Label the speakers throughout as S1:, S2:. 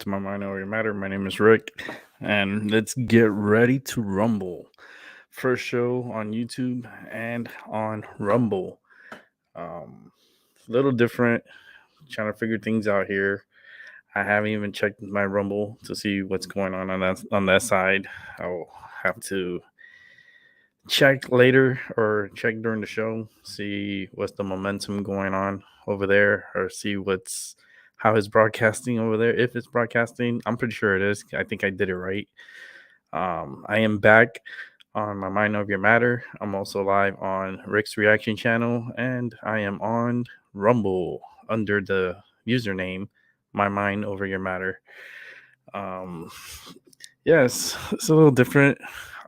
S1: to My Mind Over Your Matter. My name is Rick, and let's get ready to rumble. First show on YouTube and on Rumble. Um, a little different, trying to figure things out here. I haven't even checked my Rumble to see what's going on that side. I'll have to check later or check during the show, see what's the momentum going on over there, or see what's how it's broadcasting over there. If it's broadcasting, I'm pretty sure it is. I think I did it right. I am back on My Mind of Your Matter. I'm also live on Rick's Reaction channel, and I am on Rumble under the username My Mind Over Your Matter. Um, yes, it's a little different.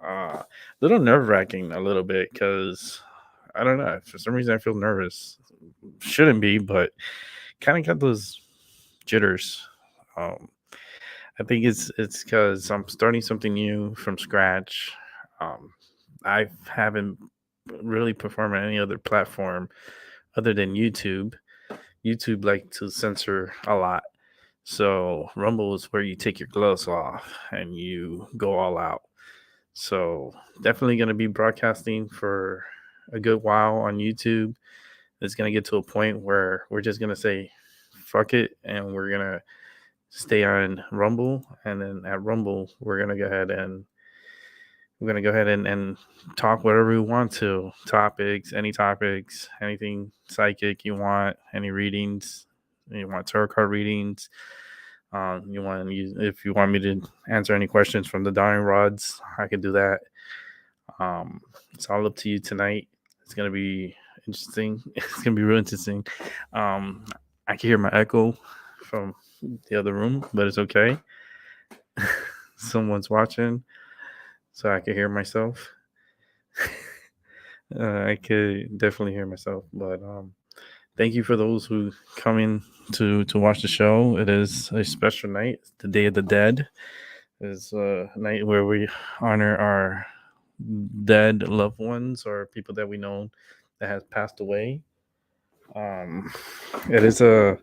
S1: A little nerve wracking, a little bit, because I don't know. For some reason, I feel nervous. Shouldn't be, but kind of got those jitters. Um, I think it's because I'm starting something new from scratch. Um, I haven't really performed on any other platform other than YouTube. YouTube like to censor a lot. So Rumble is where you take your gloves off and you go all out. So definitely going to be broadcasting for a good while on YouTube. It's going to get to a point where we're just going to say fuck it and we're going to stay on Rumble, and then at Rumble we're gonna go ahead and talk whatever we want to. Topics, anything psychic you want, any readings. You want tarot card readings. You want to use if you want me to answer any questions from the dying rods, I can do that. It's all up to you tonight. It's gonna be interesting. It's gonna be real interesting. Um, I can hear my echo from the other room, but it's okay. Someone's watching, so I can hear myself. I could definitely hear myself, but thank you for those who come in to watch the show. It is a special night. It's the Day of the Dead. It's a night where we honor our dead loved ones or people that we know that has passed away. Um, it is a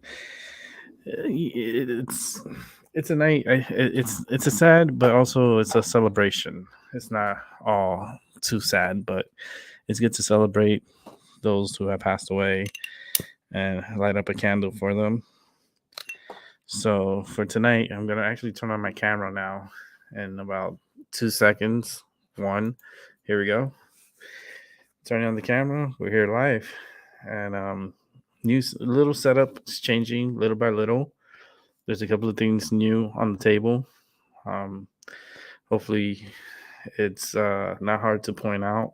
S1: it's it's a night. It's a sad, but also it's a celebration. It's not all too sad, but it's good to celebrate those who have passed away and light up a candle for them. So for tonight, I'm gonna actually turn on my camera now in about 2 seconds. One, here we go. Turning on the camera. We're here live, and new little setup is changing little by little. There's a couple of things new on the table. Um, hopefully, it's not hard to point out.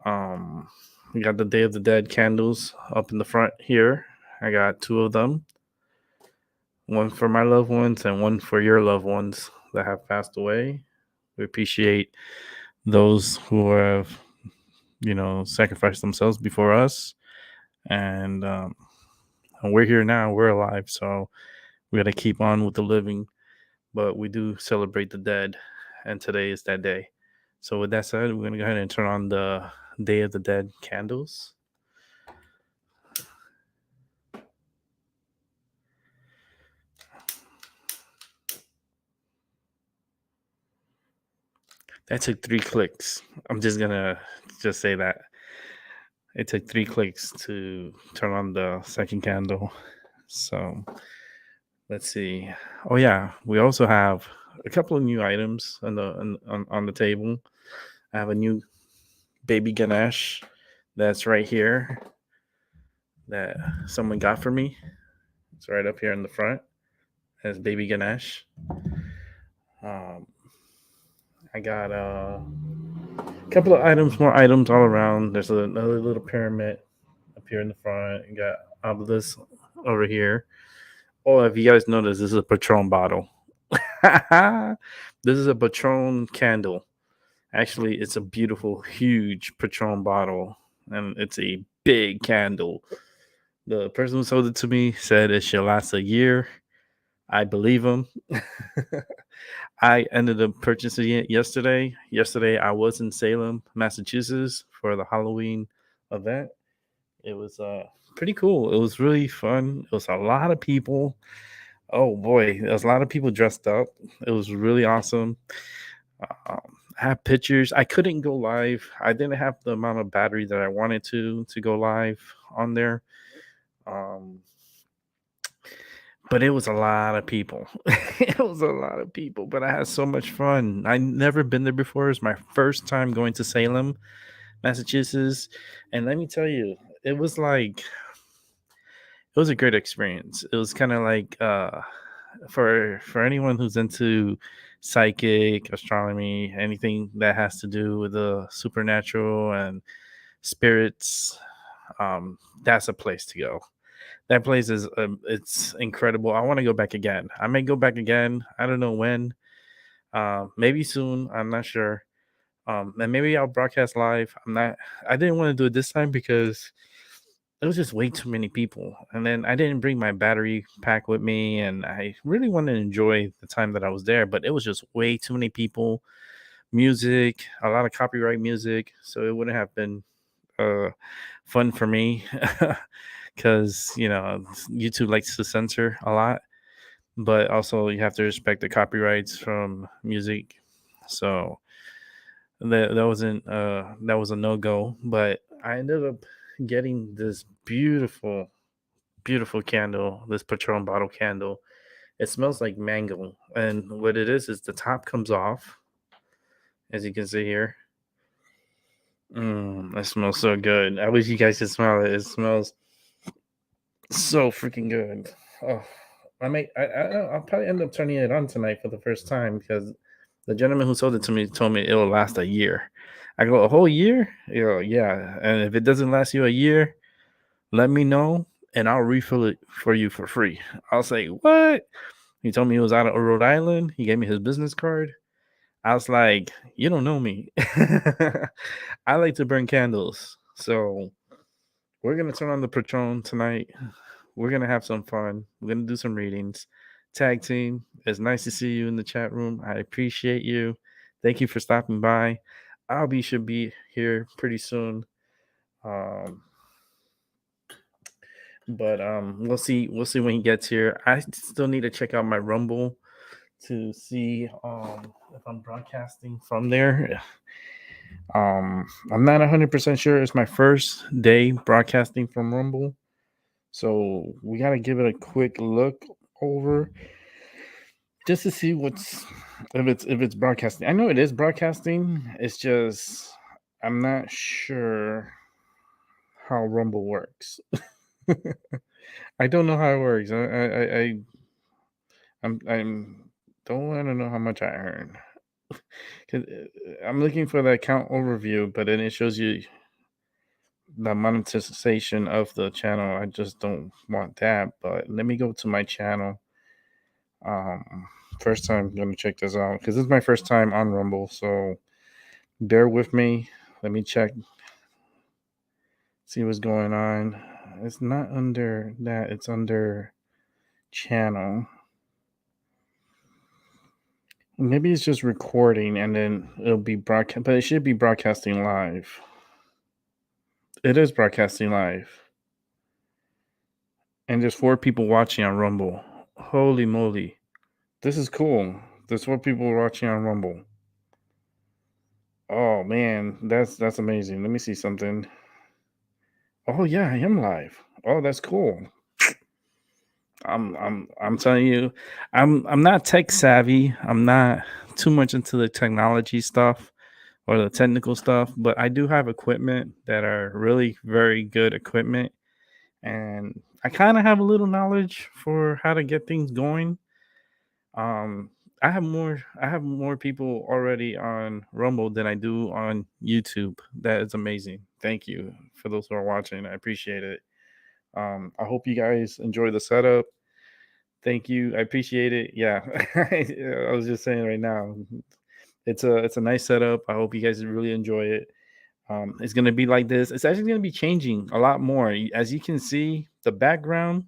S1: Um, we got the Day of the Dead candles up in the front here. I got two of them, one for my loved ones and one for your loved ones that have passed away. We appreciate those who have, sacrificed themselves before us, and we're here now. We're alive, so we got to keep on with the living. But we do celebrate the dead, and today is that day. So with that said, we're gonna go ahead and turn on the Day of the Dead candles. That took 3 clicks. I'm just say that it took 3 clicks to turn on the second candle. So let's see. Oh yeah, we also have a couple of new items on the table. I have a new baby Ganesh that's right here that someone got for me. It's right up here in the front. As baby Ganesh. Um, I got a couple of items, more items all around. There's another little pyramid up here in the front. You got obelisk over here. Oh, if you guys notice, this is a Patron bottle. This is a Patron candle. Actually, it's a beautiful, huge Patron bottle, and it's a big candle. The person who sold it to me said it should last a year. I believe him. I ended up purchasing it yesterday. Yesterday, I was in Salem, Massachusetts for the Halloween event. It was pretty cool. It was really fun. It was a lot of people. Oh boy, there was a lot of people dressed up. It was really awesome. I have pictures. I couldn't go live. I didn't have the amount of battery that I wanted to go live on there. Um, but it was a lot of people. It was a lot of people, but I had so much fun. I never been there before. It's my first time going to Salem, Massachusetts, and let me tell you, it was like it was a great experience. It was kind of like for anyone who's into psychic, astronomy, anything that has to do with the supernatural and spirits, that's a place to go. That place is it's incredible. I want to go back again. I may go back again. I don't know when. Maybe soon. I'm not sure. And maybe I'll broadcast live. I'm not. I didn't want to do it this time because it was just way too many people, and then I didn't bring my battery pack with me, and I really wanted to enjoy the time that I was there, but it was just way too many people, music, a lot of copyright music, so it wouldn't have been uh fun for me because YouTube likes to censor a lot, but also you have to respect the copyrights from music. So that was a no-go, but I ended up getting this beautiful candle, this Patron bottle candle. It smells like mango, and what it is the top comes off, as you can see here. It smells so good. I wish you guys could smell it. It smells so freaking good. Oh, I'll probably end up turning it on tonight for the first time because the gentleman who sold it to me told me it'll last a year. I go, a whole year? Yeah. And if it doesn't last you a year, let me know and I'll refill it for you for free. I'll say, what? He told me he was out of Rhode Island. He gave me his business card. I was like, you don't know me. I like to burn candles. So we're going to turn on the Patron tonight. We're going to have some fun. We're going to do some readings. Tag team, it's nice to see you in the chat room. I appreciate you. Thank you for stopping by. Albie should be here pretty soon. Um, but we'll see when he gets here. I still need to check out my Rumble to see if I'm broadcasting from there. I'm not 100% sure. It's my first day broadcasting from Rumble, so we got to give it a quick look over just to see what's if it's broadcasting. I know it is broadcasting. It's just I'm not sure how Rumble works. I don't know how it works. I'm don't want to know how much I earn. 'Cause, I'm looking for the account overview, but then it shows you the monetization of the channel. I just don't want that. But let me go to my channel. Um, First time I'm gonna check this out because this is my first time on Rumble. So bear with me. Let me check, see what's going on. It's not under that. It's under channel. Maybe it's just recording and then it'll be broadcast, but it should be broadcasting live. It is broadcasting live. And there's 4 people watching on Rumble. Holy moly. This is cool. There's 4 people watching on Rumble. Oh man, that's amazing. Let me see something. Oh yeah, I am live. Oh, that's cool. I'm telling you, I'm not tech savvy. I'm not too much into the technology stuff or the technical stuff, but I do have equipment that are really very good equipment, and I kind of have a little knowledge for how to get things going. Um, I have more people already on Rumble than I do on YouTube. That is amazing. Thank you for those who are watching. I appreciate it. I hope you guys enjoy the setup. Thank you. I appreciate it. Yeah. I was just saying right now. It's a nice setup. I hope you guys really enjoy it. It's gonna be like this. It's actually gonna be changing a lot more. As you can see, the background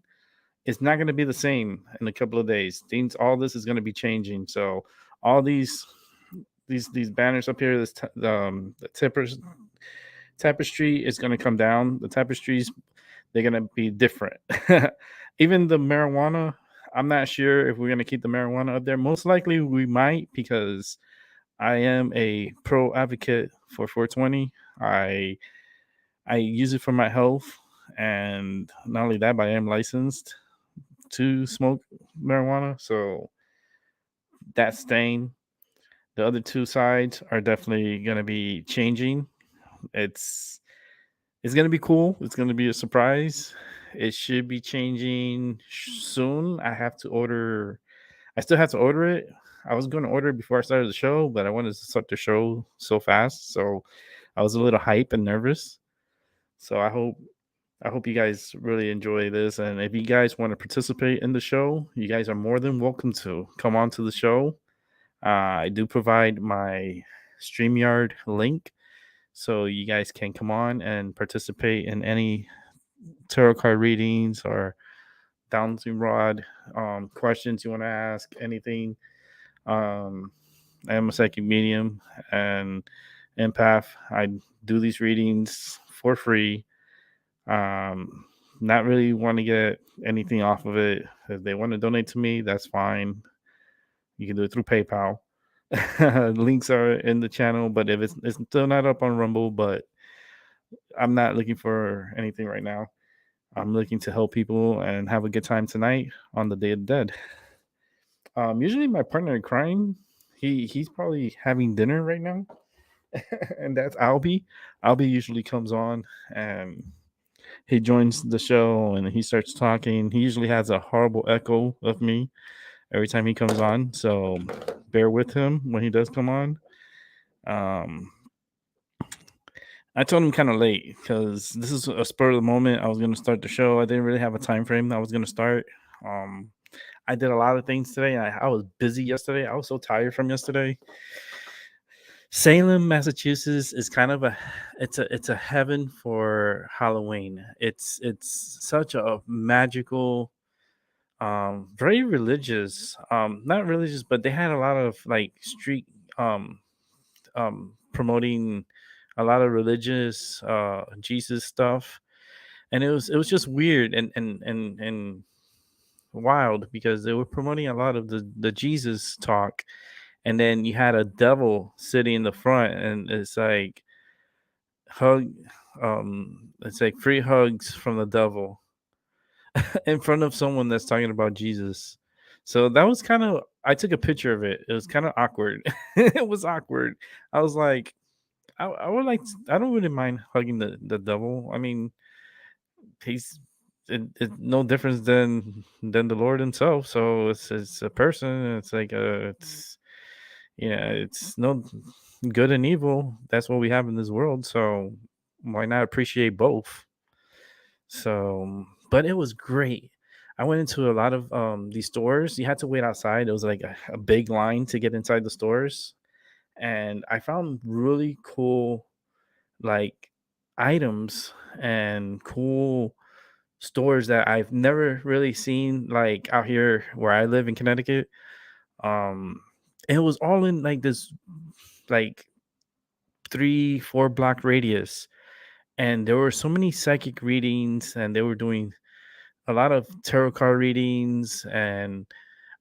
S1: is not gonna be the same in a couple of days. All this is gonna be changing. So all these banners up here, the tapestry is gonna come down. The tapestries they're gonna be different. Even the marijuana I'm not sure if we're gonna keep the marijuana up there. Most likely we might because I am a pro advocate for 420. I I use it for my health, and not only that, but I am licensed to smoke marijuana. So that's staying. The other two sides are definitely gonna be changing. It's it's gonna be cool. It's gonna be a surprise. It should be changing soon. I still have to order it. I was going to order it before I started the show, but I wanted to start the show so fast, so I was a little hype and nervous. So I hope you guys really enjoy this, and if you guys want to participate in the show, you guys are more than welcome to come on to the show. I do provide my StreamYard link, so you guys can come on and participate in any tarot card readings or Downsing Rod questions you want to ask, anything. Um, I am a psychic medium and empath. I do these readings for free. Um, Not really want to get anything off of it. If they want to donate to me, that's fine. You can do it through PayPal. Links are in the channel, but if it's still not up on Rumble, but I'm not looking for anything right now. I'm looking to help people and have a good time tonight on the Day of the Dead. Usually my partner in crime, he's probably having dinner right now, and that's Albie. Albie usually comes on and he joins the show and he starts talking. He usually has a horrible echo of me every time he comes on, so bear with him when he does come on. Um, I told him kind of late because this is a spur of the moment. I was going to start the show. I didn't really have a time frame that I was going to start. Um, I did a lot of things today. I was busy yesterday. I was so tired from yesterday. Salem, Massachusetts is kind of a heaven for Halloween. It's such a magical, very religious, not religious, but they had a lot of like street um promoting a lot of religious Jesus stuff. And it was just weird and wild because they were promoting a lot of the Jesus talk, and then you had a devil sitting in the front, and it's like hug, it's like free hugs from the devil in front of someone that's talking about Jesus. So that was kind of, I took a picture of it. It was kind of awkward. It was awkward. I was like, I would like, I don't really mind hugging the devil. I mean, he's it's no difference than the Lord himself. So it's a person. It's like it's yeah, it's no good and evil. That's what we have in this world. So why not appreciate both? So, but it was great. I went into a lot of these stores. You had to wait outside. It was like a big line to get inside the stores, and I found really cool like items and cool stores that I've never really seen like out here where I live in Connecticut. Um, it was all in like this like 3-4 block radius, and there were so many psychic readings, and they were doing a lot of tarot card readings, and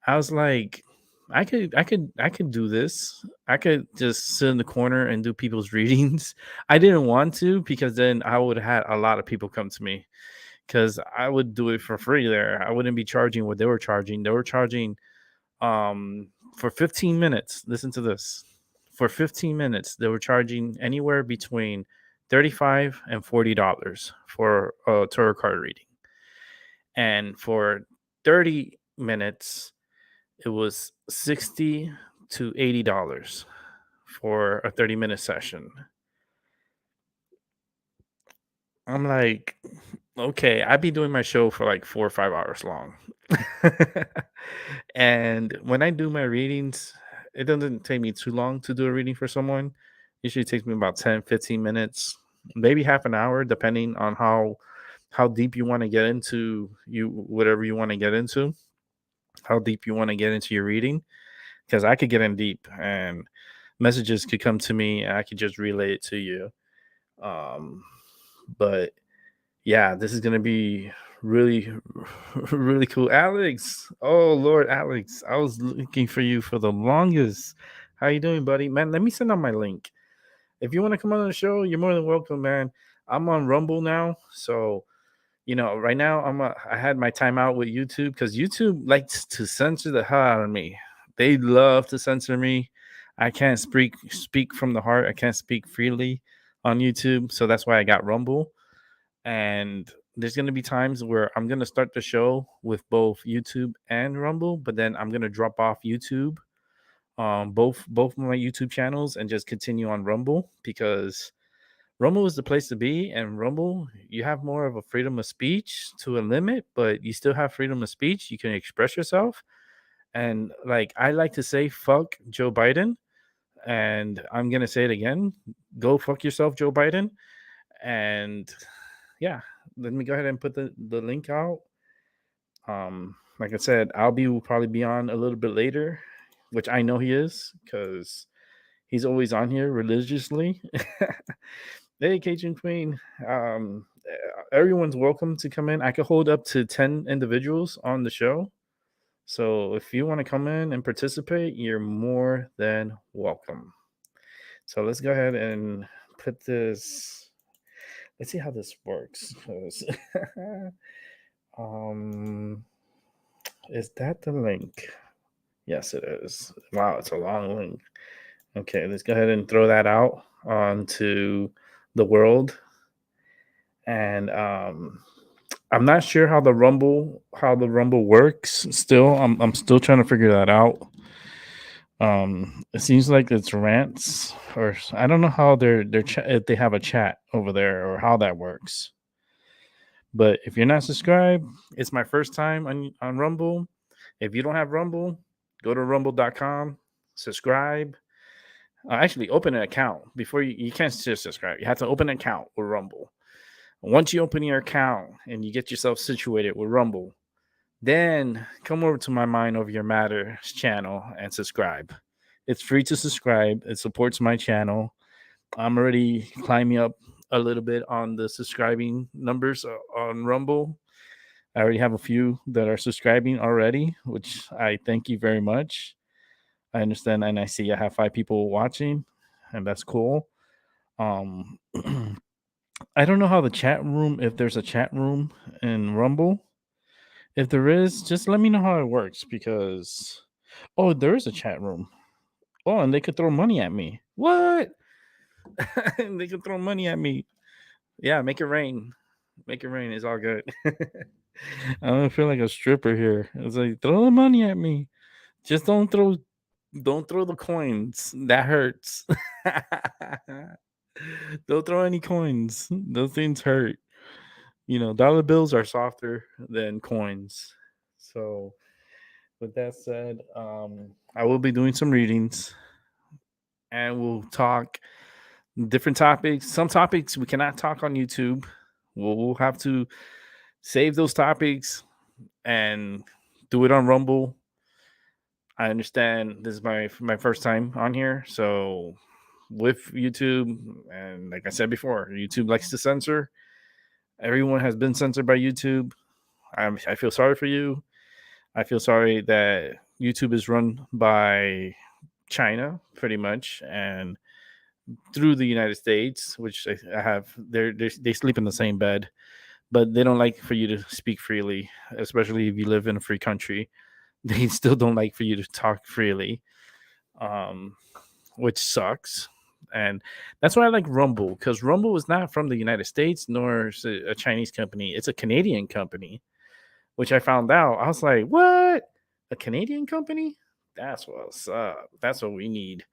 S1: I was like, I could do this. I could just sit in the corner and do people's readings. I didn't want to because then I would have had a lot of people come to me because I would do it for free there. I wouldn't be charging what they were charging. They were charging for 15 minutes. Listen to this. For 15 minutes, they were charging anywhere between $35 and $40 for a tarot card reading. And for 30 minutes, it was 60 to $80 for a 30-minute session. I'm like, okay, I'd be doing my show for like 4 or 5 hours long. And when I do my readings, it doesn't take me too long to do a reading for someone. Usually it takes me about 10, 15 minutes, maybe half an hour, depending on how deep you want to get into you whatever you want to get into, how deep you want to get into your reading. Because I could get in deep and messages could come to me and I could just relay it to you. But yeah, this is gonna be really, really cool. Alex, oh Lord, Alex, I was looking for you for the longest. How you doing, buddy? Man, let me send out my link. If you want to come on the show, you're more than welcome, man. I'm on Rumble now, so right now I had my time out with YouTube because YouTube likes to censor the hell out of me. They love to censor me. I can't speak from the heart. I can't speak freely on YouTube, so that's why I got Rumble. And there's gonna be times where I'm gonna start the show with both YouTube and Rumble, but then I'm gonna drop off YouTube, both of my YouTube channels, and just continue on Rumble because Rumble is the place to be. And Rumble, you have more of a freedom of speech to a limit, but you still have freedom of speech. You can express yourself. And like I like to say, fuck Joe Biden. And I'm gonna say it again. Go fuck yourself, Joe Biden. And yeah, let me go ahead and put the link out. Like I said, Albie will probably be on a little bit later, which I know he is because he's always on here religiously. Hey, Cajun Queen. Everyone's welcome to come in. I could hold up to 10 individuals on the show. So if you want to come in and participate, you're more than welcome. So let's go ahead and put this. Let's see how this works. 'Cause, um, is that the link? Yes, it is. Wow, it's a long link. Okay, let's go ahead and throw that out onto the world. And I'm not sure how the Rumble works. Still, I'm still trying to figure that out. It seems like it's rants, or I don't know how if they have a chat over there or how that works. But if you're not subscribed, it's my first time on Rumble. If you don't have Rumble, go to rumble.com, subscribe. Actually, open an account before you can't just subscribe. You have to open an account with Rumble. Once you open your account and you get yourself situated with Rumble, then come over to my Mind Over Your Matters channel and subscribe. It's free to subscribe. It supports my channel. I'm already climbing up a little bit on the subscribing numbers on Rumble. I already have a few that are subscribing already, which I thank you very much. I understand and I see I have 5 people watching, and that's cool. Um, I don't know how the chat room, if there's a chat room in Rumble. If there is, just let me know how it works because oh, there is a chat room. Oh, and they could throw money at me. What? They could throw money at me. Yeah, make it rain. Make it rain. It's all good. I don't feel like a stripper here. It's like throw the money at me. Just don't throw the coins. That hurts. Don't throw any coins. Those things hurt. Dollar bills are softer than coins. So, with that said, I will be doing some readings and we'll talk different topics. Some topics we cannot talk on YouTube. We'll have to save those topics and do it on Rumble. I understand this is my first time on here, so with YouTube, and like I said before, YouTube likes to censor. Everyone has been censored by YouTube. I feel sorry for you. I feel sorry that YouTube is run by China, pretty much, and through the United States, which I have. They sleep in the same bed, but they don't like for you to speak freely, especially if you live in a free country. They still don't like for you to talk freely, um, which sucks. And that's why I like Rumble, because Rumble is not from the United States, nor is it a Chinese company. It's a Canadian company, which I found out. I was like, what? A Canadian company? That's what's up. That's what we need.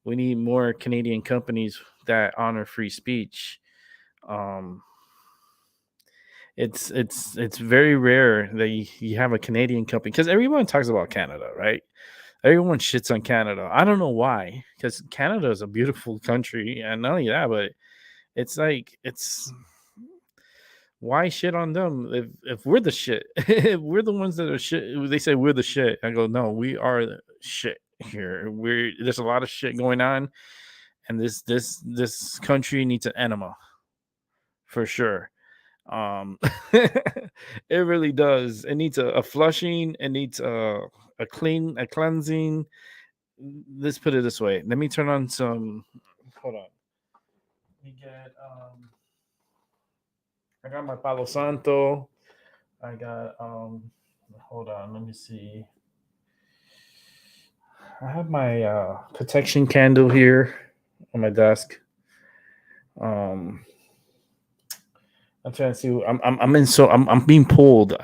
S1: We need more Canadian companies that honor free speech. Um, it's very rare that you have a Canadian company because everyone talks about Canada, right? Everyone shits on Canada. I don't know why, because Canada is a beautiful country, and not only that, but it's why shit on them if we're the shit? If we're the ones that are shit. They say we're the shit. I go, no, we are the shit here. There's a lot of shit going on, and this country needs an enema for sure. Um, it really does. It needs a flushing. It needs a cleansing. Let's put it this way. Let me turn on some. Hold on. Let me get. I got my Palo Santo. I got. Hold on. Let me see. I have my protection candle here on my desk. Um, I'm trying to see. I'm in. So I'm being pulled.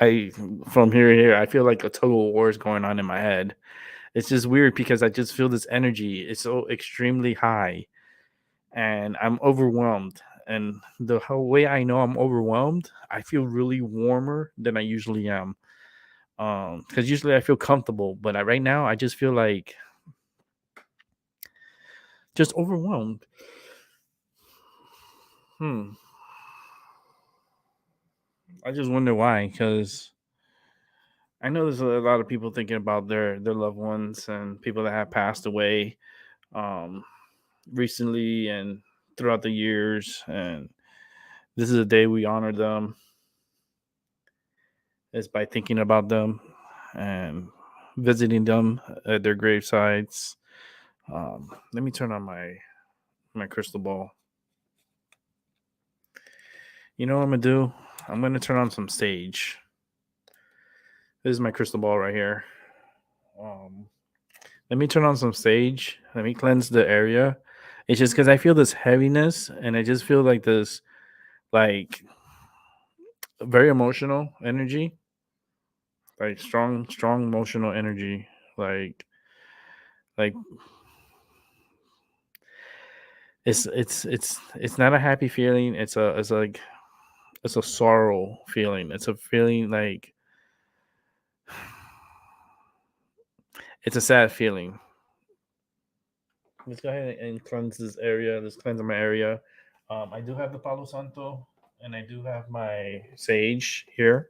S1: From here to here. I feel like a tug of war is going on in my head. It's just weird because I just feel this energy. It's so extremely high, and I'm overwhelmed. And the whole way I know I'm overwhelmed, I feel really warmer than I usually am. Because usually I feel comfortable, but right now I just feel like just overwhelmed. Hmm. I just wonder why. Because I know there's a lot of people thinking about their loved ones and people that have passed away um, recently and throughout the years, and this is a day we honor them is by thinking about them and visiting them at their gravesites. Let me turn on my crystal ball. You know what I'm gonna do? I'm gonna turn on some sage. This is my crystal ball right here. Um, Let me turn on some sage. Let me cleanse the area. It's just because I feel this heaviness, and I just feel like this, like very emotional energy, like strong emotional energy, like like it's not a happy feeling. It's a sorrow feeling. It's a feeling like it's a sad feeling. Let's go ahead and cleanse this area. Let's cleanse my area. I do have the Palo Santo, and I do have my sage here.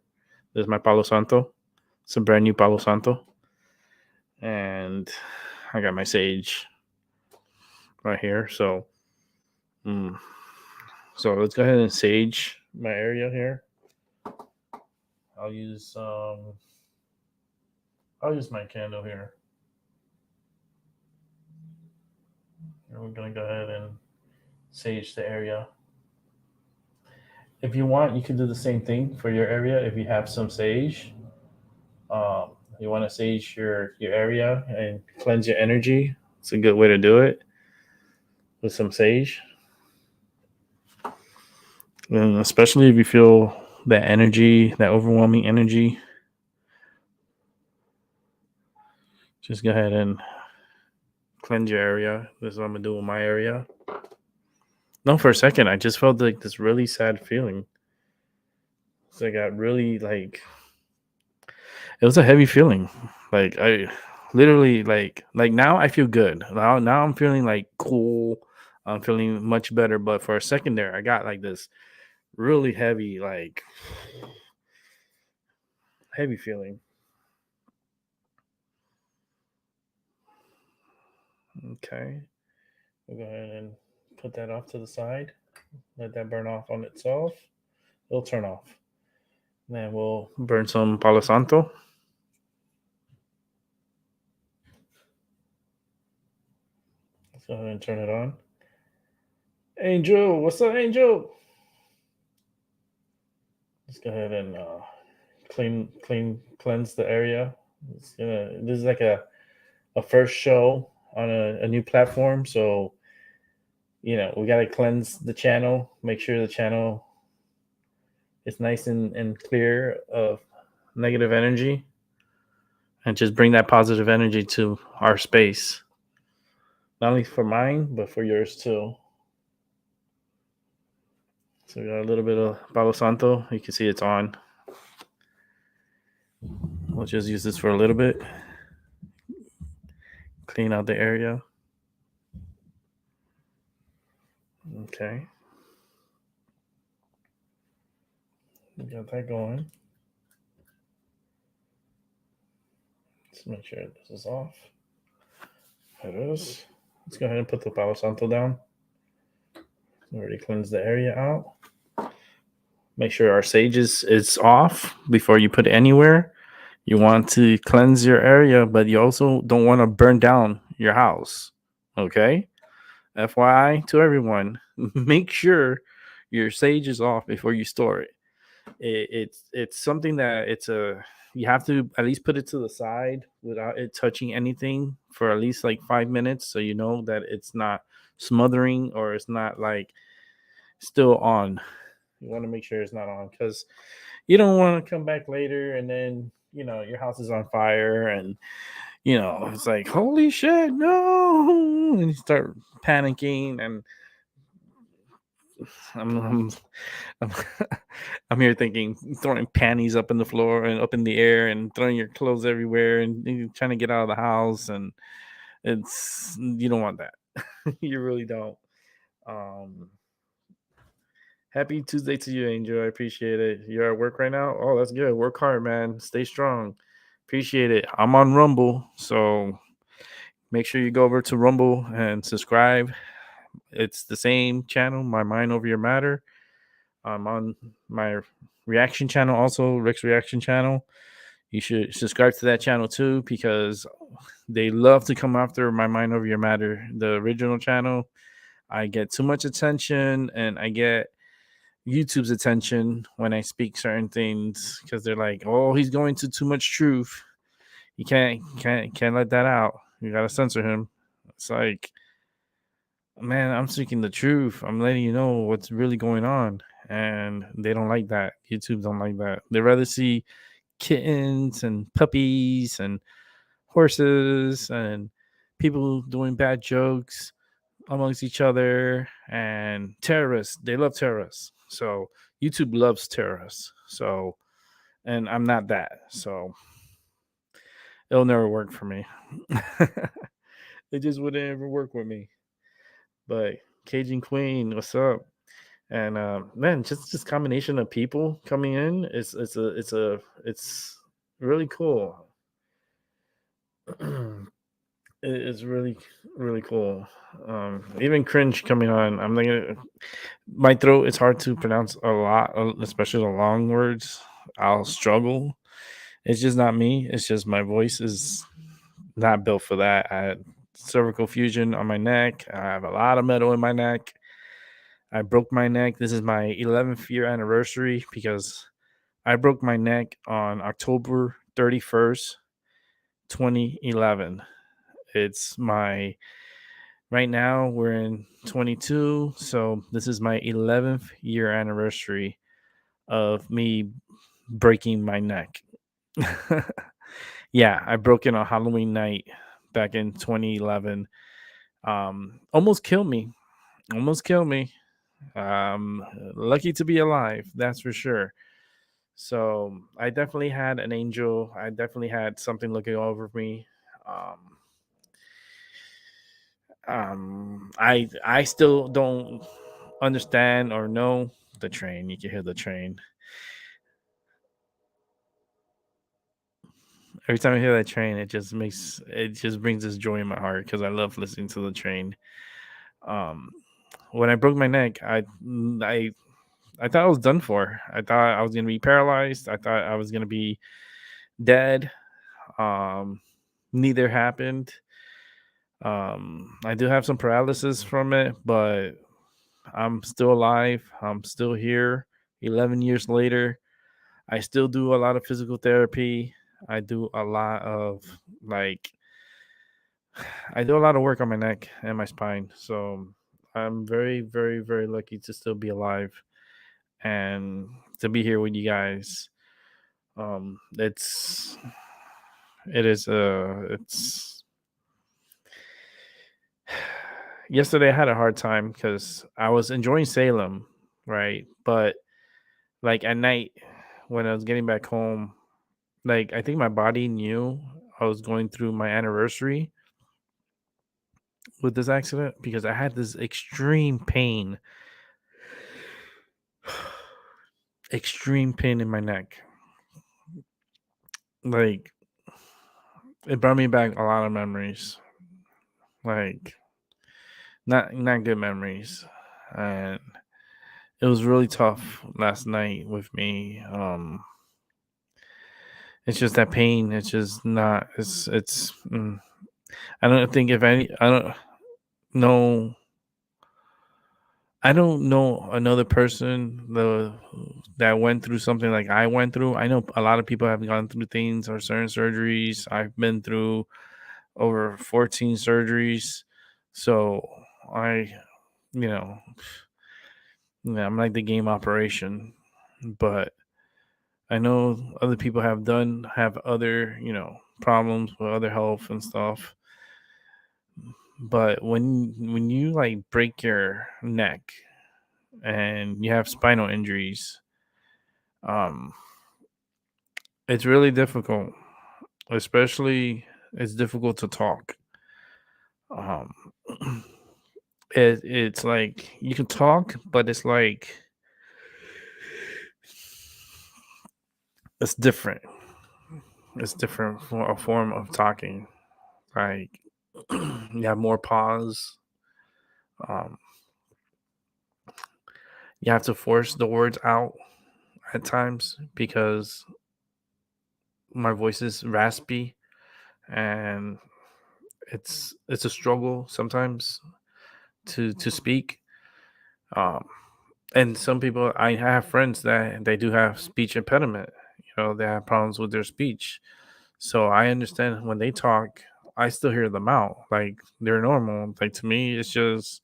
S1: This is my Palo Santo. It's a brand new Palo Santo, and I got my sage right here. Mm, so let's go ahead and sage my area here. I'll use um, I'll use my candle here. And we're gonna go ahead and sage the area. If you want, you can do the same thing for your area. If you have some sage, you want to sage your area and cleanse your energy. It's a good way to do it with some sage, and especially if you feel that energy, that overwhelming energy. Just go ahead and cleanse your area. This is what I'm gonna do with my area. No, for a second, I just felt like this really sad feeling. So I got really like it was a heavy feeling. Like I literally like now I feel good. Now I'm feeling like cool. I'm feeling much better. But for a second there, I got like this really heavy, like heavy feeling. Okay. We'll go ahead and put that off to the side. Let that burn off on itself. It'll turn off. Then we'll burn some Palo Santo. Let's go ahead and turn it on. Angel, what's up, Angel? Let's go ahead and cleanse the area. This is like a first show on a new platform, so we got to cleanse the channel, make sure the channel is nice and clear of negative energy, and just bring that positive energy to our space, not only for mine but for yours too. So we got a little bit of Palo Santo. You can see it's on. We'll just use this for a little bit. Clean out the area. Okay. We got that going. Let's make sure this is off. It is. Let's go ahead and put the Palo Santo down. Already cleansed the area out. Make sure our sage is off before you put it anywhere. You want to cleanse your area, but you also don't want to burn down your house. Okay? FYI to everyone, make sure your sage is off before you store it. It's something that it's a you have to at least put it to the side without it touching anything for at least like 5 minutes, so you know that it's not smothering or it's not like still on. You want to make sure it's not on because you don't want to come back later and then your house is on fire and it's like holy shit no, and you start panicking and I'm I'm, I'm, I'm here thinking throwing panties up in the floor and up in the air and throwing your clothes everywhere and you trying to get out of the house, and it's you don't want that. You really don't. Um, Happy Tuesday to you, Angel. I appreciate it. You're at work right now? Oh, that's good. Work hard, man. Stay strong. Appreciate it. I'm on Rumble, so make sure you go over to Rumble and subscribe. It's the same channel, My Mind Over Your Matter. I'm on my reaction channel, also Rick's reaction channel. You should subscribe to that channel too because they love to come after My Mind Over Your Matter, the original channel. I get too much attention and I get YouTube's attention when I speak certain things because they're like, "Oh, he's going to too much truth. You can't let that out. You gotta censor him." It's like, man, I'm speaking the truth. I'm letting you know what's really going on, and they don't like that. YouTube don't like that. They rather see kittens and puppies and horses and people doing bad jokes amongst each other and terrorists. They love terrorists. So YouTube loves terrorists. So, and I'm not that. So it'll never work for me. It just wouldn't ever work with me. But Cajun Queen, what's up? And man, just combination of people coming in, it's really cool. It's really really cool. Even cringe coming on. I'm like, my throat is hard to pronounce a lot, especially the long words. I'll struggle. It's just not me. It's just my voice is not built for that. I had cervical fusion on my neck. I have a lot of metal in my neck. I broke my neck. This is my 11th year anniversary because I broke my neck on October 31st, 2011. It's my Right now we're in 22, so this is my 11th year anniversary of me breaking my neck. Yeah, I broke it on Halloween night back in 2011. Almost killed me. Almost killed me. Lucky to be alive, that's for sure. So I definitely had an angel. I definitely had something looking over me. Um, I still don't understand or know the train. You can hear the train. Every time I hear that train, it just brings this joy in my heart because I love listening to the train. Um, when I broke my neck, I thought I was done for. I thought I was gonna be paralyzed. I thought I was gonna be dead. Um, Neither happened. I do have some paralysis from it, but I'm still alive. I'm still here. 11 years later, I still do a lot of physical therapy. I do a lot of like I do a lot of work on my neck and my spine. So I'm very, very, very lucky to still be alive and to be here with you guys. It's it is it's yesterday I had a hard time because I was enjoying Salem, right? But like at night when I was getting back home, like I think my body knew I was going through my anniversary with this accident because I had this extreme pain, extreme pain in my neck. Like it brought me back a lot of memories, like not good memories, and it was really tough last night with me. It's just that pain. It's just not. I don't think if any. Know I don't know another person that went through something like I went through. I know a lot of people have gone through things or certain surgeries. I've been through over 14 surgeries. So I, you know, yeah, I'm like the game operation, but I know other people have other, problems with other health and stuff. But when you like break your neck and you have spinal injuries, um, it's really difficult. Especially, it's difficult to talk. Um, it's like you can talk, but it's like it's different. It's different for a form of talking. Like you have more pause. Um, you have to force the words out at times because my voice is raspy and it's a struggle sometimes to speak. Um, and some people, I have friends that they do have speech impediment. They have problems with their speech. So I understand when they talk, I still hear them out like they're normal. Like to me, it's just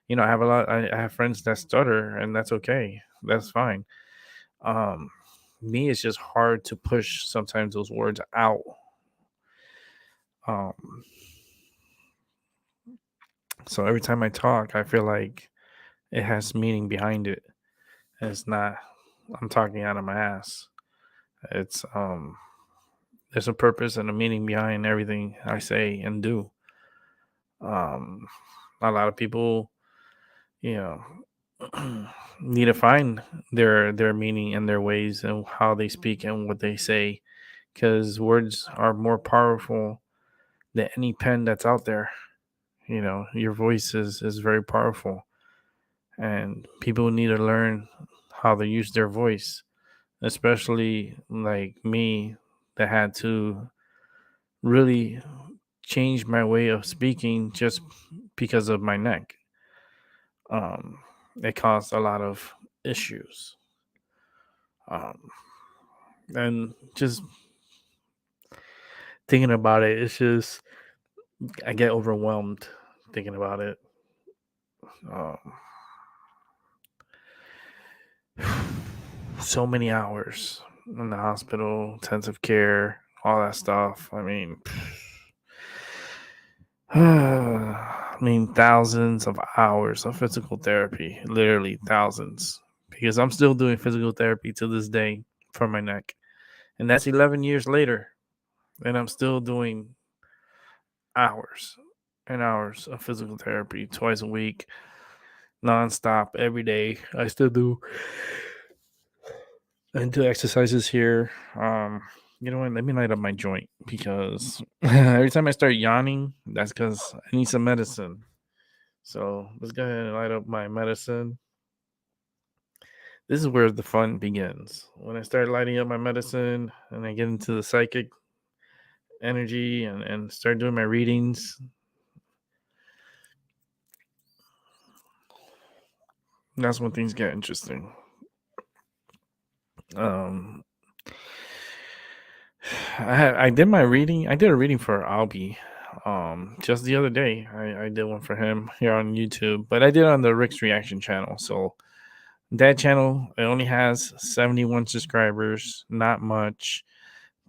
S1: I have I have friends that stutter, and that's okay. That's fine. Um, Me, it's just hard to push sometimes those words out. Um, so every time I talk, I feel like it has meaning behind it. And it's not I'm talking out of my ass. It's there's a purpose and a meaning behind everything I say and do. Um a lot of people, you know, need to find their meaning and their ways and how they speak and what they say because words are more powerful than any pen that's out there. Your voice is very powerful and people need to learn how to use their voice, especially like me that had to really change my way of speaking just because of my neck. Um, it caused a lot of issues. Um, and just thinking about it, it's just, I get overwhelmed thinking about it. Um, so many hours in the hospital, intensive care, all that stuff. I mean, thousands of hours of physical therapy, literally thousands, because I'm still doing physical therapy to this day for my neck. And that's 11 years later. And I'm still doing hours and hours of physical therapy twice a week, nonstop, every day. I still do. And do exercises here. You know what? Let me light up my joint because every time I start yawning, that's because I need some medicine. So let's go ahead and light up my medicine. This is where the fun begins. When I start lighting up my medicine and I get into the psychic energy and start doing my readings, that's when things get interesting. Um, I did my reading. I did a reading for Albie. Just the other day, I did one for him here on YouTube, but I did it on the Rick's Reaction channel. So that channel, it only has 71 subscribers, not much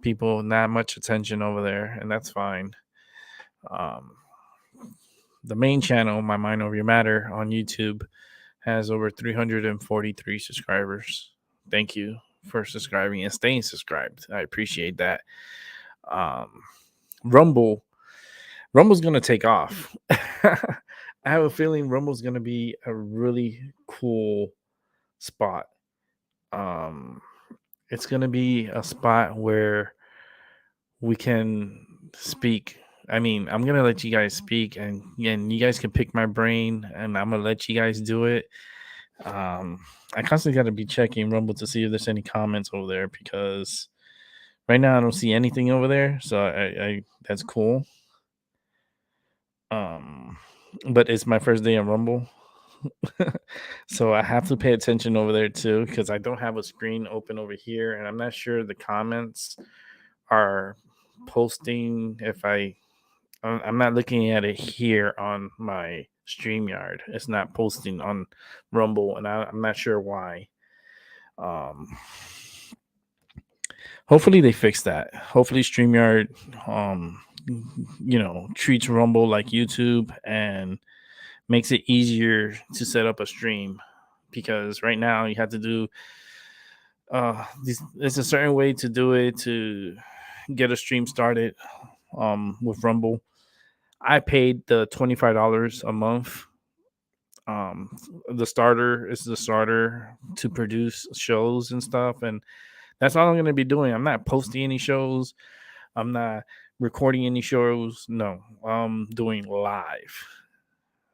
S1: people, not much attention over there, and that's fine. Um, the main channel, My Mind Over Your Matter on YouTube, has over 343 subscribers. Thank you for subscribing and staying subscribed. I appreciate that. Um, Rumble, Rumble's gonna take off. I have a feeling Rumble's gonna be a really cool spot. Um, it's gonna be a spot where we can speak. I mean, I'm gonna let you guys speak, and you guys can pick my brain, and I'm gonna let you guys do it. I constantly got to be checking Rumble to see if there's any comments over there because right now I don't see anything over there. So I that's cool. Um, but it's my first day on Rumble. So I have to pay attention over there too because I don't have a screen open over here, and I'm not sure the comments are posting if I'm not looking at it here on my StreamYard. It's not posting on Rumble, and I'm not sure why. Um, hopefully they fix that. Hopefully StreamYard, treats Rumble like YouTube and makes it easier to set up a stream. Because right now you have to do there's a certain way to do it to get a stream started with Rumble. I paid the $25 a month. The starter is the starter to produce shows and stuff, and that's all I'm going to be doing. I'm not posting any shows. I'm not recording any shows. No, I'm doing live.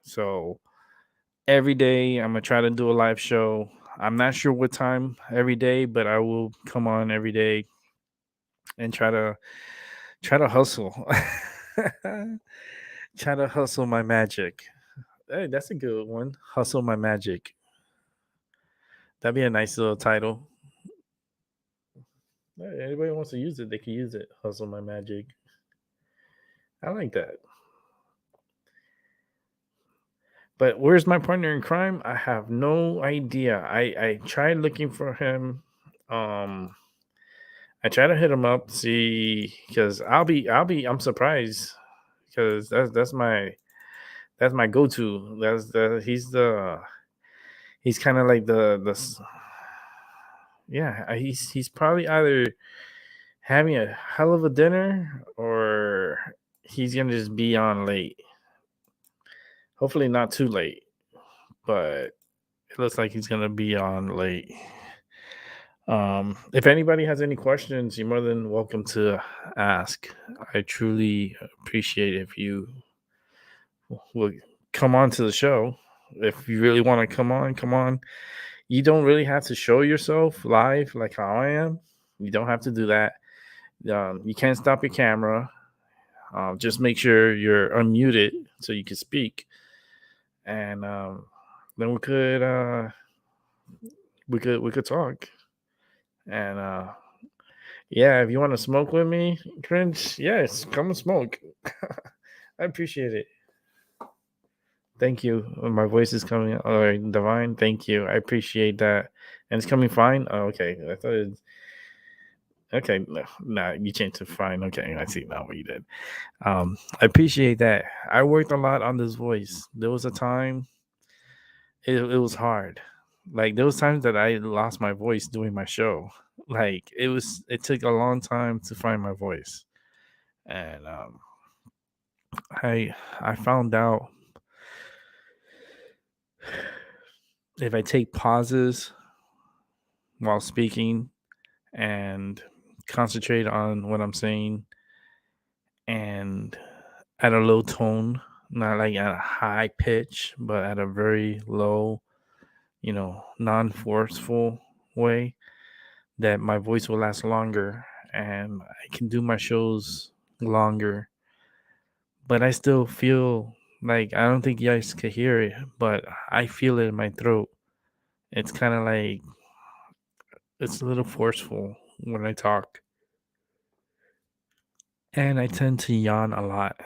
S1: So every day I'm gonna try to do a live show. I'm not sure what time every day, but I will come on every day and try to hustle. Try to hustle my magic. Hey, that's a good one. Hustle my magic. That'd be a nice little title. Hey, anybody wants to use it, they can use it. Hustle my magic. I like that. But where's my partner in crime? I have no idea. I tried looking for him. Um, I try to hit him up, see, because I'm surprised because that's my go to. He's kind of like yeah, he's probably either having a hell of a dinner or he's gonna just be on late. Hopefully not too late, but it looks like he's gonna be on late. If anybody has any questions, you're more than welcome to ask. I truly appreciate if you will come on to the show. If you really want to come on, come on. You don't really have to show yourself live like how I am. You don't have to do that. You can't stop your camera. Just make sure you're unmuted so you can speak, and then we could talk. And yeah, if you want to smoke with me, cringe, yes, come and smoke. I appreciate it. Thank you. My voice is coming. All right, Divine. Thank you. I appreciate that. And it's coming fine. Oh, okay. I thought it. Okay, no, nah, you changed to fine. Okay, I see now what you did. I appreciate that. I worked a lot on this voice. There was a time it was hard. Like there was times that I lost my voice doing my show. Like it took a long time to find my voice, and I found out if I take pauses while speaking and concentrate on what I'm saying and at a low tone, not like at a high pitch, but at a very low, non forceful way, that my voice will last longer and I can do my shows longer. But I still feel like I don't think you guys could hear it, but I feel it in my throat. It's kind of like it's a little forceful when I talk. And I tend to yawn a lot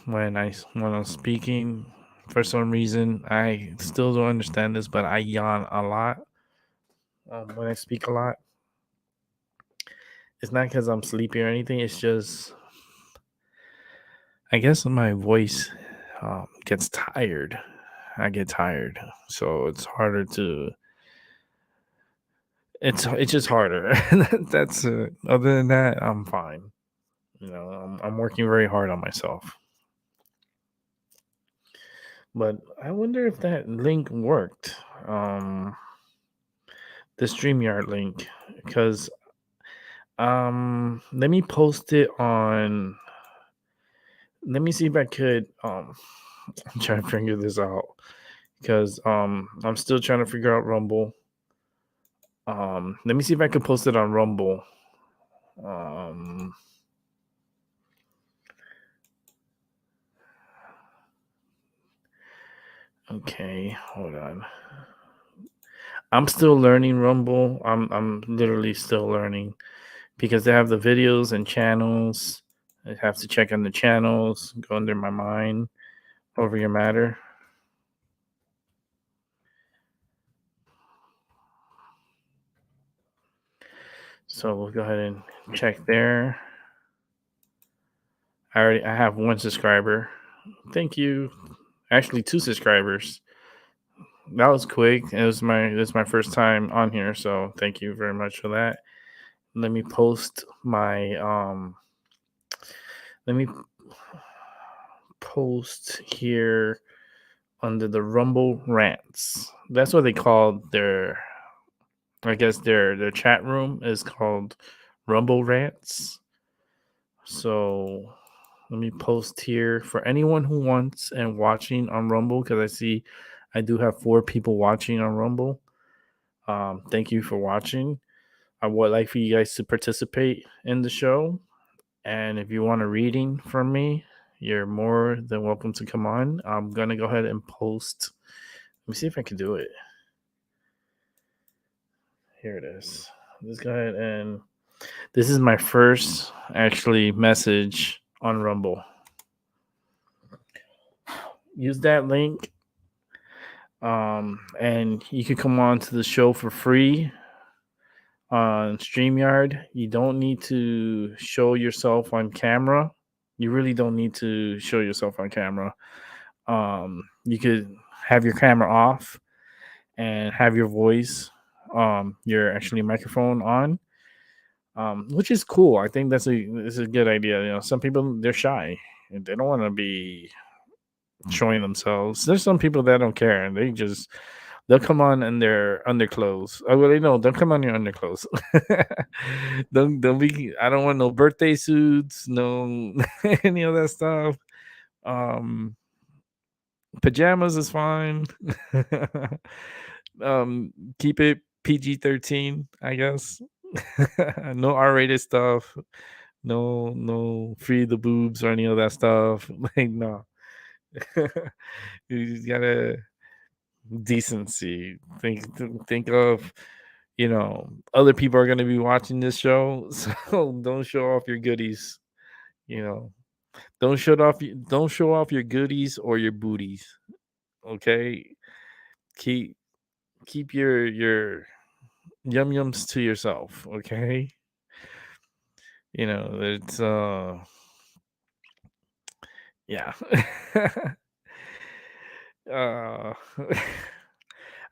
S1: when I'm speaking. For some reason, I still don't understand this, but I yawn a lot when I speak a lot. It's not because I'm sleepy or anything. It's just, I guess my voice gets tired. I get tired, so it's harder to. It's just harder. That's it. Other than that, I'm fine. I'm working very hard on myself. But I wonder if that link worked. The StreamYard link, because let me post it on. Let me see if I could I'm trying to figure this out because I'm still trying to figure out Rumble. Let me see if I can post it on Rumble. Um, okay, hold on. I'm still learning Rumble. I'm literally still learning because they have the videos and channels. I have to check on the channels, go under my mind, over your matter. So we'll go ahead and check there. I have 1 subscriber. Thank you. Actually, 2 subscribers. That was quick. This is my first time on here, so thank you very much for that. Let me post my let me post here under the Rumble rants. That's what they call their, I guess their chat room is called Rumble rants. So let me post here for anyone who wants and watching on Rumble, because I see I do have 4 people watching on Rumble. Thank you for watching. I would like for you guys to participate in the show. And if you want a reading from me, you're more than welcome to come on. I'm going to go ahead and post. Let me see if I can do it. Here it is. Let's go ahead and. This is my first actually message on Rumble. Use that link. And you can come on to the show for free on StreamYard. You don't need to show yourself on camera. You really don't need to show yourself on camera. You could have your camera off and have your voice, your actually microphone on, which is cool. I think that's a good idea. You know, some people they're shy and they don't want to be showing themselves. There's some people that don't care and they'll come on in their underclothes. Oh, well, they'll come on your underclothes. don't be. I don't want no birthday suits, no any of that stuff. Um, Pajamas is fine. Keep it PG-13, I guess. No R-rated stuff. No free the boobs or any of that stuff. Like no. You gotta decency. Think of other people are gonna be watching this show, so don't show off your goodies. You know, don't show off your goodies or your booties. Okay, keep keep your yum yums to yourself. Okay, it's yeah. uh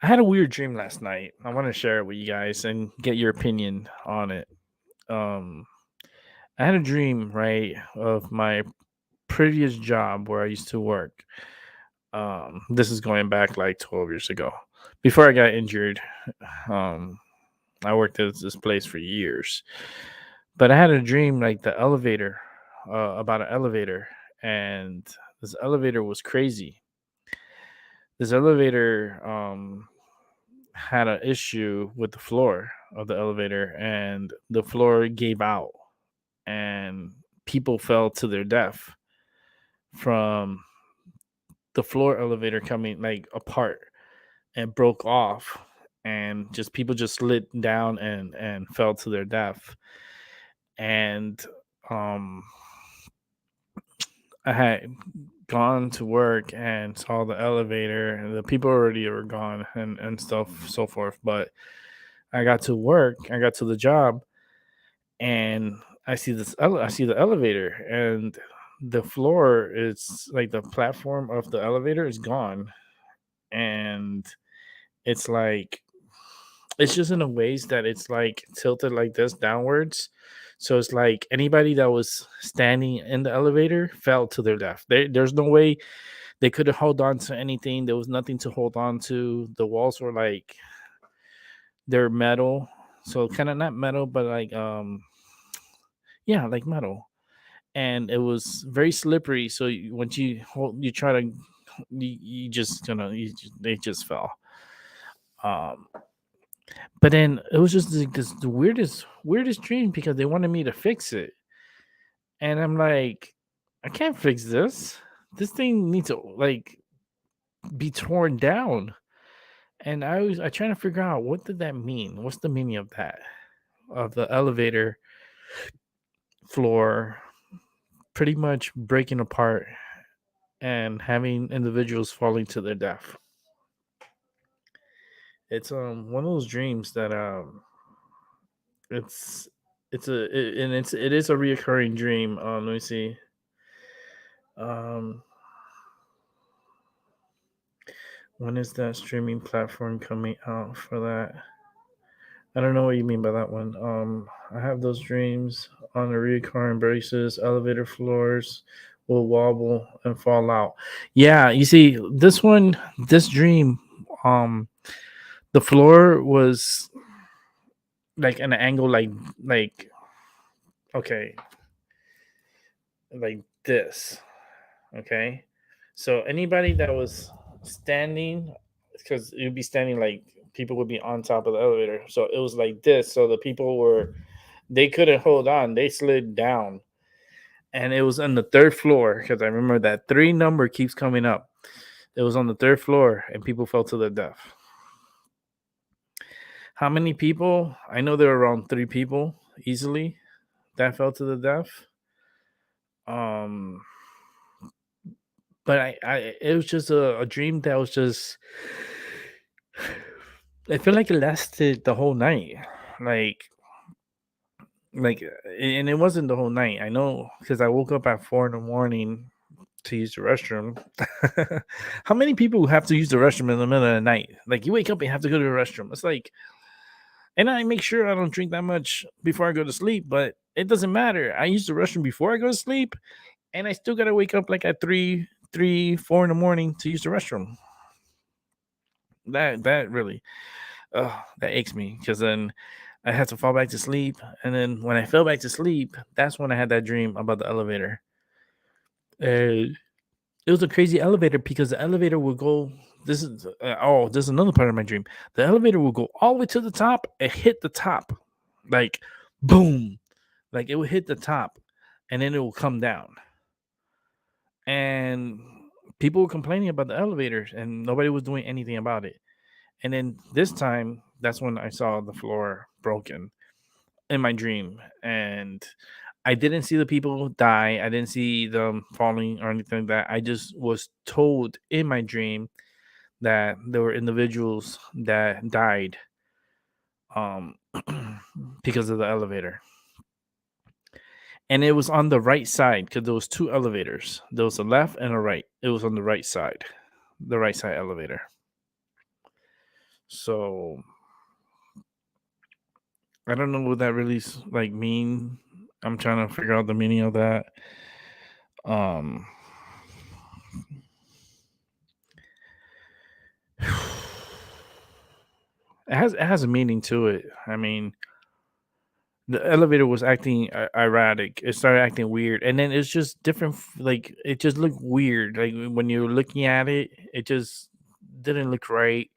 S1: I had a weird dream last night. I want to share it with you guys and get your opinion on it. Um, I had a dream, right, of my previous job where I used to work. This is going back like 12 years ago. Before I got injured, um, I worked at this place for years. But I had a dream like about an elevator, and this elevator was crazy. This elevator had an issue with the floor of the elevator, and the floor gave out, and people fell to their death from the floor elevator coming like apart and broke off, and just people just slid down and fell to their death. And um I had gone to work and saw the elevator, and the people already were gone and stuff so forth. But I got to the job, and I see the elevator, and the floor is like the platform of the elevator is gone, and it's like it's just in a ways that it's like tilted like this downwards. So it's like anybody that was standing in the elevator fell to their death. There's no way they could have held on to anything. There was nothing to hold on to. The walls were like they're metal, so kind of not metal, but like yeah, like metal. And it was very slippery. So once you try to they just fell. Um, but then it was just like this the weirdest dream because they wanted me to fix it, and I'm like, I can't fix this. This thing needs to like be torn down. And I trying to figure out what did that mean? What's the meaning of that? Of the elevator floor pretty much breaking apart and having individuals falling to their death. It's one of those dreams that it's and it is a reoccurring dream. Let me see. Um when is that streaming platform coming out for that? I don't know what you mean by that one. I have those dreams on a recurring basis. Elevator floors will wobble and fall out. Yeah, you see, this dream, um, the floor was like an angle, like okay, like this. Okay, so anybody that was standing, because you'd be standing like people would be on top of the elevator, so it was like this. So the people were they couldn't hold on; they slid down, and it was on the third floor because I remember that three number keeps coming up. It was on the third floor, and people fell to their death. How many people? I know there were around three people easily that fell to the death. Um, but it was just a dream that was just. I feel like it lasted the whole night, like and it wasn't the whole night. I know because I woke up at 4 in the morning to use the restroom. How many people have to use the restroom in the middle of the night? Like you wake up and have to go to the restroom. It's like, and I make sure I don't drink that much before I go to sleep, but it doesn't matter. I use the restroom before I go to sleep, and I still gotta wake up like at 4 in the morning to use the restroom. That really, that aches me because then I had to fall back to sleep, and then when I fell back to sleep, that's when I had that dream about the elevator. And it was a crazy elevator because the elevator would go. This is another part of my dream. The elevator will go all the way to the top and hit the top, like boom, like it would hit the top, and then it will come down. And people were complaining about the elevators, and nobody was doing anything about it. And then this time, that's when I saw the floor broken in my dream, and I didn't see the people die. I didn't see them falling or anything like that. I just was told in my dream that there were individuals that died um because of the elevator. And it was on the right side because there was two elevators. There was a left and a right. It was on the right side. The right side elevator. So I don't know what that really like mean. I'm trying to figure out the meaning of that. Um it has a meaning to it. I mean, the elevator was acting erratic. It started acting weird, and then it's just different. Like it just looked weird. Like when you're looking at it, it just didn't look right.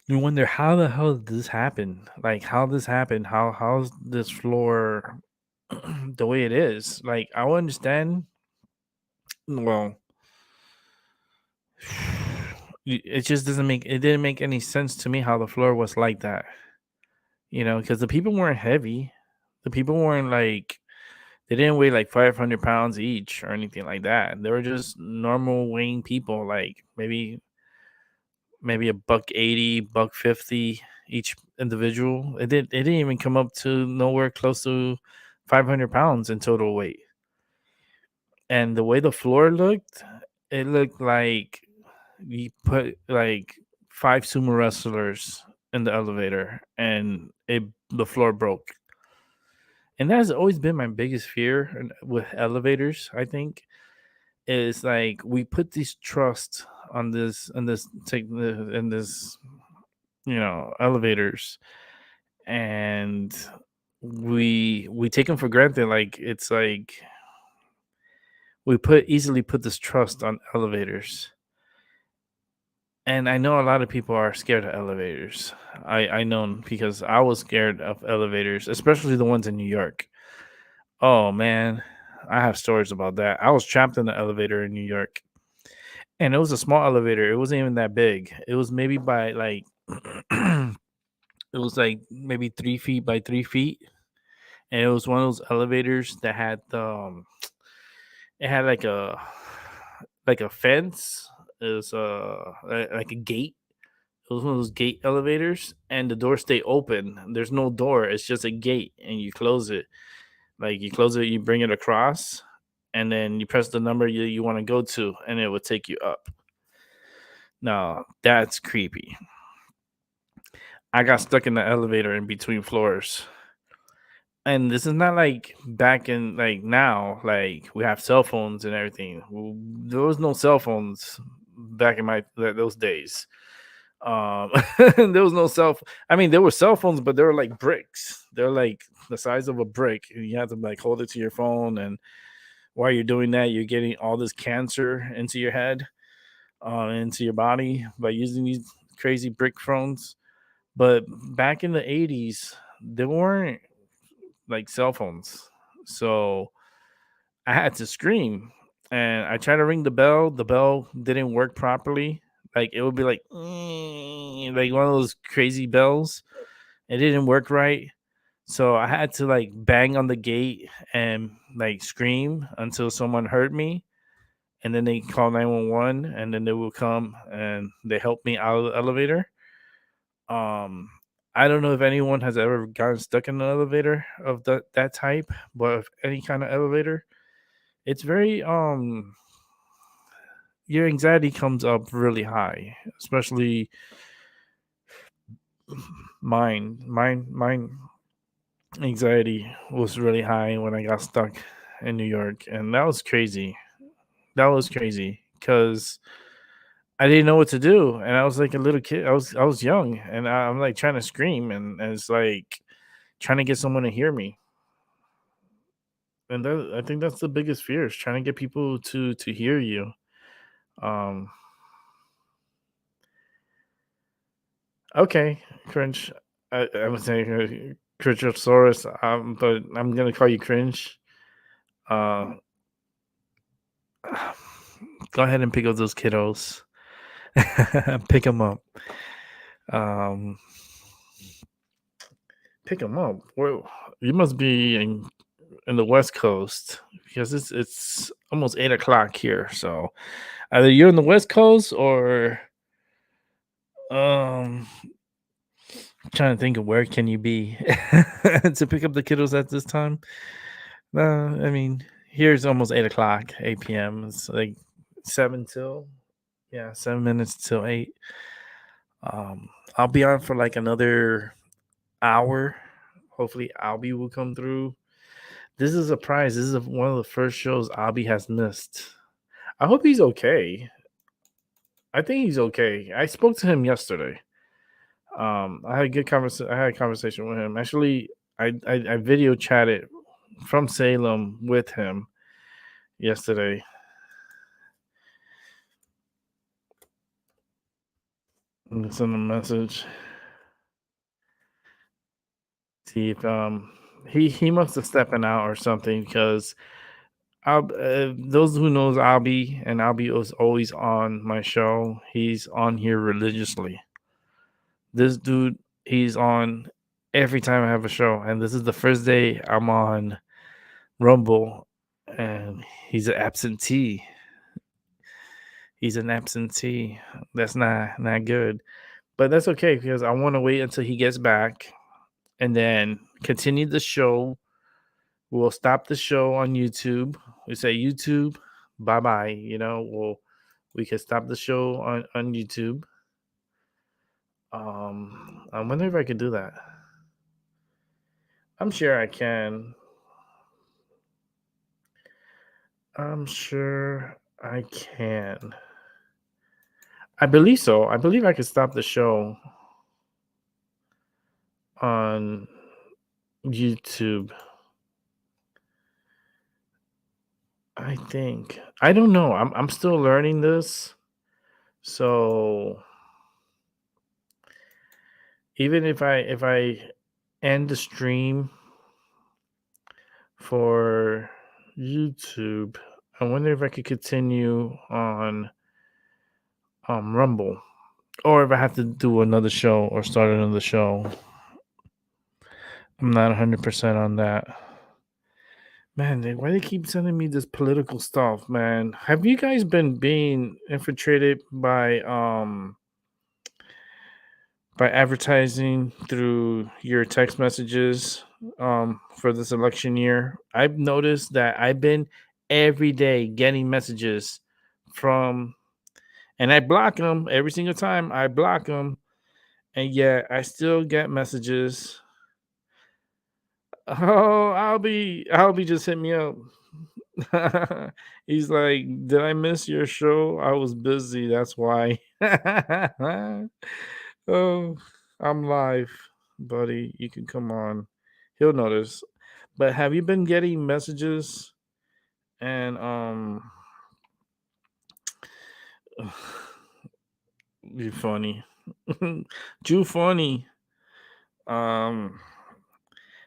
S1: You wonder how the hell did this happen? Like how this happened? How's this floor the way it is? Like I would understand. Well, it just doesn't make it didn't make any sense to me how the floor was like that. Because the people weren't heavy. The people weren't like they didn't weigh like 500 pounds each or anything like that. They were just normal weighing people, like maybe a buck 80, buck 50 each individual. It didn't even come up to nowhere close to 500 pounds in total weight. And the way the floor looked, it looked like you put like five sumo wrestlers in the elevator and the floor broke. And that has always been my biggest fear with elevators, I think, is like we put this trust on this elevators, and we take them for granted, like it's like we easily put this trust on elevators. And I know a lot of people are scared of elevators. I know because I was scared of elevators, especially the ones in New York. Oh man, I have stories about that. I was trapped in the elevator in New York, and it was a small elevator. It wasn't even that big. It was maybe by like it was like maybe 3 feet by 3 feet, and it was one of those elevators that had it had like a fence. It was like a gate. It was one of those gate elevators, and the doors stay open. There's no door. It's just a gate, and you close it. Like you close it, you bring it across, and then you press the number you want to go to, and it will take you up. Now that's creepy. I got stuck in the elevator in between floors. And this is not like back in like now, like we have cell phones and everything. There was no cell phones back in those days. There was no I mean, there were cell phones, but they were like bricks. They're like the size of a brick, and you have to like hold it to your phone. And while you're doing that, you're getting all this cancer into your head, into your body by using these crazy brick phones. But back in the '80s, there weren't like cell phones, so I had to scream, and I tried to ring the bell. The bell didn't work properly. Like it would be like like one of those crazy bells. It didn't work right. So I had to like bang on the gate and like scream until someone heard me. And then they call 911, and then they will come and they help me out of the elevator. Um I don't know if anyone has ever gotten stuck in an elevator of that type, but of any kind of elevator, it's very your anxiety comes up really high, especially mine anxiety was really high when I got stuck in New York, and that was crazy. That was crazy because I didn't know what to do, and I was like a little kid. I was young, and I'm like trying to scream, and it's like trying to get someone to hear me. And I think that's the biggest fear is trying to get people to hear you. Um, okay, cringe. I was saying Cringeosaurus, but I'm gonna call you cringe. Uh, go ahead and pick up those kiddos. Pick them up. Um, pick them up. Where you must be in the West Coast because it's almost 8 o'clock here. So either you're in the West Coast or um trying to think of where can you be to pick up the kiddos at this time. No, I mean here's almost 8 o'clock, 8 p.m. It's like 7 minutes till 8. I'll be on for like another hour. Hopefully, Albie will come through. This is a surprise. This is one of the first shows Albie has missed. I hope he's okay. I think he's okay. I spoke to him yesterday. I had a good conversation. I had a conversation with him. Actually, I video chatted from Salem with him yesterday. And send a message. See if he must have stepping out or something because those who knows Albie, and Albie was always on my show. He's on here religiously. This dude, he's on every time I have a show, and this is the first day I'm on Rumble, and he's an absentee. He's an absentee. That's not good, but that's okay because I want to wait until he gets back, and then continue the show. We'll stop the show on YouTube. We say YouTube, bye bye. We can stop the show on YouTube. I wonder if I could do that. I'm sure I can. I'm sure I can. I believe so. I believe I could stop the show on YouTube. I think I don't know. I'm still learning this. So even if I end the stream for YouTube, I wonder if I could continue on Rumble, or if I have to do another show or start another show. I'm not 100% on that. Man, why they keep sending me this political stuff, man? Have you guys been being infiltrated by advertising through your text messages for this election year? I've noticed that I've been every day getting messages from, and I block them every single time. I block them, and yet I still get messages. Oh, I'll be just hit me up. He's like, "Did I miss your show? I was busy. That's why." Oh, I'm live, buddy. You can come on. He'll notice. But have you been getting messages and you funny. You funny. Um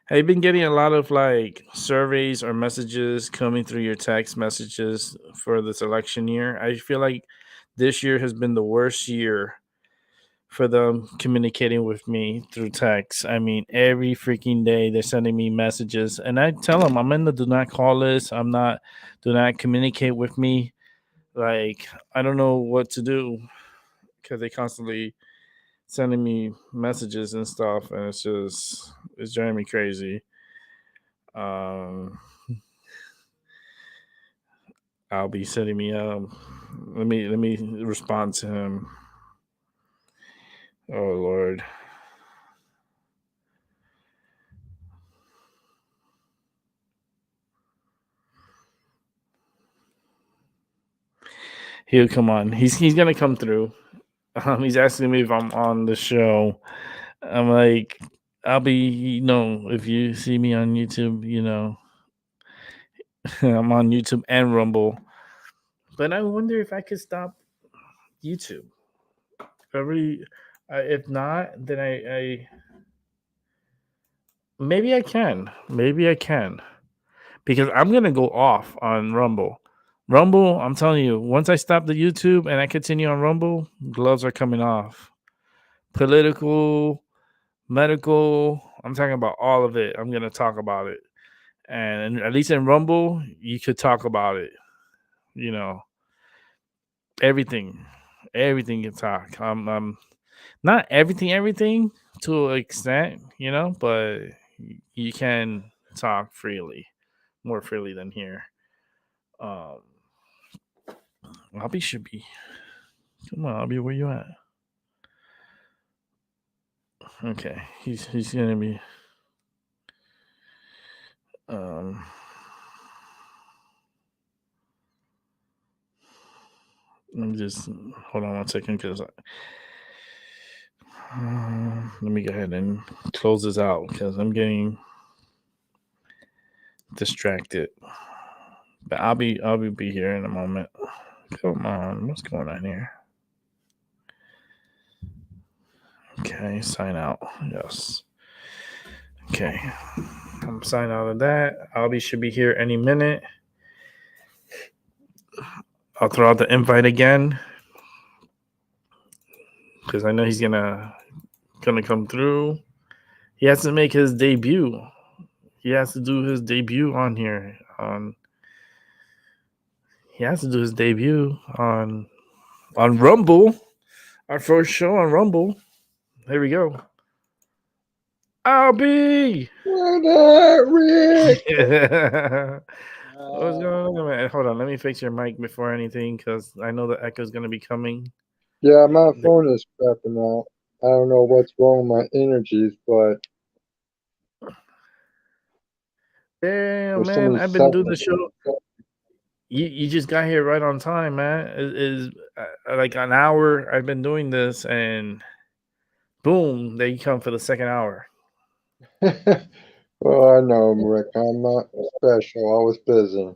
S1: have you been getting a lot of like surveys or messages coming through your text messages for this election year? I feel like this year has been the worst year for them communicating with me through text. I mean, every freaking day they're sending me messages, and I tell them I'm in the do not call list. Do not communicate with me. Like, I don't know what to do because they constantly sending me messages and stuff, and it's driving me crazy. Um, I'll be setting me up. Let me respond to him. Oh Lord. He'll come on. He's gonna come through. He's asking me if I'm on the show. I'm like, I'll be, if you see me on YouTube, I'm on YouTube and Rumble. But I wonder if I could stop YouTube. Every, if not, then I maybe I can. Maybe I can. Because I'm gonna go off on Rumble. Rumble, I'm telling you, once I stop the YouTube and I continue on Rumble, gloves are coming off. Political, medical, I'm talking about all of it. I'm gonna talk about it. And at least in Rumble, you could talk about it. You know, everything. Everything you talk. Not everything to an extent, but you can talk freely, more freely than here. Um, Abby should be. Come on, Abby, where you at? Okay, he's gonna be. Um, let me just hold on 1 second, because let me go ahead and close this out because I'm getting distracted. But I'll be here in a moment. Come on, what's going on here? Okay, sign out. Yes. Okay. I'm signing out of that. Albie should be here any minute. I'll throw out the invite again because I know he's gonna come through. He has to make his debut. He has to do his debut on here. He has to do his debut on Rumble. Our first show on Rumble. Here we go. Albie.
S2: What up, Rick?
S1: What's going on, man? Hold on, let me fix your mic before anything because I know the echo is gonna be coming.
S2: Yeah, my phone is crapping out. I don't know what's wrong with my energies, but
S1: Damn,
S2: for so
S1: man,
S2: many
S1: I've been doing the
S2: seconds.
S1: show. You just got here right on time, man. It is like an hour. I've been doing this, and boom, there you come for the second hour.
S2: Well, I know, Rick. I'm not special. I was busy.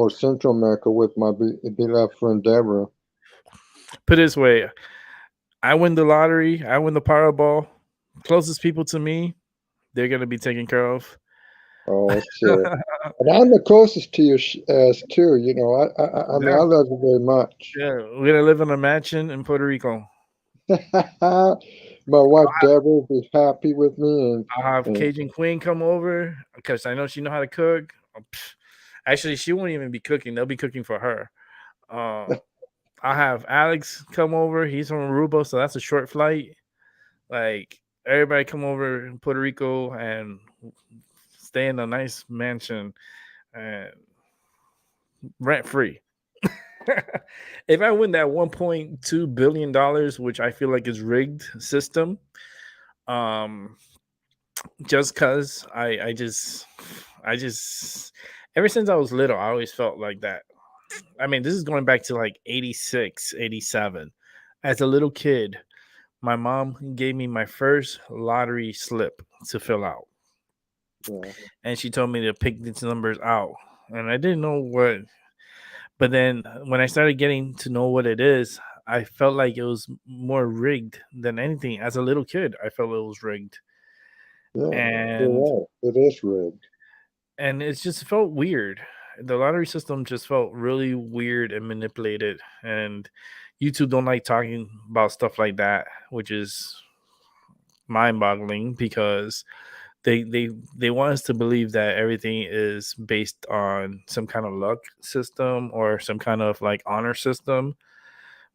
S2: or Central America with my beloved friend Deborah.
S1: Put it this way, I win the lottery, I win the Powerball. Closest people to me, they're gonna be taken care of.
S2: Oh shit! And I'm the closest to you as too. You know, I mean,
S1: Yeah.
S2: I love you very much.
S1: Yeah, we're gonna live in a mansion in Puerto Rico.
S2: My wife Deborah will be happy with me,
S1: I'll have
S2: and
S1: Cajun Queen come over because I know she know how to cook. Actually, she won't even be cooking; they'll be cooking for her. I'll have Alex come over. He's from Aruba, so that's a short flight. Like everybody come over in Puerto Rico and stay in a nice mansion and rent free. If I win that $1.2 billion, which I feel like is rigged system, just cause I just ever since I was little, I always felt like that. I mean, this is going back to like 86, 87. As a little kid, my mom gave me my first lottery slip to fill out.
S2: yeah.
S1: And she told me to pick these numbers out. And I didn't know what, but then when I started getting to know what it is, I felt like it was more rigged than anything. As a little kid, I felt it was rigged.
S2: Yeah,
S1: And
S2: you're right. It is rigged.
S1: it just felt weird. The lottery system just felt really weird and manipulated. And YouTube don't like talking about stuff like that, which is mind-boggling because they want us to believe that everything is based on some kind of luck system or some kind of like honor system,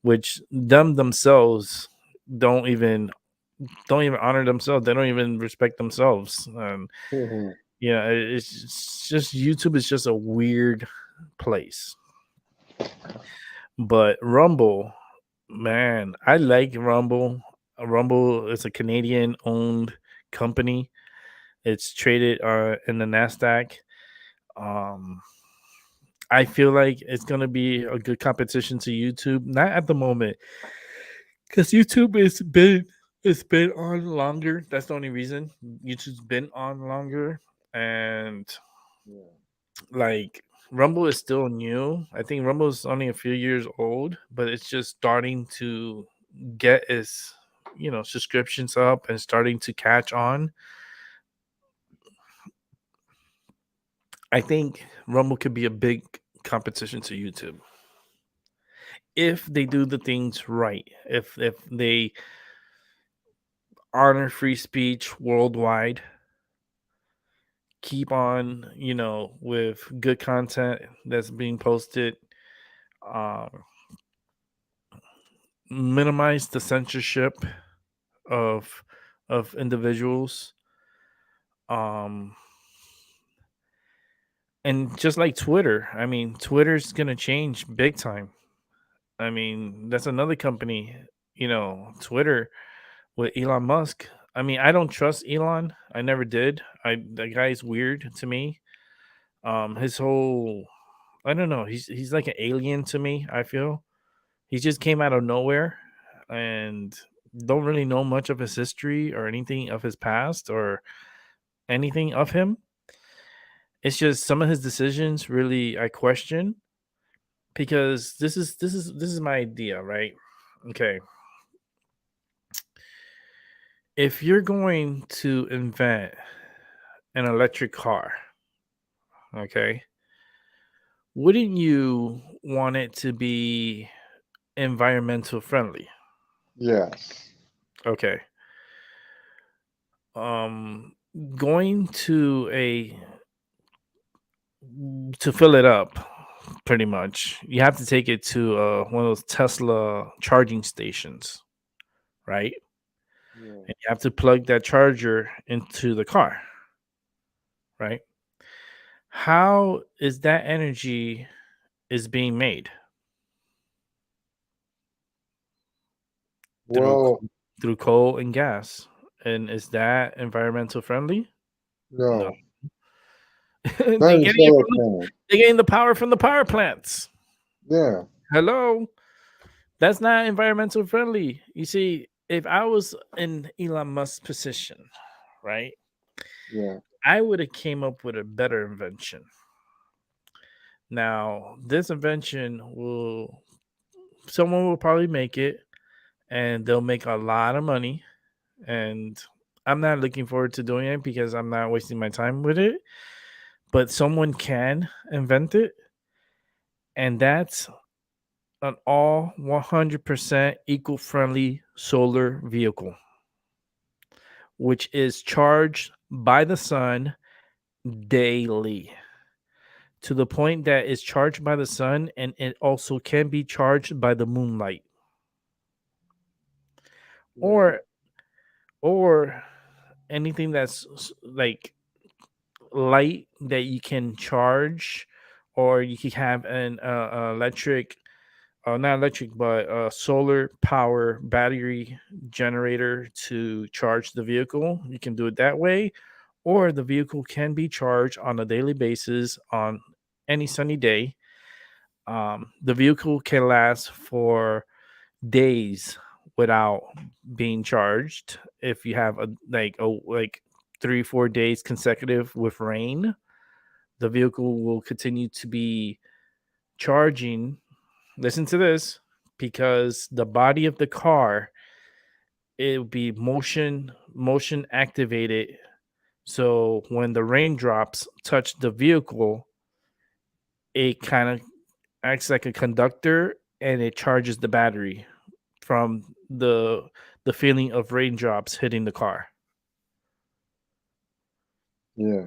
S1: which themselves don't even honor themselves. They don't even respect themselves.
S2: Mhm.
S1: Yeah, it's just YouTube is just a weird place. But Rumble, man, I like Rumble. Rumble is a Canadian owned company. It's traded in the Nasdaq. Um, I feel like it's gonna be a good competition to YouTube. Not at the moment, because YouTube has been it's been on longer. That's the only reason YouTube's been on longer, and
S2: Yeah.
S1: like Rumble is still new. I think Rumble is only a few years old, but it's just starting to get its subscriptions up and starting to catch on. I think Rumble could be a big competition to YouTube if they do the things right. If they honor free speech worldwide, keep on with good content that's being posted, um, minimize the censorship of individuals, um, and just like Twitter. I mean, Twitter's gonna change big time. I mean, that's another company. Twitter with Elon Musk. I mean, I don't trust Elon. I never did. The guy's weird to me. His whole I don't know. He's like an alien to me. I feel he just came out of nowhere, and don't really know much of his history or anything of his past or anything of him. It's just some of his decisions really I question because this is my idea, right? Okay, if you're going to invent an electric car, okay, wouldn't you want it to be environmental friendly?
S2: Yes.
S1: Okay. Um going to fill it up pretty much. You have to take it to one of those Tesla charging stations, right?
S2: Yeah.
S1: And you have to plug that charger into the car, right? How is that energy is being made? through
S2: Well,
S1: through coal and gas. And is that environmental friendly? No.
S2: no.
S1: they
S2: Not in
S1: getting it
S2: solar
S1: from
S2: panels.
S1: they getting the power from the power plants.
S2: Yeah.
S1: Hello, that's not environmental friendly. You see, if I was in Elon Musk's position, right,
S2: Yeah.
S1: I would have came up with a better invention. Now, this invention will someone will probably make it, and they'll make a lot of money. And I'm not looking forward to doing it because I'm not wasting my time with it. But someone can invent it, and that's an all 100% eco-friendly solar vehicle, which is charged by the sun daily to the point that it's charged by the sun, and it also can be charged by the moonlight, or or anything that's like light that you can charge, or you could have an electric, not electric, but a solar power battery generator to charge the vehicle. You can do it that way, or the vehicle can be charged on a daily basis on any sunny day. The vehicle can last for days without being charged. If you have like 3-4 days consecutive with rain, the vehicle will continue to be charging. Listen to this, because the body of the car, it will be motion activated. So when the raindrops touch the vehicle, it kind of acts like a conductor, and it charges the battery from the feeling of raindrops hitting the car.
S2: Yeah.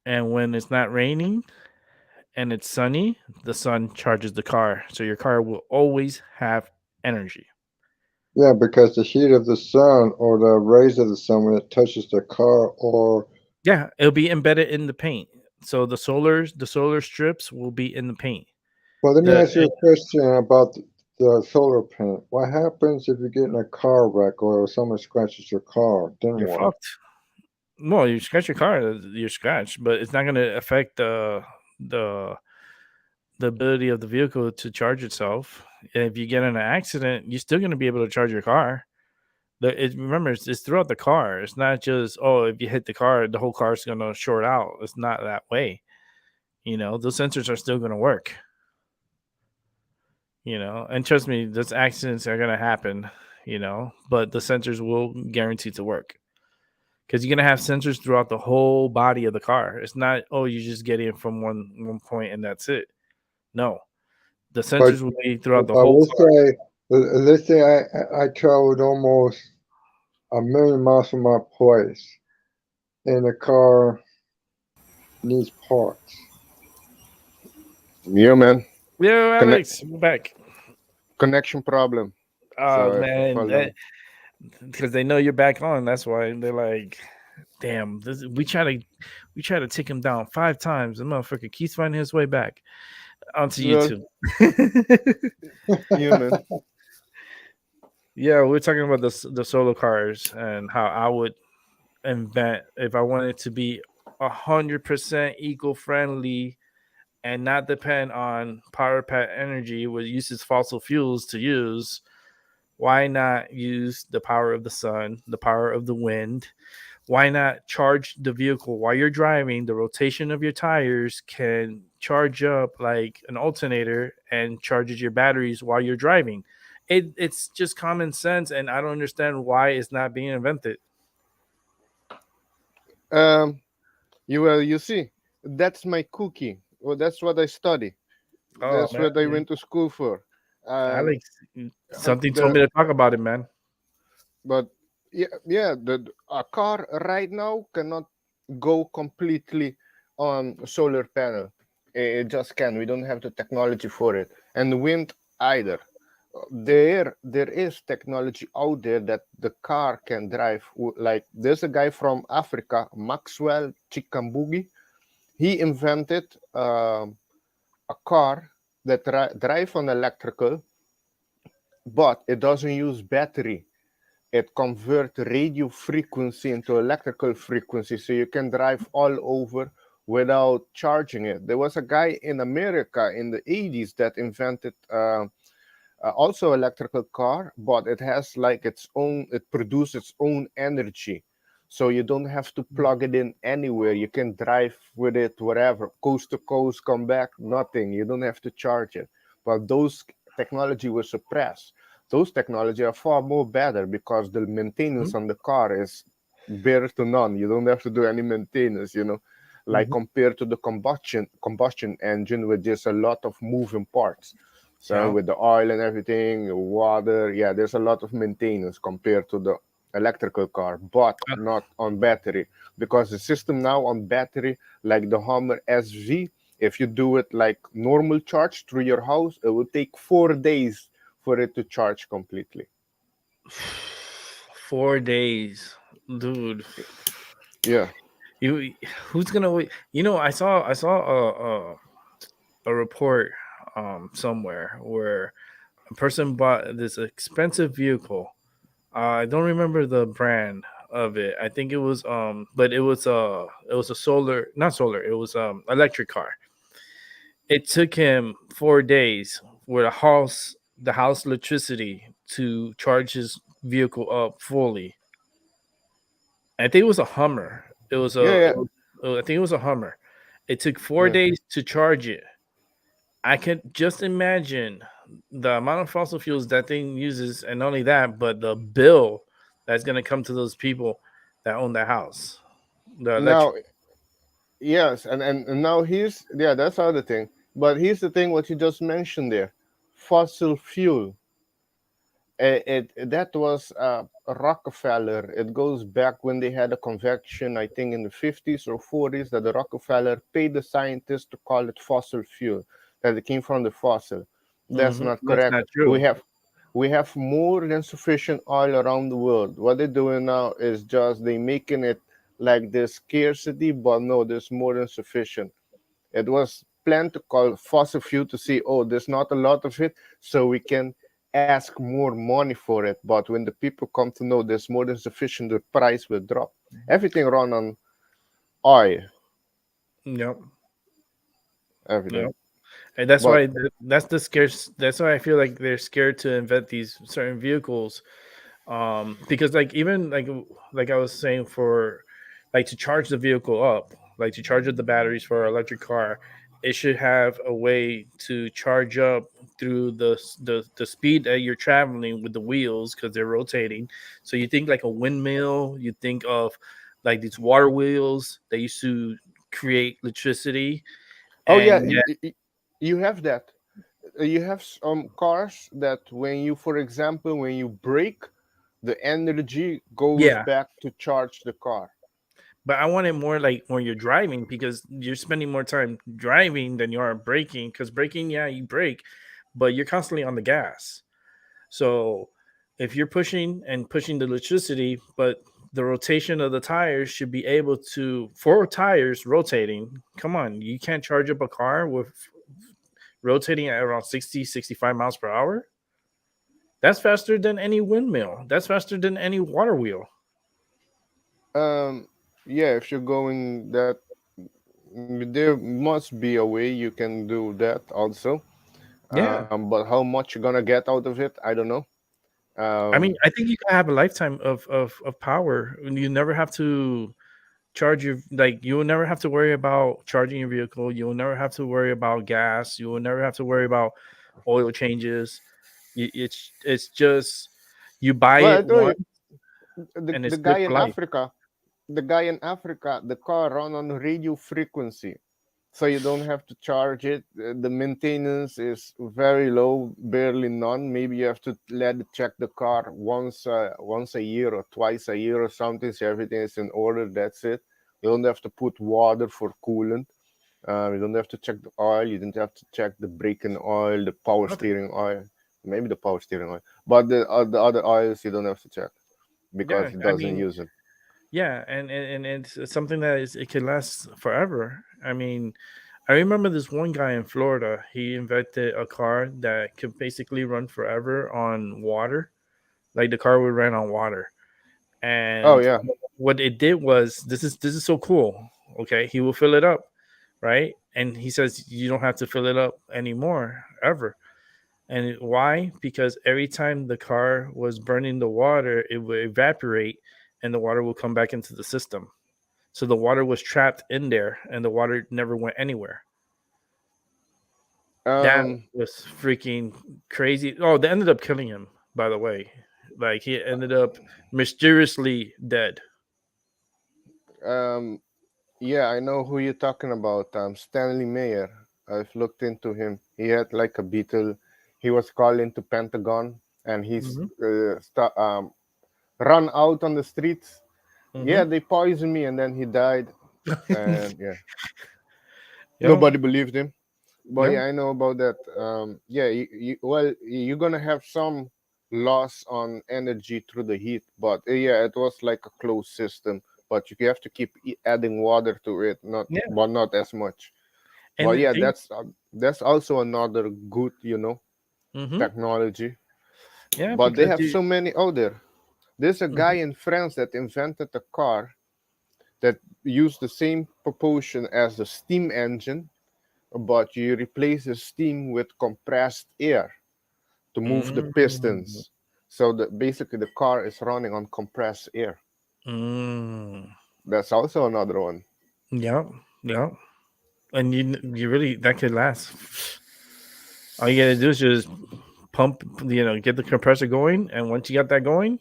S1: And when it's not raining and it's sunny, the sun charges the car. So your car will always have energy.
S2: Yeah, because the heat of the sun or the rays of the sun, when it touches the car, or
S1: Yeah, it'll be embedded in the paint. So the solar strips will be in the paint.
S2: well, let me
S1: The
S2: ask you a question about the solar paint. What happens if you get in a car wreck or someone scratches your car? Then
S1: You're
S2: what?
S1: fucked. Well, you scratch your car, you're scratched, but it's not going to affect the the ability of the vehicle to charge itself. If you get in an accident, you're still going to be able to charge your car. Remember, it's throughout the car. It's not just, oh, if you hit the car, the whole car is going to short out. It's not that way. Those sensors are still going to work. And trust me, those accidents are going to happen. But the sensors will guarantee to work, because you're going to have sensors throughout the whole body of the car. It's not, oh, you just get in from one point and that's it. No, the
S2: But
S1: sensors will be throughout the
S2: I
S1: whole
S2: will
S1: car.
S2: say, let's say I traveled almost 1,000,000 miles from my place, and the car needs parts.
S3: Yeah, man.
S1: Yeah, Alex, we're back.
S3: Connection problem.
S1: Oh
S3: So,
S1: man,
S3: hold on.
S1: because they know you're back on. That's why they're like, "Damn, we try to take him down 5 times. The motherfucker keeps finding his way back onto
S3: Well,
S1: YouTube."
S3: yeah, man.
S1: Yeah, we're talking about the solo cars and how I would invent if I wanted to be 100% eco-friendly and not depend on power pack energy, which uses fossil fuels to use. Why not use the power of the sun, the power of the wind? Why not charge the vehicle while you're driving? The rotation of your tires can charge up like an alternator and charges your batteries while you're driving. It's just common sense, and I don't understand why it's not being invented.
S3: You see, that's my cookie. Well, that's what I study.
S1: Oh
S3: That's
S1: man,
S3: what I went to school for.
S1: Alex, something told
S3: The
S1: me to talk about it, man.
S3: but yeah, a car right now cannot go completely on solar panel. It just can. We don't have the technology for it, and wind either. There is technology out there that the car can drive. Like there's a guy from Africa, Maxwell Chikambugi. He invented a car that drive on electrical, but it doesn't use battery. It converts radio frequency into electrical frequency, so you can drive all over without charging it. There was a guy in America in the 80s that invented also electrical car, but it has like its own, it produces its own energy. So you don't have to plug it in anywhere. You can drive with it wherever, coast to coast, come back, nothing. You don't have to charge it. But those technology was suppressed. Those technology are far more better because the maintenance on the car is bare to none. You don't have to do any maintenance, like compared to the combustion engine, where there's a lot of moving parts. So
S1: Yeah.
S3: with the oil and everything, the water, yeah, there's a lot of maintenance compared to the electrical car, but not on battery, because the system now on battery, like the Hummer SV, if you do it like normal charge through your house, it will take 4 days for it to charge completely.
S1: 4 days, dude.
S3: Yeah.
S1: You who's gonna wait? I saw a report somewhere where a person bought this expensive vehicle. I don't remember the brand of it. I think it was but it was a solar, not solar. It was electric car. It took him 4 days with the house electricity to charge his vehicle up fully. I think it was a Hummer. It was
S3: Yeah,
S1: a.
S3: yeah.
S1: I think it was a Hummer. It took four
S3: Yeah.
S1: days to charge it. I can just imagine the amount of fossil fuels that thing uses, and not only that, but the bill that's gonna come to those people that own the house. The electric.
S3: Now, yes, and now here's, yeah, that's the other thing. But here's the thing, what you just mentioned there, fossil fuel. That was Rockefeller. It goes back when they had a convection, I think in the 50s or 40s, that the Rockefeller paid the scientists to call it fossil fuel, that it came from the fossil. That's not
S1: That's
S3: correct.
S1: not true.
S3: We have more than sufficient oil around the world. What they're doing now is just they making it like there's scarcity, but no, there's more than sufficient. It was planned to call fossil fuel to see, oh, there's not a lot of it, so we can ask more money for it. But when the people come to know there's more than sufficient, the price will drop. Everything run on oil,
S1: Yep.
S3: everything.
S1: Yep. And that's
S3: But
S1: why that's the scarce. That's why I feel like they're scared to invent these certain vehicles. Because like even like I was saying, for like to charge the vehicle up, like to charge up the batteries for an electric car, it should have a way to charge up through the speed that you're traveling with the wheels because they're rotating. So you think like a windmill, you think of like these water wheels that used to create electricity,
S3: oh yeah,
S1: and yeah,
S3: you have that. You have some cars that when you, for example, when you brake, the energy goes
S1: yeah.
S3: back to charge the car.
S1: But I want it more like when you're driving because you're spending more time driving than you are braking. Because braking, yeah, you brake, but you're constantly on the gas. So if you're pushing the electricity, but the rotation of the tires should be able to, four tires rotating. Come on, you can't charge up a car with rotating at around 60, 65 miles per hour. That's faster than any windmill. That's faster than any water wheel.
S3: Um, yeah, if you're going that, there must be a way you can do that also.
S1: Yeah.
S3: But how much you're gonna get out of it, I don't know.
S1: I mean,
S3: Um,
S1: I think you can have a lifetime of power. You never have to charge your, like, you will never have to worry about charging your vehicle. You will never have to worry about gas. You will never have to worry about oil changes. It's just you buy
S3: well, I
S1: it
S3: told you,
S1: once
S3: the,
S1: and
S3: the
S1: it's good
S3: guy
S1: for
S3: in
S1: life.
S3: Africa, the guy in Africa, the car run on radio frequency, so you don't have to charge it. The maintenance is very low, barely none. Maybe you have to let it check the car once a year or twice a year or something, so everything is in order. That's it. You don't have to put water for coolant. You don't have to check the oil. You don't have to check the braking oil, the power
S1: Nothing.
S3: steering oil, maybe the power steering oil, but the other oils you don't have to check
S1: Yeah,
S3: because it
S1: I
S3: doesn't
S1: mean,
S3: use it.
S1: yeah, and it's something that it can last forever. I mean, I remember this one guy in Florida. He invented a car that could basically run forever on water. Like the car would run on water.
S3: Oh
S1: And
S3: yeah,
S1: what it did was, this is so cool. Okay, he will fill it up, right? And he says you don't have to fill it up anymore ever. And why? Because every time the car was burning the water, it would evaporate, and the water will come back into the system. So the water was trapped in there, and the water never went anywhere. That
S3: Um,
S1: was freaking crazy. Oh, they ended up killing him, by the way. Like he ended up mysteriously dead.
S3: um, yeah, I know who you're talking about. Stanley Mayer. I've looked into him. He had like a beetle. He was called into Pentagon, and he's
S1: Mm-hmm.
S3: run out on the streets.
S1: Mm-hmm.
S3: Yeah, they poisoned me, and then he died. And yeah,
S1: Yep.
S3: nobody believed him. But
S1: Yep.
S3: yeah, I know about that. Yeah, well, you're gonna have some loss on energy through the heat, but yeah, it was like a closed system. But you have to keep adding water to it,
S1: Yeah.
S3: but not as much.
S1: And
S3: But
S1: the
S3: yeah,
S1: thing.
S3: that's also another good,
S1: Mm-hmm.
S3: technology.
S1: Yeah,
S3: But they
S1: because
S3: have
S1: you.
S3: so many out there. There's a guy
S1: Mhm.
S3: in France that invented a car that used the same propulsion as the steam engine, but you replace the steam with compressed air to move the
S1: Mm.
S3: pistons. So basically the car is running on compressed air.
S1: Mm.
S3: That's also another one.
S1: Yep. Yep. And you really that could last. All you gotta do is just pump, get the compressor going, and once you got that going,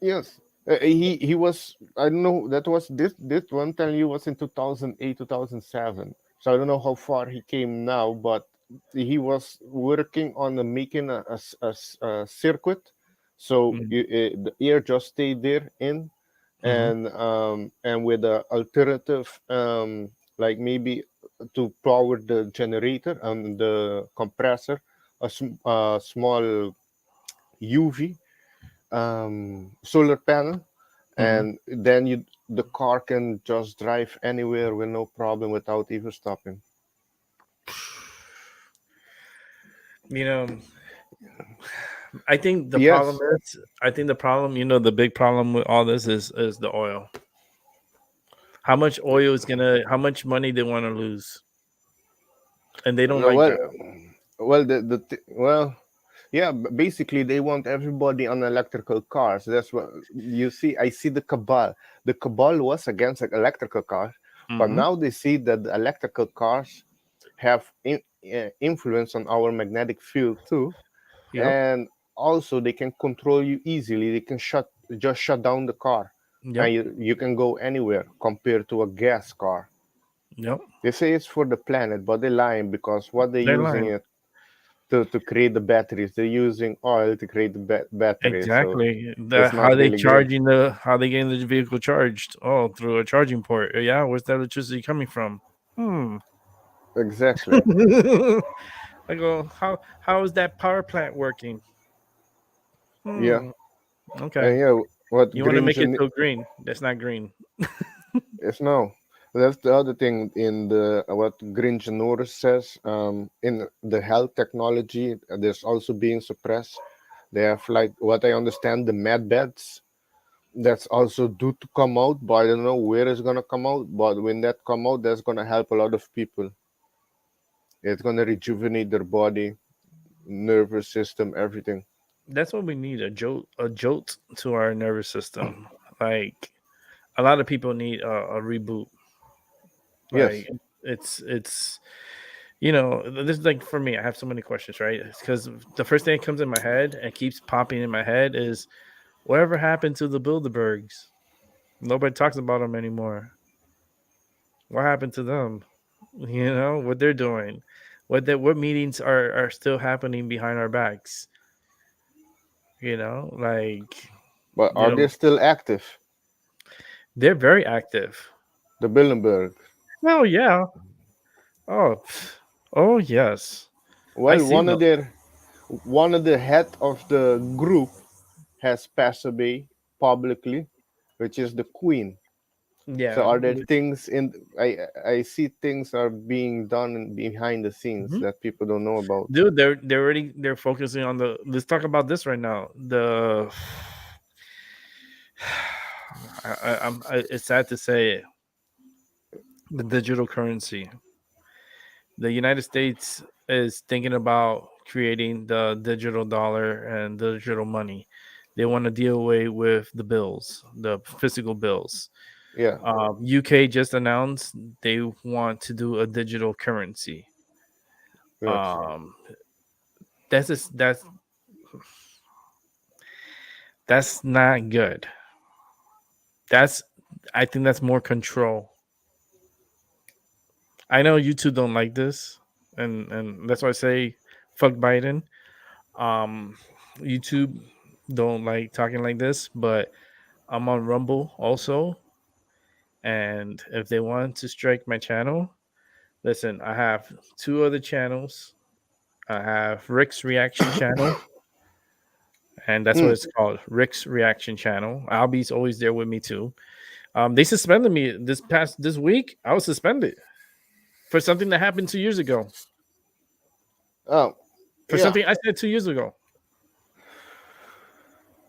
S3: Yes. He was, I don't know, that was this one telling you was in 2008 2007. So I don't know how far he came now, but he was working on making a circuit, so
S1: mm,
S3: the air just stayed there in,
S1: mhm.
S3: and with a alternative, like maybe to power the generator and the compressor, a small UV solar panel,
S1: Mhm.
S3: and then the car can just drive anywhere with no problem without even stopping.
S1: You know, I think the problem
S3: Yes.
S1: is, I think the problem, the big problem with all this is the oil. How much oil is how much money they want to lose, and they don't like
S3: Well,
S1: that.
S3: well, yeah. Basically, they want everybody on electrical cars. That's what you see. I see the cabal. The cabal was against electrical cars, but
S1: Hmm.
S3: now they see that the electrical cars have influence on our magnetic field too,
S1: Yep.
S3: and also they can control you easily. They can shut down the car,
S1: Yep.
S3: and you can go anywhere compared to a gas car.
S1: Yep.
S3: They say it's for the planet, but they're lying because what they're
S1: They're
S3: using
S1: lying.
S3: it to create the batteries. They're using oil to create the batteries, so
S1: Exactly.
S3: it's
S1: How
S3: not
S1: they
S3: really good.
S1: charging how they getting the vehicle charged? Oh, through a charging port. Yeah, where's that electricity coming from? Hmm.
S3: Exactly.
S1: I go, how is that power plant working?
S3: Yeah,
S1: Hmm. Okay.
S3: and yeah, what
S1: You want to
S3: green
S1: make it
S3: gen
S1: so green? That's not green.
S3: is no. That's the other thing in the what Green Janur says. In the health technology, there's also being suppressed. They have, like what I understand, the med beds that's also due to come out, but I don't know where it's gonna come out. But when that come out, that's gonna help a lot of people. It's gonna rejuvenate their body, nervous system, everything.
S1: That's what we need, a jolt to our nervous system. Like a lot of people need a reboot. Like
S3: Yes.
S1: it's this is like for me. I have so many questions, right? Because the first thing that comes in my head and keeps popping in my head is whatever happened to the Bilderbergs. Nobody talks about them anymore. What happened to them? What they're doing, what meetings are still happening behind our backs. Like
S3: But
S1: you
S3: are they
S1: know
S3: still active?
S1: they're very active.
S3: The Bilderberg.
S1: Oh yeah. Oh, oh yes. I
S3: Well,
S1: see them.
S3: one of the head of the group has passed away publicly, which is the Queen. So
S1: Yeah.
S3: are there things in I see things are being done behind the scenes
S1: Mhm.
S3: that people don't know about.
S1: Dude, they're focusing on the. Let's talk about this right now. It's sad to say, the digital currency. The United States is thinking about creating the digital dollar and digital money. They want to deal away with the bills, the physical bills.
S3: Yeah.
S1: UK just announced they want to do a digital currency.
S3: Yes.
S1: Um, that's not good. That's I think that's more control. I know you two don't like this, and that's why I say fuck Biden. Um, YouTube don't like talking like this, but I'm on Rumble also, and if they want to strike my channel, listen, I have two other channels. I have Rick's Reaction Channel, and that's what
S3: Mm.
S1: it's called, Rick's Reaction Channel. Albie's always there with me too. They suspended me this week. I was suspended for something that happened 2 years ago.
S3: Oh,
S1: For
S3: yeah.
S1: something I said 2 years ago.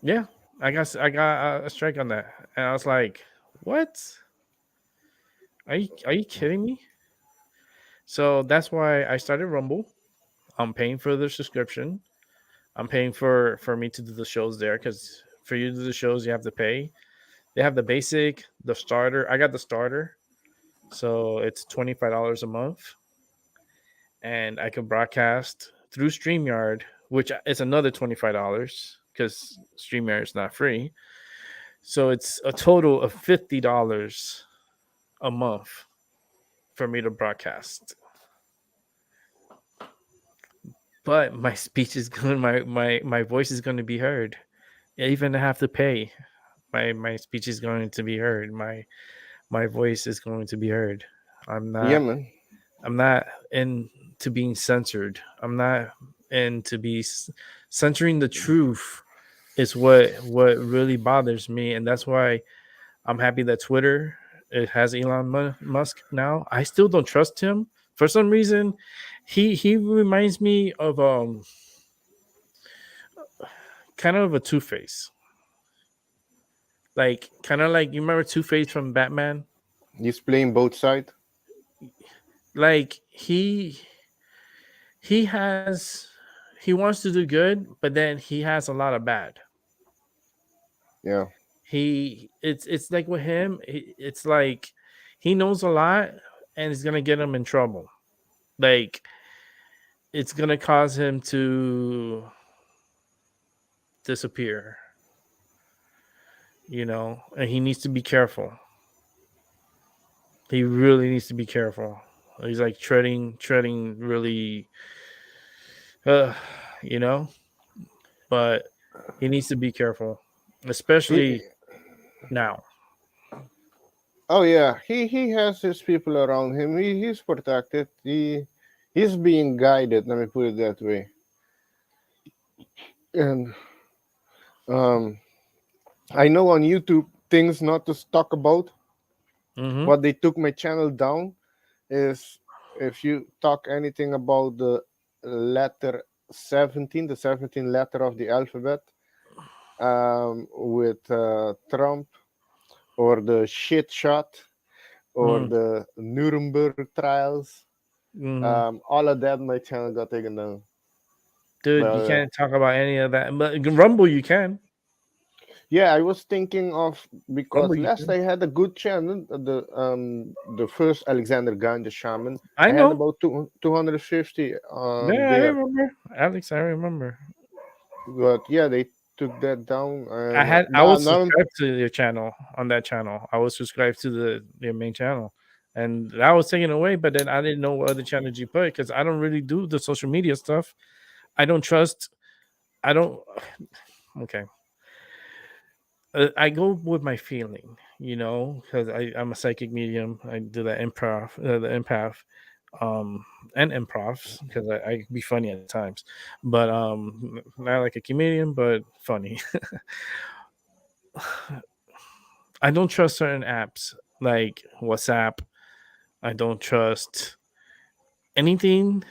S1: Yeah, I got a strike on that, and I was like, "What? Are you kidding me?" So that's why I started Rumble. I'm paying for the subscription. I'm paying for me to do the shows there because for you to do the shows, you have to pay. They have the basic, the starter. I got the starter, so it's $25 a month, and I can broadcast through StreamYard, which is another $25 because StreamYard is not free. So it's a total of $50 a month for me to broadcast. But my speech is going, my voice is going to be heard. Even I have to pay. My speech is going to be heard. My voice is going to be heard. I'm
S3: Yeah,
S1: not
S3: man.
S1: I'm not into being censored. I'm not into be censoring the truth is what really bothers me, and that's why I'm happy that Twitter it has Elon Musk now. I still don't trust him for some reason. He reminds me of kind of a Two Face, like kind of like you remember Two Face from Batman.
S3: He's playing both sides.
S1: Like he wants to do good, but then he has a lot of bad.
S3: Yeah.
S1: It's like with him, it's like he knows a lot and it's gonna get him in trouble. Like it's gonna cause him to disappear, and he needs to be careful. He really needs to be careful. He's like treading really, uh, you know, but he needs to be careful,
S3: He,
S1: especially now.
S3: oh yeah, he has his people around him. He's protected. He's being guided. Let me put it that way. And um, I know on YouTube things not to talk about.
S1: Mm-hmm.
S3: What they took my channel down is if you talk anything about the letter 17, the 17th letter of the alphabet, with Trump or the shit shot or
S1: Mm-hmm.
S3: the Nuremberg trials.
S1: Mm-hmm.
S3: All of that, my channel got taken down.
S1: Dude, you
S3: Well,
S1: can't talk about any of that. But Rumble, you can.
S3: yeah, I was thinking of
S1: Rumble,
S3: because
S1: you
S3: last
S1: can.
S3: I had a good channel, the first Alexander Ganja shaman.
S1: I
S3: I had
S1: know.
S3: about 250
S1: Yeah, I
S3: there,
S1: remember. Alex, I remember.
S3: but yeah, they took that down, and
S1: I
S3: now
S1: was
S3: now
S1: subscribed to your channel on that channel. I was subscribed to your main channel. And that was taken away, but then I didn't know what other channels you put because I don't really do the social media stuff. I don't trust. I don't. Okay. I go with my feeling, because I'm a psychic medium. I do the empath, um, and improvs because I be funny at times, but not like a comedian, but funny. I don't trust certain apps like WhatsApp. I don't trust anything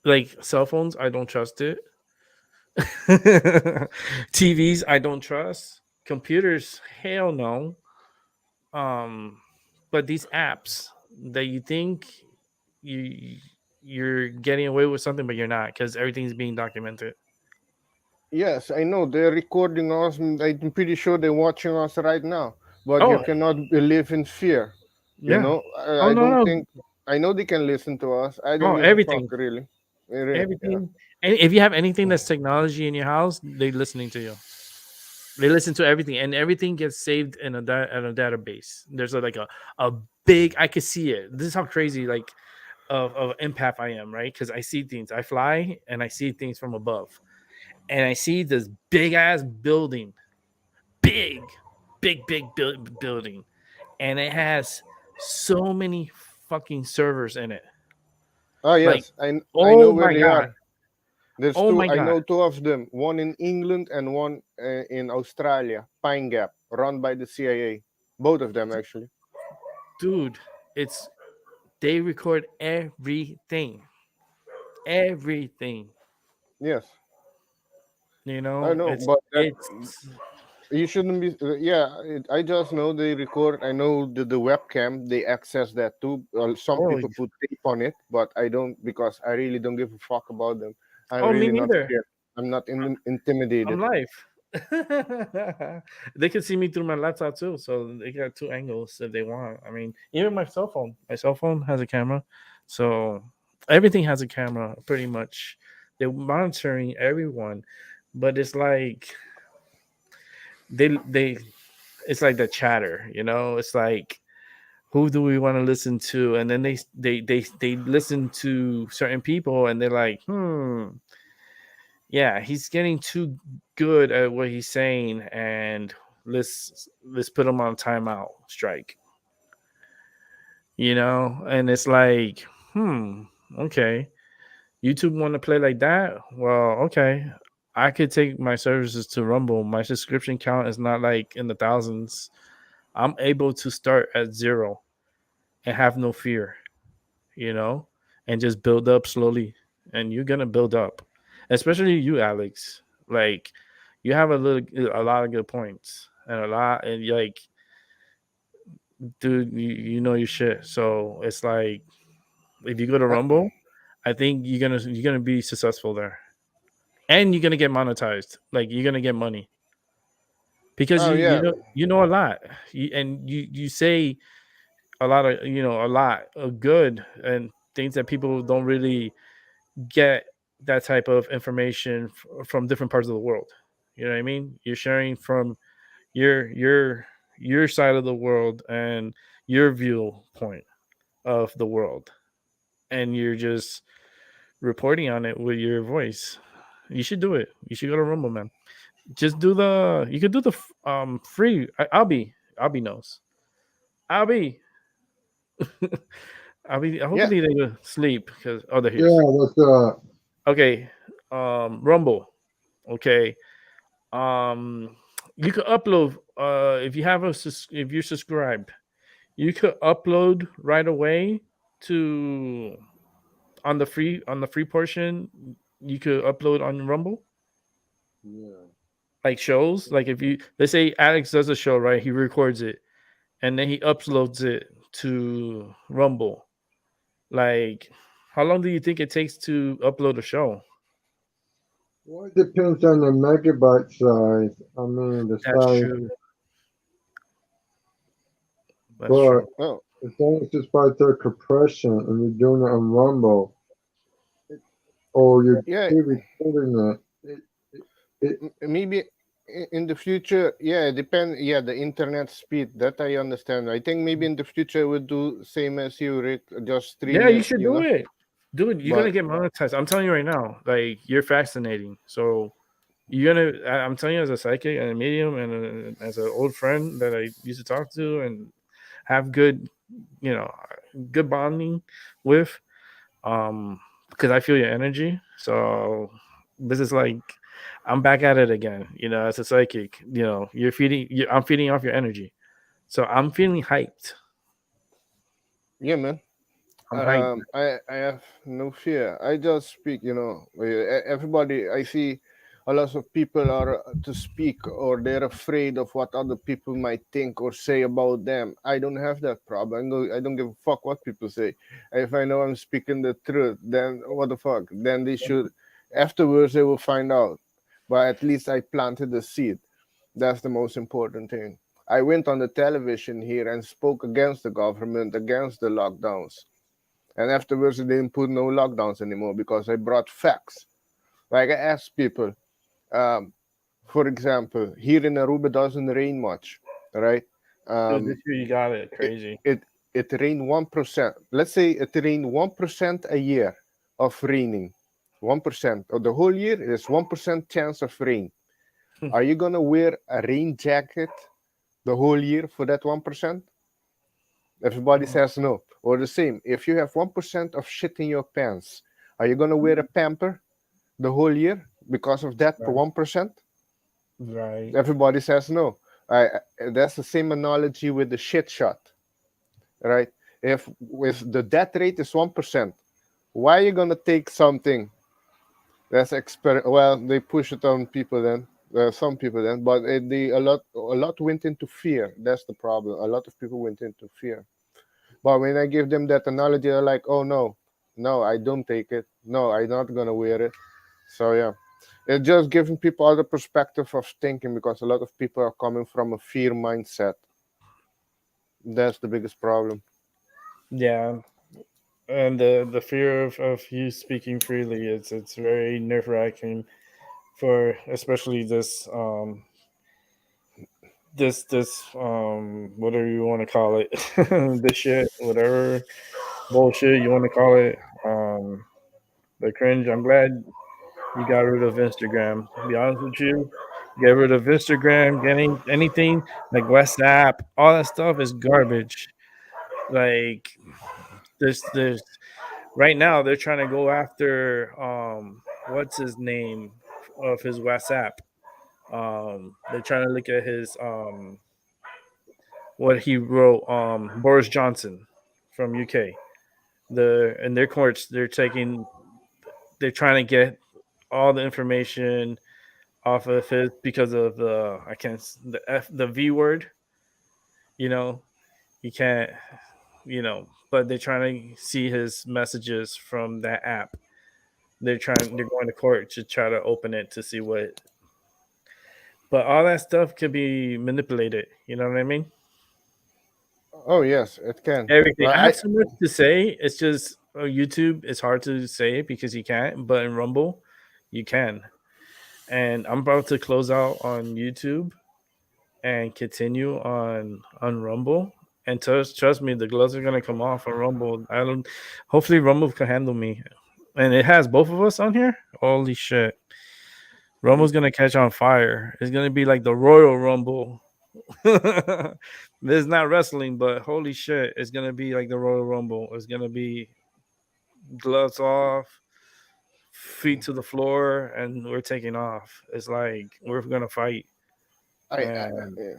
S1: like cell phones. I don't trust it. TVs, I don't trust. Computers, hell no. But these apps that you think you you're getting away with something, but you're not because everything's being documented.
S3: Yes, I know they're recording us. And I'm pretty sure they're watching us right now. But you
S1: Oh,
S3: cannot live in fear. You
S1: yeah.
S3: know,
S1: Oh
S3: I
S1: no,
S3: don't
S1: no.
S3: think. I know they can listen to us. I don't
S1: Oh,
S3: give a fuck,
S1: everything,
S3: really. Really, yeah.
S1: everything. And if you have anything that's technology in your house, they're listening to you. They listen to everything, and everything gets saved in in a database. There's a big. I could see it. This is how crazy of empath I am, right? Because I see things. I fly and I see things from above, and I see this big ass building, big, building, and it has so many fucking servers in it.
S3: Oh
S1: Like,
S3: yes, I know
S1: oh
S3: where
S1: my
S3: they
S1: god,
S3: are. There's
S1: oh
S3: two.
S1: my
S3: I
S1: god,
S3: know two of them. One in England and one in Australia, Pine Gap, run by the CIA. Both of them actually.
S1: dude, it's they record everything, everything.
S3: Yes,
S1: You
S3: I
S1: know,
S3: know,
S1: it's
S3: but that
S1: it's
S3: you shouldn't be. Yeah, I just know they record. I know the webcam. They access that too. Some
S1: oh
S3: people put tape on it, but I don't because I really don't give a fuck about them. I'm
S1: oh me
S3: really not
S1: neither.
S3: scared. I'm not
S1: I'm
S3: intimidated.
S1: live. They can see me through my laptop too, so they got two angles if they want. I mean, even my cell phone. My cell phone has a camera, so everything has a camera pretty much. They're monitoring everyone, but it's like they it's like the chatter, you know. It's like who do we want to listen to, and then they listen to certain people, and they're like, yeah, he's getting too good at what he's saying, and let's put him on timeout strike, you know. And it's like, okay, YouTube want to play like that? Well, okay, I could take my services to Rumble. My subscription count is not like in the thousands. I'm able to start at zero and have no fear, you know, and just build up slowly. And you're gonna build up, especially you, Alex. Like, you have a lot of good points and a lot, and like, dude, you know your shit. So it's like, if you go to
S3: Uh,
S1: Rumble, I think you're gonna be successful there, and you're gonna get monetized. Like, you're gonna get money because
S3: oh yeah,
S1: you know a lot, and you say a lot of a lot of good and things that people don't really get that type of information from different parts of the world. You know what I mean? You're sharing from your your your side of the world and your viewpoint of the world, and you're just reporting on it with your voice. You should do it. You should go to Rumble, man. Just do the. You could do the free. I'll be knows. I'll be. I'll be.
S3: yeah.
S1: Hopefully they go sleep because they're here.
S2: Yeah, what's up?
S1: Okay. Rumble. Okay. um you could upload if you have if you're subscribed, you could upload right away to on the free portion. You could upload on Rumble,
S2: Yeah.
S1: like shows. Like, if you, let's say Alex does a show, right, he records it and then he uploads it to Rumble. Like, how long do you think it takes to upload a show?
S2: Well, it depends on the megabyte size. I mean, the
S1: That's
S2: size,
S1: true. That's
S2: but
S1: true.
S3: Oh
S2: as long as it's by the compression and you're doing it on Rumble or you're
S3: yeah.
S2: pre-recording it,
S3: Maybe in the future, yeah, it depend. Yeah, the internet speed that I understand. I think maybe in the future we'll do same as you, Rick. Just
S1: Yeah,
S3: stream
S1: you
S3: it,
S1: should do it. Dude, you're gonna
S3: But
S1: get monetized. I'm telling you right now. Like, you're fascinating. So I'm telling you, as a psychic and a medium and as an old friend that I used to talk to and have good, you know, good bonding with. Because I feel your energy. So this is like, I'm back at it again. You know, as a psychic, I'm feeding off your energy. So I'm feeling hyped.
S3: yeah, man.
S1: I'm hyped.
S3: I have no fear. I just speak. Everybody. I see a lot of people are to speak, or they're afraid of what other people might think or say about them. I don't have that problem. I don't give a fuck what people say. If I know I'm speaking the truth, then what the fuck? Then they should. Afterwards, they will find out. but at least I planted the seed. That's the most important thing. I went on the television here and spoke against the government, against the lockdowns. And afterwards, they didn't put no lockdowns anymore because I brought facts. Like I asked people, um, for example, here in Aruba doesn't rain much, right?
S1: Dude, this
S3: Um,
S1: year you got it
S3: it,
S1: crazy.
S3: it, it rained 1%. Let's say it rained 1% a year of raining. 1% of the whole year is 1% chance of rain. Are you gonna wear a rain jacket the whole year for that 1%? Everybody says no. Or the same, if you have 1% of shit in your pants, are you gonna wear a pamper the whole year because of that
S1: Right.
S3: 1%?
S1: Right.
S3: Everybody says no. That's the same analogy with the shit shot, right? If the death rate is 1%, why are you gonna take something that's well, they push it on people then, some people then, but a lot went into fear. That's the problem. A lot of people went into fear. But when I give them that analogy, they're like, "Oh no, no, I don't take it. No, I'm not gonna wear it." So yeah, it's just giving people other perspective of thinking because a lot of people are coming from a fear mindset. That's the biggest problem.
S1: Yeah. And the fear of you speaking freely, it's very nerve wracking for especially this whatever you want to call it, this shit, whatever bullshit you want to call it. The cringe. I'm glad you got rid of Instagram. To be honest with you, get rid of Instagram. Getting anything like WhatsApp, all that stuff is garbage. Like there's right now they're trying to go after what's his name of his WhatsApp. They're trying to look at his what he wrote, Boris Johnson from UK. The in their courts they're trying to get all the information off of his because of the I can't the V word, you know, you can't, but they're trying to see his messages from that app. They're going to court to try to open it to see what, but all that stuff could be manipulated, you know what I mean?
S3: Oh yes, it can.
S1: Everything.
S3: Well,
S1: I have so much to say. It's just YouTube. It's hard to say because you can't. But in Rumble, you can. And I'm about to close out on YouTube and continue on Rumble. And trust me, the gloves are gonna come off on Rumble. I don't. Hopefully, Rumble can handle me. And it has both of us on here. Holy shit! Rumble's gonna catch on fire. It's gonna be like the Royal Rumble. This is not wrestling, but holy shit, it's gonna be like the Royal Rumble. It's gonna be gloves off, feet to the floor, and we're taking off. It's like we're gonna fight,
S3: I
S1: and
S3: yeah.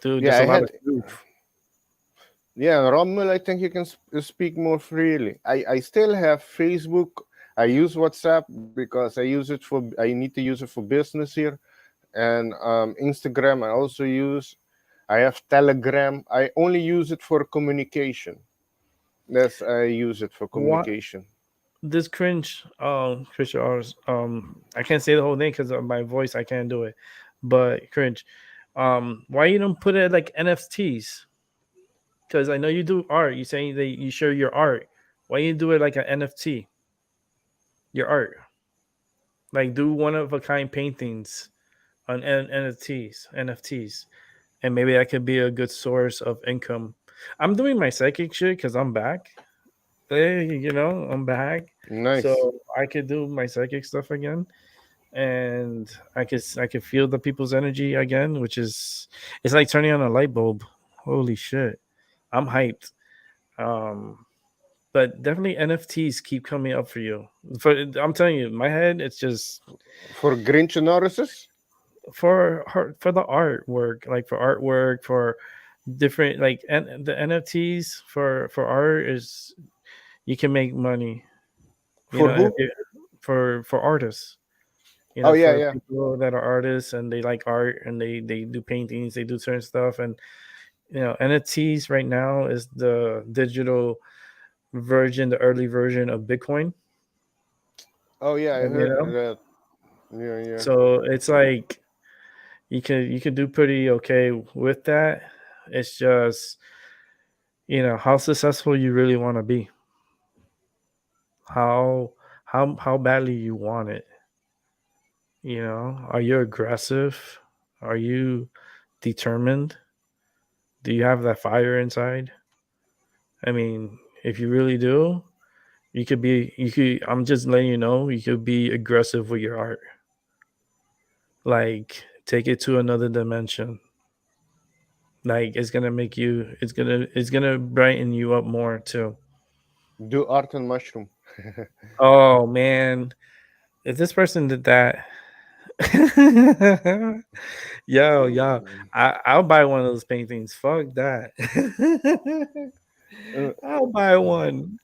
S1: dude,
S3: Yeah,
S1: there's a
S3: I
S1: lot of
S3: had
S1: truth.
S3: yeah, Rommel, I think you can speak more freely. I still have Facebook. I use WhatsApp because I need to use it for business here, and Instagram I also use. I have Telegram. I only use it for communication. I use it for
S1: What
S3: communication.
S1: this cringe? Christian R's. I can't say the whole thing because of my voice. I can't do it, but cringe. Why you don't put it like NFTs? Because I know you do art. You saying that you share your art. Why you do it like an NFT? Your art, like do one of a kind paintings on NFTs, and maybe that could be a good source of income. I'm doing my psychic shit because I'm back. Hey, I'm back,
S3: Nice.
S1: so I could do my psychic stuff again, and I could feel the people's energy again, which is it's like turning on a light bulb. Holy shit, I'm hyped. Um, but definitely NFTs keep coming up for you. I'm telling you, my head, it's just
S3: For Grinch analysis?
S1: for the artwork, like for artwork, for different like and the NFTs for art is you can make money.
S3: For
S1: If
S3: who?
S1: for artists,
S3: Oh yeah,
S1: for
S3: yeah.
S1: people that are artists and they like art and they do paintings, they do certain stuff, and NFTs right now is the digital version, the early version of Bitcoin.
S3: Oh yeah, I
S1: And,
S3: heard that. Yeah.
S1: So it's like you could do pretty okay with that. It's just, how successful you really want to be. How how badly you want it. Are you aggressive? Are you determined? Do you have that fire inside? I mean, if you really do, I'm just letting you know, you could be aggressive with your art. Like, take it to another dimension. Like, it's gonna brighten you up more too.
S3: Do art on mushroom.
S1: Oh man, if this person did that, yo, I'll buy one of those paintings. Fuck that.
S3: Uh,
S1: I'll buy one.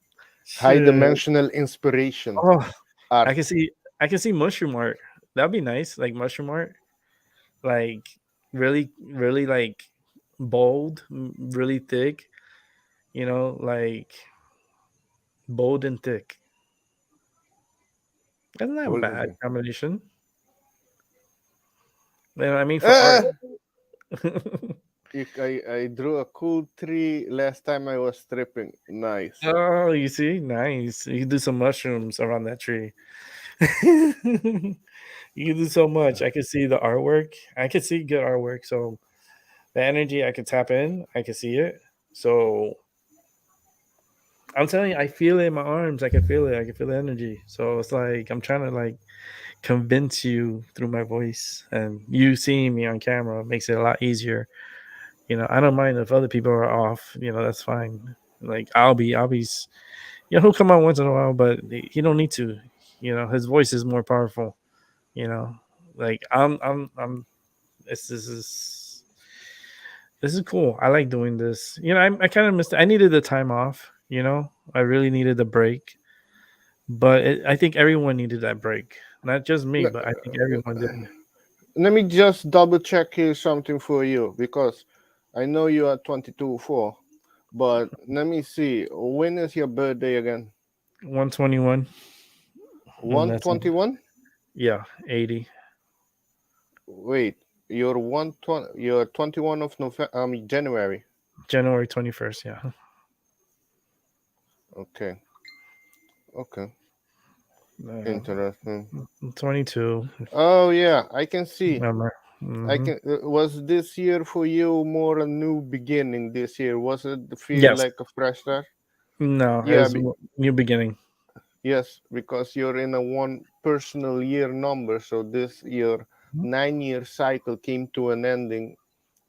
S3: High
S1: Shit.
S3: dimensional inspiration
S1: Oh,
S3: art.
S1: I can see I can see mushroom art. That'd be nice, like mushroom art. Like really, really like bold, really thick, like bold and thick. Isn't that a
S3: Hold
S1: bad
S3: on.
S1: combination? I mean, for art.
S3: Ah! I drew a cool tree last time I was stripping. Nice.
S1: Oh, you see, nice. You can do some mushrooms around that tree. You can do so much. I can see the artwork. I can see good artwork. So the energy, I can tap in. I can see it. So I'm telling you, I feel it in my arms. I can feel it. I can feel the energy. So it's like I'm trying to like convince you through my voice, and you seeing me on camera makes it a lot easier. I don't mind if other people are off. That's fine. Like he'll come out once in a while, but he don't need to. His voice is more powerful. You know, like I'm. This is cool. I like doing this. I kind of missed. I needed the time off. I really needed the break. But I think everyone needed that break. Not just me,
S3: Le-
S1: but I think everyone did.
S3: Let me just double check here something for you because I know you are 22-4, but let me see. When is your birthday again?
S1: 121. And that's
S3: 121?
S1: yeah, 80.
S3: Wait, you're 120, you're 21 of November, January.
S1: January 21st. Yeah.
S3: Okay. Okay.
S1: Uh,
S3: Interesting.
S1: 22.
S3: Oh yeah, I can see.
S1: Remember?
S3: I
S1: Hmm.
S3: can. Was this year for you more a new beginning? This year was it feel
S1: Yes.
S3: like a fresh start?
S1: No, it
S3: Yeah,
S1: was new beginning.
S3: yes, because you're in a one personal year number. So this year, 9 year cycle came to an ending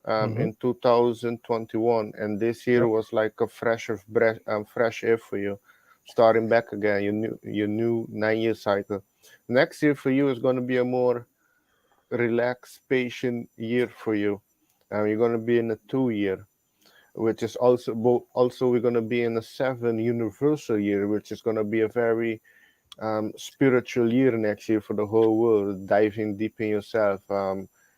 S1: Hmm.
S3: in 2021, and this year
S1: Yep.
S3: was like a fresh air for you, starting back again. Your new 9 year cycle. Next year for you is going to be a more relaxed, patient year for you. You're going to be in a 2 year, which is also we're going to be in a 7 universal year, which is going to be a very spiritual year next year for the whole world, diving deep in yourself,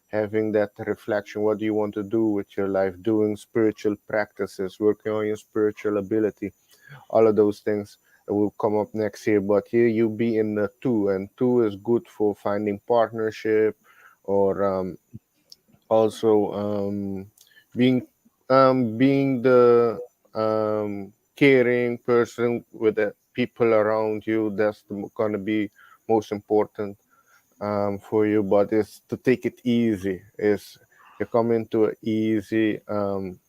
S3: having that reflection. What do you want to do with your life? Doing spiritual practices, working on your spiritual ability, all of those things will come up next year. But here you be in the two, and two is good for finding partnership or also being being the caring person with the people around you. That's gonna be most important for you. But it's to take it easy. Is you come into an easy um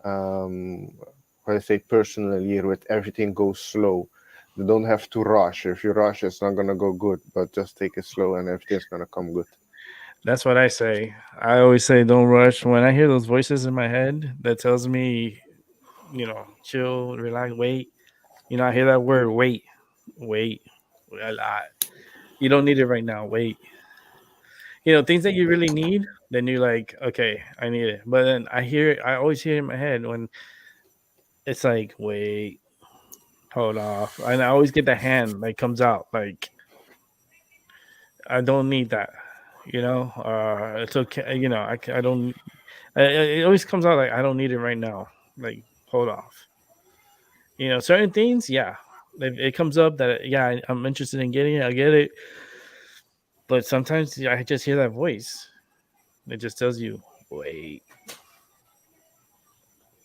S3: how I say personal year with everything goes slow. You don't have to rush. If you rush, it's not gonna go good. But just take it slow, and everything's gonna come good.
S1: That's what I say. I always say don't rush. When I hear those voices in my head that tells me, chill, relax, wait. I hear that word, wait, a lot. You don't need it right now. Wait. Things that you really need, then you're like, okay, I need it. But then I always hear it in my head when it's like, wait, hold off. And I always get the hand like comes out like, I don't need that. It's okay. I don't. It always comes out like I don't need it right now. Like hold off. Certain things. Yeah, if it comes up that yeah, I'm interested in getting it. I get it. But sometimes I just hear that voice. It just tells you, wait.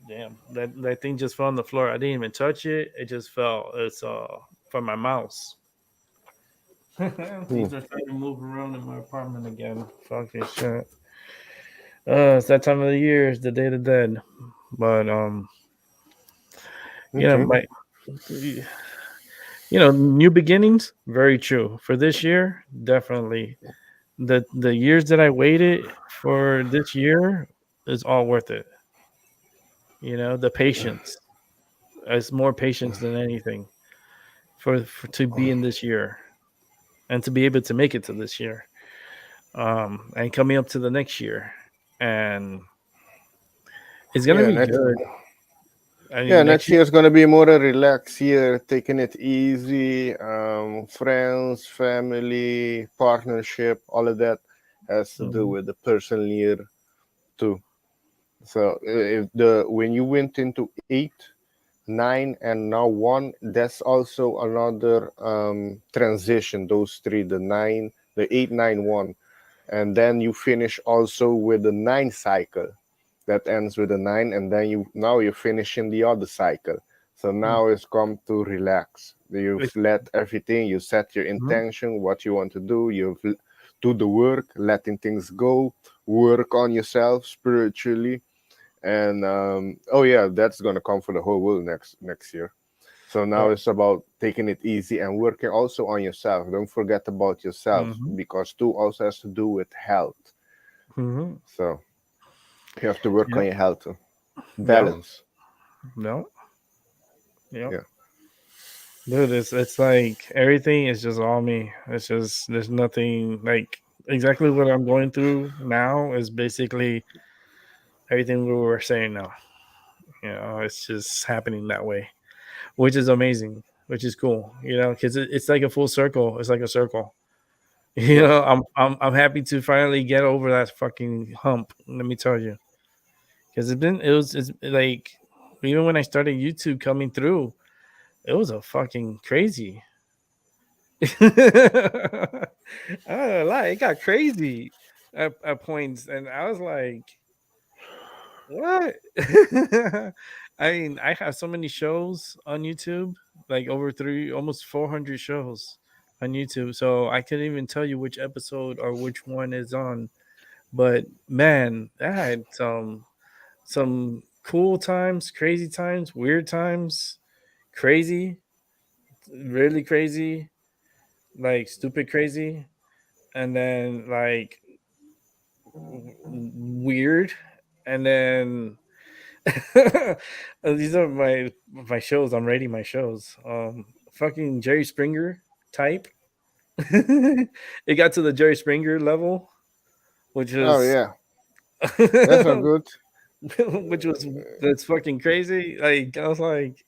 S1: Damn, that thing just fell on the floor. I didn't even touch it. It just fell. It's from my mouse.
S3: Hmm.
S1: Things are starting to move around in my apartment again. Fucking shit. It's that time of the year. It's the Day of the Dead. But you know,
S3: Okay.
S1: my new beginnings. Very true. For this year, definitely. The years that I waited for this year is all worth it. The patience. It's more patience than anything for to be in this year and to be able to make it to this year. And coming up to the next year. And it's gonna
S3: Yeah,
S1: be
S3: next
S1: good. I
S3: yeah,
S1: mean, next
S3: next
S1: year.
S3: year is gonna be more a relaxed year, taking it easy. Friends, family, partnership, all of that has to do
S1: Mhm.
S3: with the personal year too. So if the when you went into 8, 9, and now 1, that's also another transition. Those three, the 9, the 8, 9, 1, and then you finish also with the 9 cycle that ends with a 9, and then you're finishing the other cycle. So now it's come to relax. You've
S1: It's-
S3: let everything, you set your
S1: mhm.
S3: intention, what you want to do, do the work, letting things go, work on yourself spiritually, and oh yeah, that's gonna come for the whole world next year. So now
S1: Oh,
S3: it's about taking it easy and working also on yourself. Don't forget about yourself,
S1: mhm,
S3: because too also has to do with health.
S1: mhm.
S3: So you have to work on
S1: Yep.
S3: your health too.
S1: Yep.
S3: Balance.
S1: Yep. Yep.
S3: Yeah.
S1: Dude, it's like everything is just all me. It's just there's nothing like exactly what I'm going through now is basically everything we were saying now. It's just happening that way, which is amazing, which is cool. Because it's like a full circle. It's like a circle.
S3: Yeah.
S1: I'm happy to finally get over that fucking hump. Let me tell you, because it's like even when I started YouTube coming through, it was a fucking crazy. I don't lie, it got crazy at points, and I was like, "What?" I mean, I have so many shows on YouTube, like over almost 400 shows on YouTube. So I couldn't even tell you which episode or which one is on. But man, I had some cool times, crazy times, weird times, crazy, really crazy, like stupid crazy, and then like weird, and then these are my shows. I'm rating my shows. Fucking Jerry Springer type. It got to the Jerry Springer level, which
S3: Oh
S1: is
S3: yeah, that's not good.
S1: which was that's fucking crazy. Like I was like,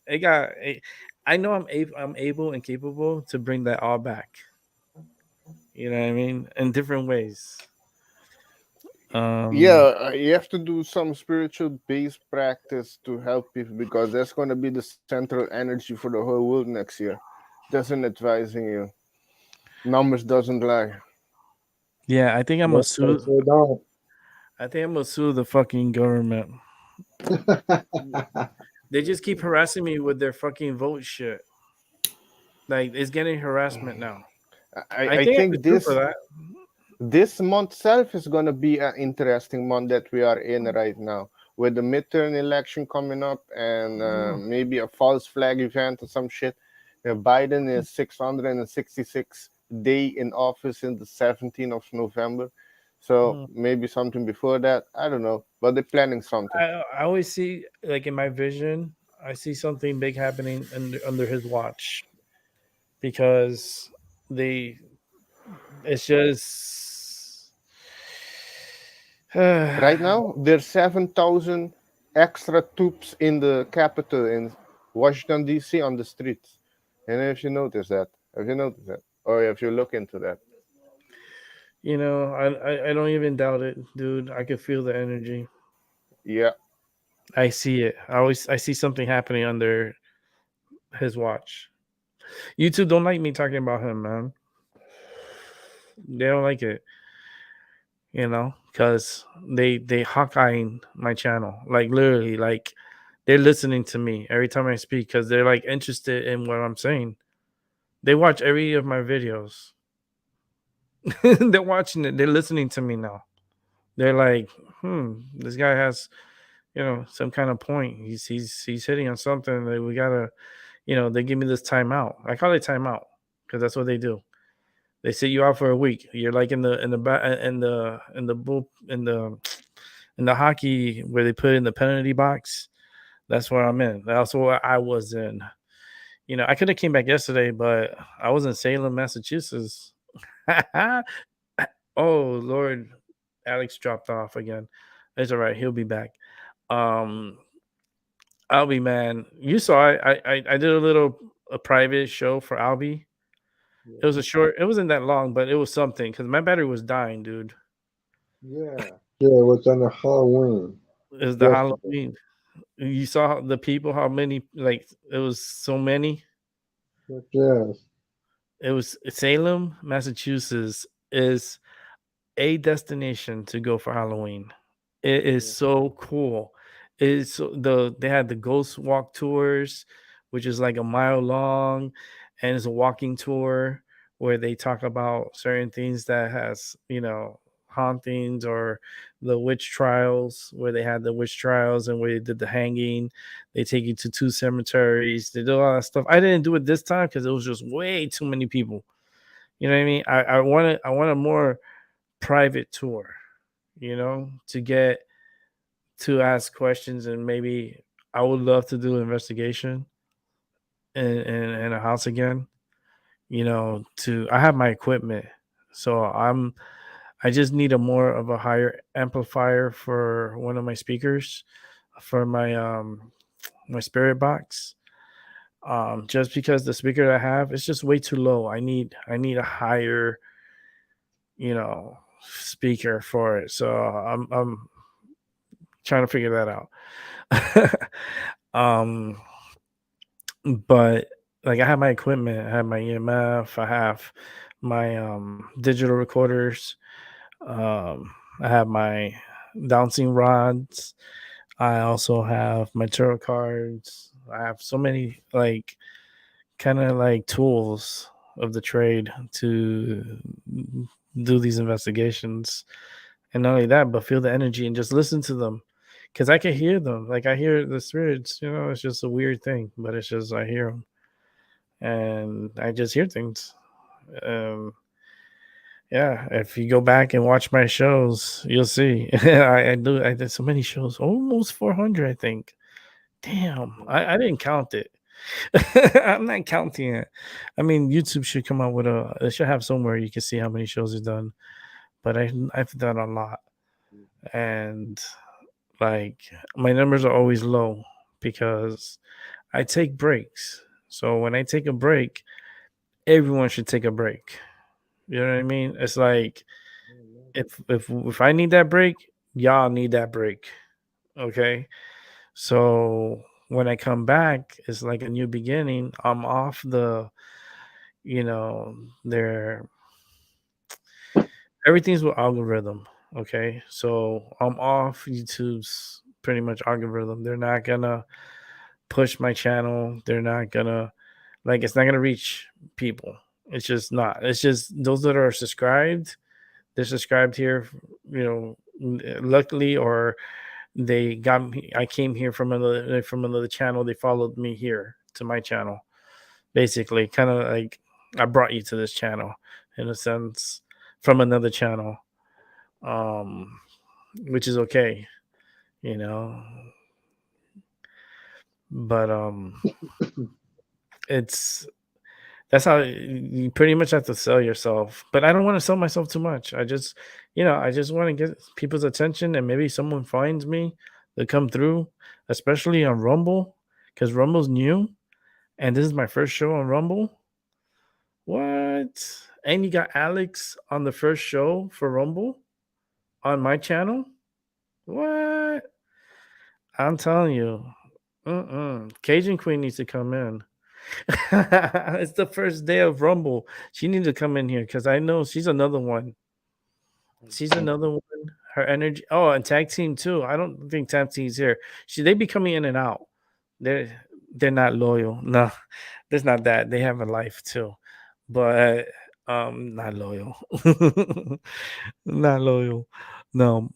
S1: I know I'm able and capable to bring that all back. You know what I mean? In different ways. Um,
S3: Yeah, you have to do some spiritual based practice to help people, because that's going to be the central energy for the whole world next year. Doesn't advising you. Numbers doesn't lie.
S1: yeah, I think I'm gonna
S2: Nope, I
S1: sue.
S2: sure don't.
S1: I think I'm gonna sue the fucking government. They just keep harassing me with their fucking vote shit. Like it's getting harassment now. I
S3: I
S1: think I
S3: think
S1: could sue for that.
S3: this month self is going to be an interesting month that we are in right now, with the midterm election coming up, and maybe a false flag event or some shit. Biden is 666 day in office in the 17th of November. So
S1: Mm.
S3: maybe something before that. I don't know, but they're planning something.
S1: I always see like in my vision, I see something big happening under his watch because they it's just
S3: Right now, there's 7,000 extra troops in the capital in Washington D.C. on the streets. And if you notice that, have you noticed that, or if you look into that,
S1: I don't even doubt it, dude. I could feel the energy.
S3: yeah,
S1: I see it. I see something happening under his watch. YouTube don't like me talking about him, man. They don't like it, because they Hawkeyeing my channel, like literally, like they're listening to me every time I speak because they're like interested in what I'm saying. They watch every of my videos. They're watching it. They're listening to me now. They're like, this guy has, some kind of point. He's hitting on something that we gotta, they give me this timeout. I call it timeout because that's what they do. They sit you out for a week. You're like in the hockey where they put in the penalty box. That's where I'm in. That's where I was in. I could have came back yesterday, but I was in Salem, Massachusetts. Oh Lord, Alex dropped off again. It's all right. He'll be back. Um, Albie, man, you saw it. I did a private show for Albie. It was a short. It wasn't that long, but it was something because my battery was dying, dude.
S2: Yeah. Yeah, it was on the Halloween.
S1: It was the
S2: Yes.
S1: Halloween. You saw the people, how many, like, it was so many.
S2: Yes.
S1: It was Salem, Massachusetts is a destination to go for Halloween. It is so cool. They had the ghost walk tours, which is like a mile long, and it's a walking tour where they talk about certain things that has, hauntings, or the witch trials, where they had the witch trials and where they did the hanging. They take you to 2 cemeteries. They do all that stuff. I didn't do it this time because it was just way too many people. You know what I mean? I want a more private tour, to get to ask questions, and maybe I would love to do an investigation in a house again. To I have my equipment, so I just need a more of a higher amplifier for one of my speakers for my spirit box. Just because the speaker that I have is just way too low. I need a higher, speaker for it. So I'm trying to figure that out. um, but like I have my equipment, I have my EMF, I have my digital recorders, I have my bouncing rods, I also have my tarot cards. I have so many like kind of like tools of the trade to do these investigations. And not only that, but feel the energy and just listen to them. Because I can hear them. Like I hear the spirits, it's just a weird thing, but it's just I hear them. And I just hear things. Um, yeah, if you go back and watch my shows, you'll see. I did so many shows, almost 400, I think. Damn, I didn't count it. I'm not counting it. I mean, YouTube should come out with it should have somewhere you can see how many shows it's done. But I've done a lot, and like my numbers are always low because I take breaks. So when I take a break, everyone should take a break. You know what I mean? It's like if I need that break, y'all need that break. Okay. So when I come back, it's like a new beginning. I'm off you know, their everything's with algorithm. Okay. So I'm off YouTube's pretty much algorithm. They're not gonna push my channel. They're not gonna it's not gonna reach people. It's just not. It's just those that are subscribed, they're subscribed here, luckily, or they got me. I came here from another channel. They followed me here to my channel. Basically, kind of like I brought you to this channel in a sense from another channel. Which is okay, you know. But it's that's how you pretty much have to sell yourself. But I don't want to sell myself too much. I just want to get people's attention, and maybe someone finds me to come through, especially on Rumble, because Rumble's new, and this is my first show on Rumble. What? And you got Alex on the first show for Rumble on my channel? What? I'm telling you. Cajun Queen needs to come in. It's the first day of Rumble. She needs to come in here because I know she's another one. She's another one. Her energy. Oh, and tag team too. I don't think tag team's here. They be coming in and out. They're not loyal. No, there's not that. They have a life too, but not loyal. Not loyal. No,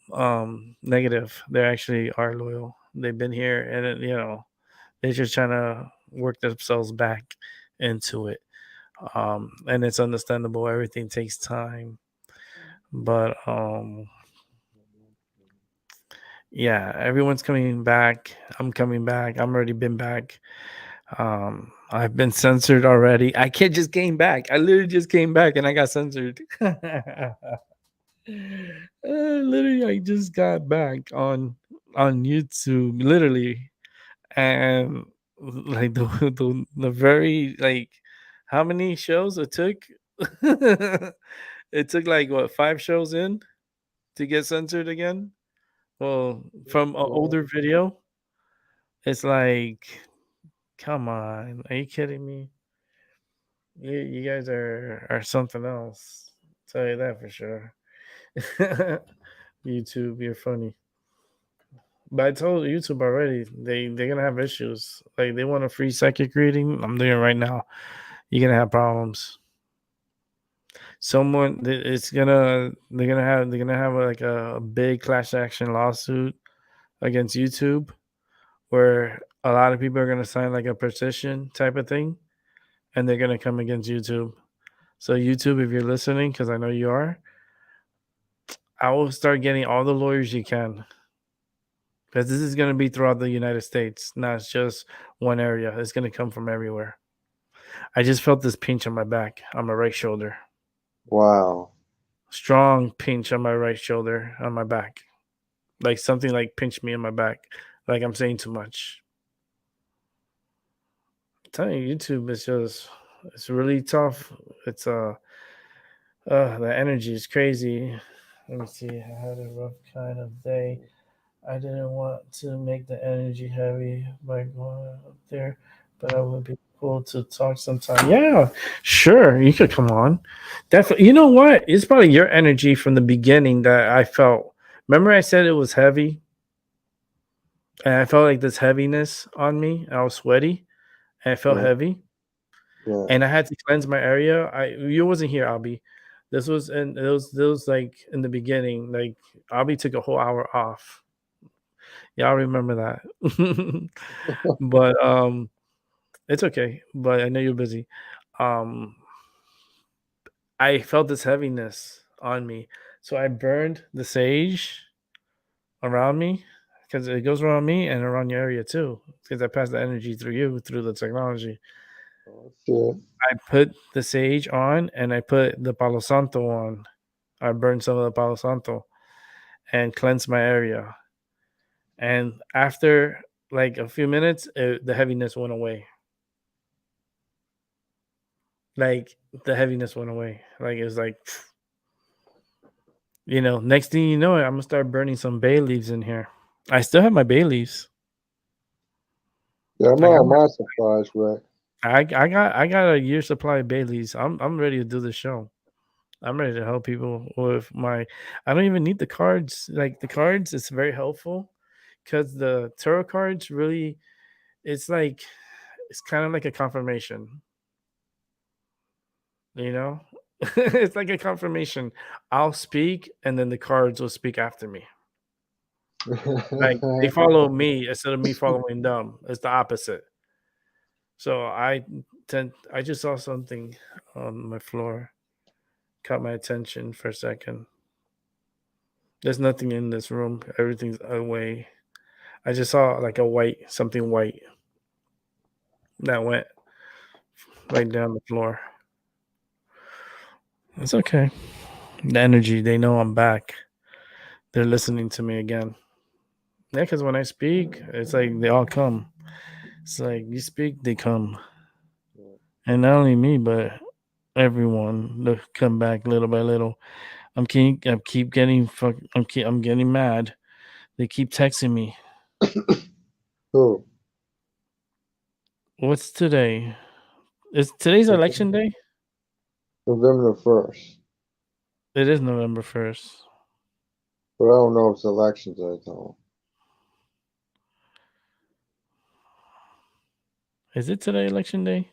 S1: negative. They actually are loyal. They've been here, and they're just trying to work themselves back into it. And it's understandable. Everything takes time, but yeah, everyone's coming back. I'm coming back. I'm already been back. I've been censored already. I can't just came back. I literally just came back and I got censored. Literally, I just got back on YouTube, literally, and like the very like how many shows it took? It took like what 5 shows in to get censored again. Well, from an older video, it's like, come on, are you kidding me? You guys are something else. Tell you that for sure. YouTube, you're funny. But I told YouTube already, they're gonna have issues. Like they want a free psychic reading. I'm doing it right now. You're gonna have problems. They're gonna have like a big class action lawsuit against YouTube where a lot of people are gonna sign like a petition type of thing, and they're gonna come against YouTube. So YouTube, if you're listening, because I know you are, I will start getting all the lawyers you can because this is going to be throughout the United States, not just one area. It's going to come from everywhere. I just felt this pinch on my back, on my right shoulder.
S2: Wow.
S1: Strong pinch on my right shoulder, on my back. Like something like pinched me in my back. Like I'm saying too much. I'm telling you, YouTube is it's really tough. It's the energy is crazy. Let me see. I had a rough kind of day. I didn't want to make the energy heavy by going up there, but I would be cool to talk sometime. Yeah, sure. You could come on. Definitely. You know what? It's probably your energy from the beginning that I felt. Remember, I said it was heavy, and I felt like this heaviness on me. I was sweaty, and I felt
S2: Yeah.
S1: heavy,
S2: Yeah.
S1: and I had to cleanse my area. You wasn't here, Albie. This was like in the beginning. Like Albie took a whole hour off. Y'all remember that. But it's okay. But I know you're busy. Um I felt this heaviness on me. So I burned the sage around me because it goes around me and around your area too. Because I pass the energy through you through the technology.
S2: Shit.
S1: I put the sage on and I put the Palo Santo on. I burned some of the Palo Santo and cleansed my area. And after like a few minutes, the heaviness went away. Like the heaviness went away. Like it was like, next thing you know, I'm gonna start burning some bay leaves in here. I still have my bay leaves.
S2: Yeah, I'm
S1: I got
S2: all my supplies, right?
S1: I got a year supply of bay leaves. I'm ready to do the show. I'm ready to help people with my. I don't even need the cards. Like the cards, it's very helpful because the tarot cards really, it's like, it's kind of like a confirmation. You know, it's like a confirmation. I'll speak, and then the cards will speak after me. Like they follow me instead of me following them. It's the opposite. So I just saw something on my floor, caught my attention for a second. There's nothing in this room. Everything's away. I just saw like something white that went right down the floor. It's okay. The energy, they know I'm back. They're listening to me again. Yeah, because when I speak, it's like they all come. It's like you speak, they come. And not only me, but everyone to come back little by little. I keep getting I'm getting mad. They keep texting me.
S2: Cool.
S1: What's today? Is today's election day?
S2: November 1st.
S1: It is November 1st.
S2: But I don't know if it's election day though.
S1: Is it today election day?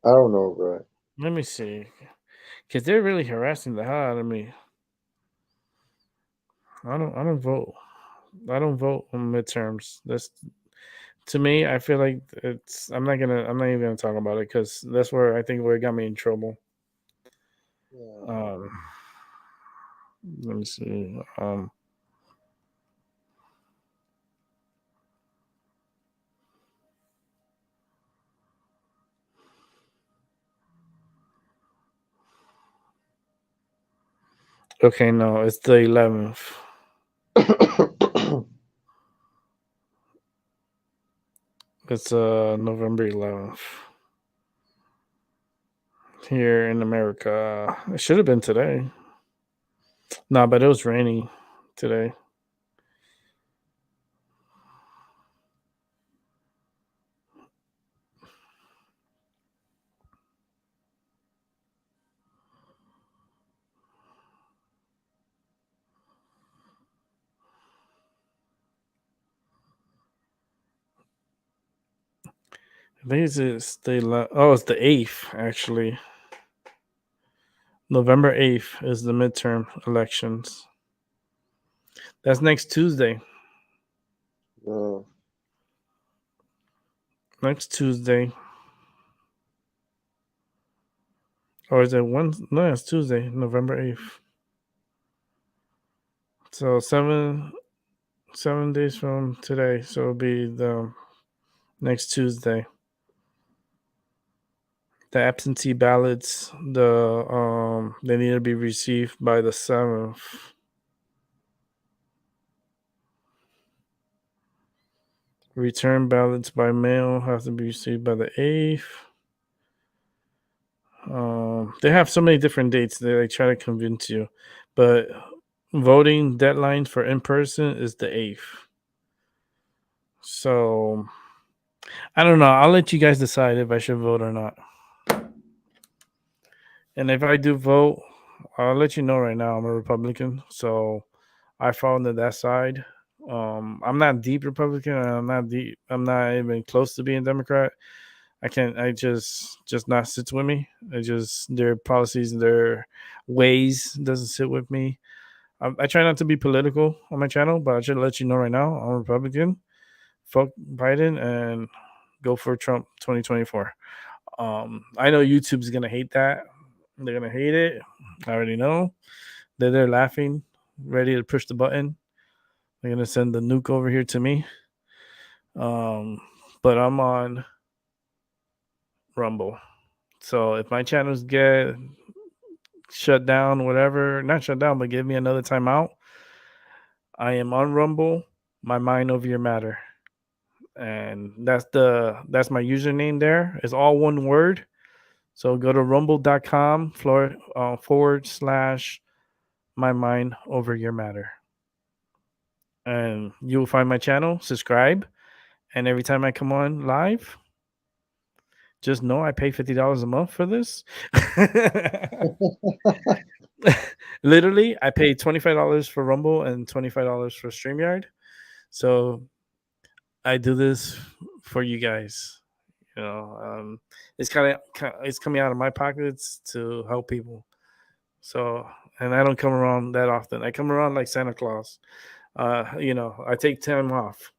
S2: I don't know, Greg.
S1: Let me see. Because they're really harassing the hell out of me. I don't vote. I don't vote on midterms. That's to me, I feel like I'm not even gonna talk about it because that's where I think where it got me in trouble.
S2: Yeah.
S1: Let me see. Okay, no, it's the 11th. It's November 11th here in America. It should have been today. No, but it was raining today. I think it's it's the 8th actually. November 8th is the midterm elections. That's next Tuesday.
S2: Yeah.
S1: Next Tuesday. Or is it one? No, it's Tuesday, November 8th. So 7 days from today. So it'll be the next Tuesday. The absentee ballots, they need to be received by the 7th. Return ballots by mail have to be received by the 8th. They have so many different dates. They try to convince you, but voting deadline for in person is the 8th. So I don't know. I'll let you guys decide if I should vote or not. And if I do vote, I'll let you know right now. I'm a Republican, so I fall into that side. I'm not deep Republican. I'm not deep. I'm not even close to being Democrat. I can't. I just not sits with me. I just their policies and their ways doesn't sit with me. I try not to be political on my channel, but I should let you know right now. I'm a Republican. Fuck Biden and go for Trump 2024. I know YouTube's gonna hate that. They're gonna hate it. I already know. They're there laughing, ready to push the button. They're gonna send the nuke over here to me. But I'm on Rumble. So if my channels get shut down, whatever, not shut down, but give me another timeout, I am on Rumble. My mind over your matter. And that's my username there. It's all one word. So go to rumble.com // my mind over your matter. And you will find my channel, subscribe. And every time I come on live, just know I pay $50 a month for this. Literally, I pay $25 for Rumble and $25 for StreamYard. So I do this for you guys. You know, it's it's coming out of my pockets to help people. So, and I don't come around that often. I come around like Santa Claus. I take time off.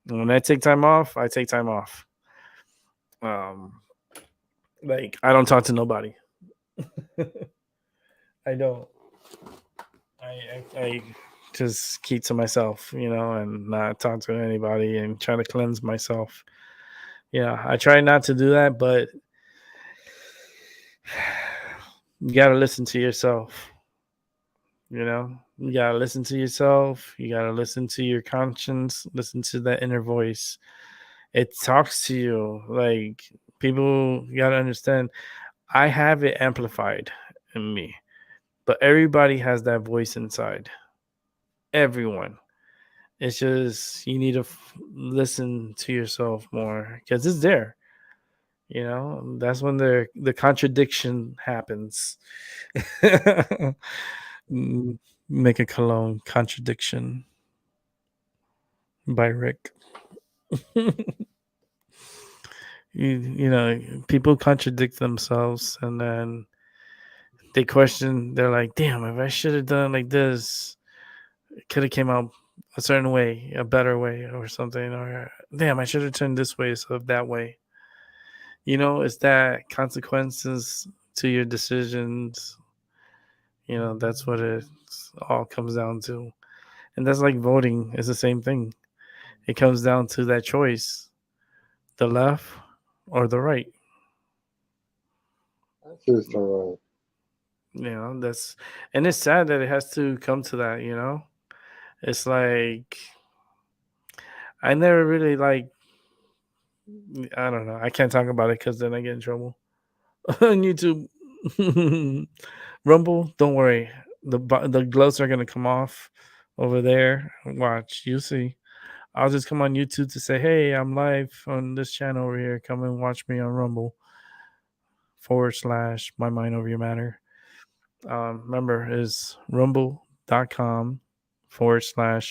S1: And when I take time off, I take time off. Like I don't talk to nobody. I don't. I just keep to myself, and not talk to anybody and try to cleanse myself. Yeah, I try not to do that, but you got to listen to yourself. You got to listen to yourself. You got to listen to your conscience, listen to that inner voice. It talks to you. Like, people got to understand, I have it amplified in me, but everybody has that voice inside. Everyone. It's just, you need to listen to yourself more because it's there. You know, that's when the contradiction happens. Make a cologne contradiction by Rick. You know, people contradict themselves, and then they question. They're like, "Damn, if I should have done like this, it could have came out a certain way, a better way, or something." Or, "Damn, I should have turned this way instead of that way." You know, it's that consequences to your decisions. You know, that's what it all comes down to. And that's like voting is the same thing. It comes down to that choice, the left or the right.
S2: That's just all right.
S1: You know, that's and it's sad that it has to come to that, you know? It's like I never really like I don't know. I can't talk about it because then I get in trouble on YouTube. Rumble, don't worry. The gloves are gonna come off over there. Watch, you see. I'll just come on YouTube to say, hey, I'm live on this channel over here. Come and watch me on Rumble / my mind over your matter. Remember, is rumble.com /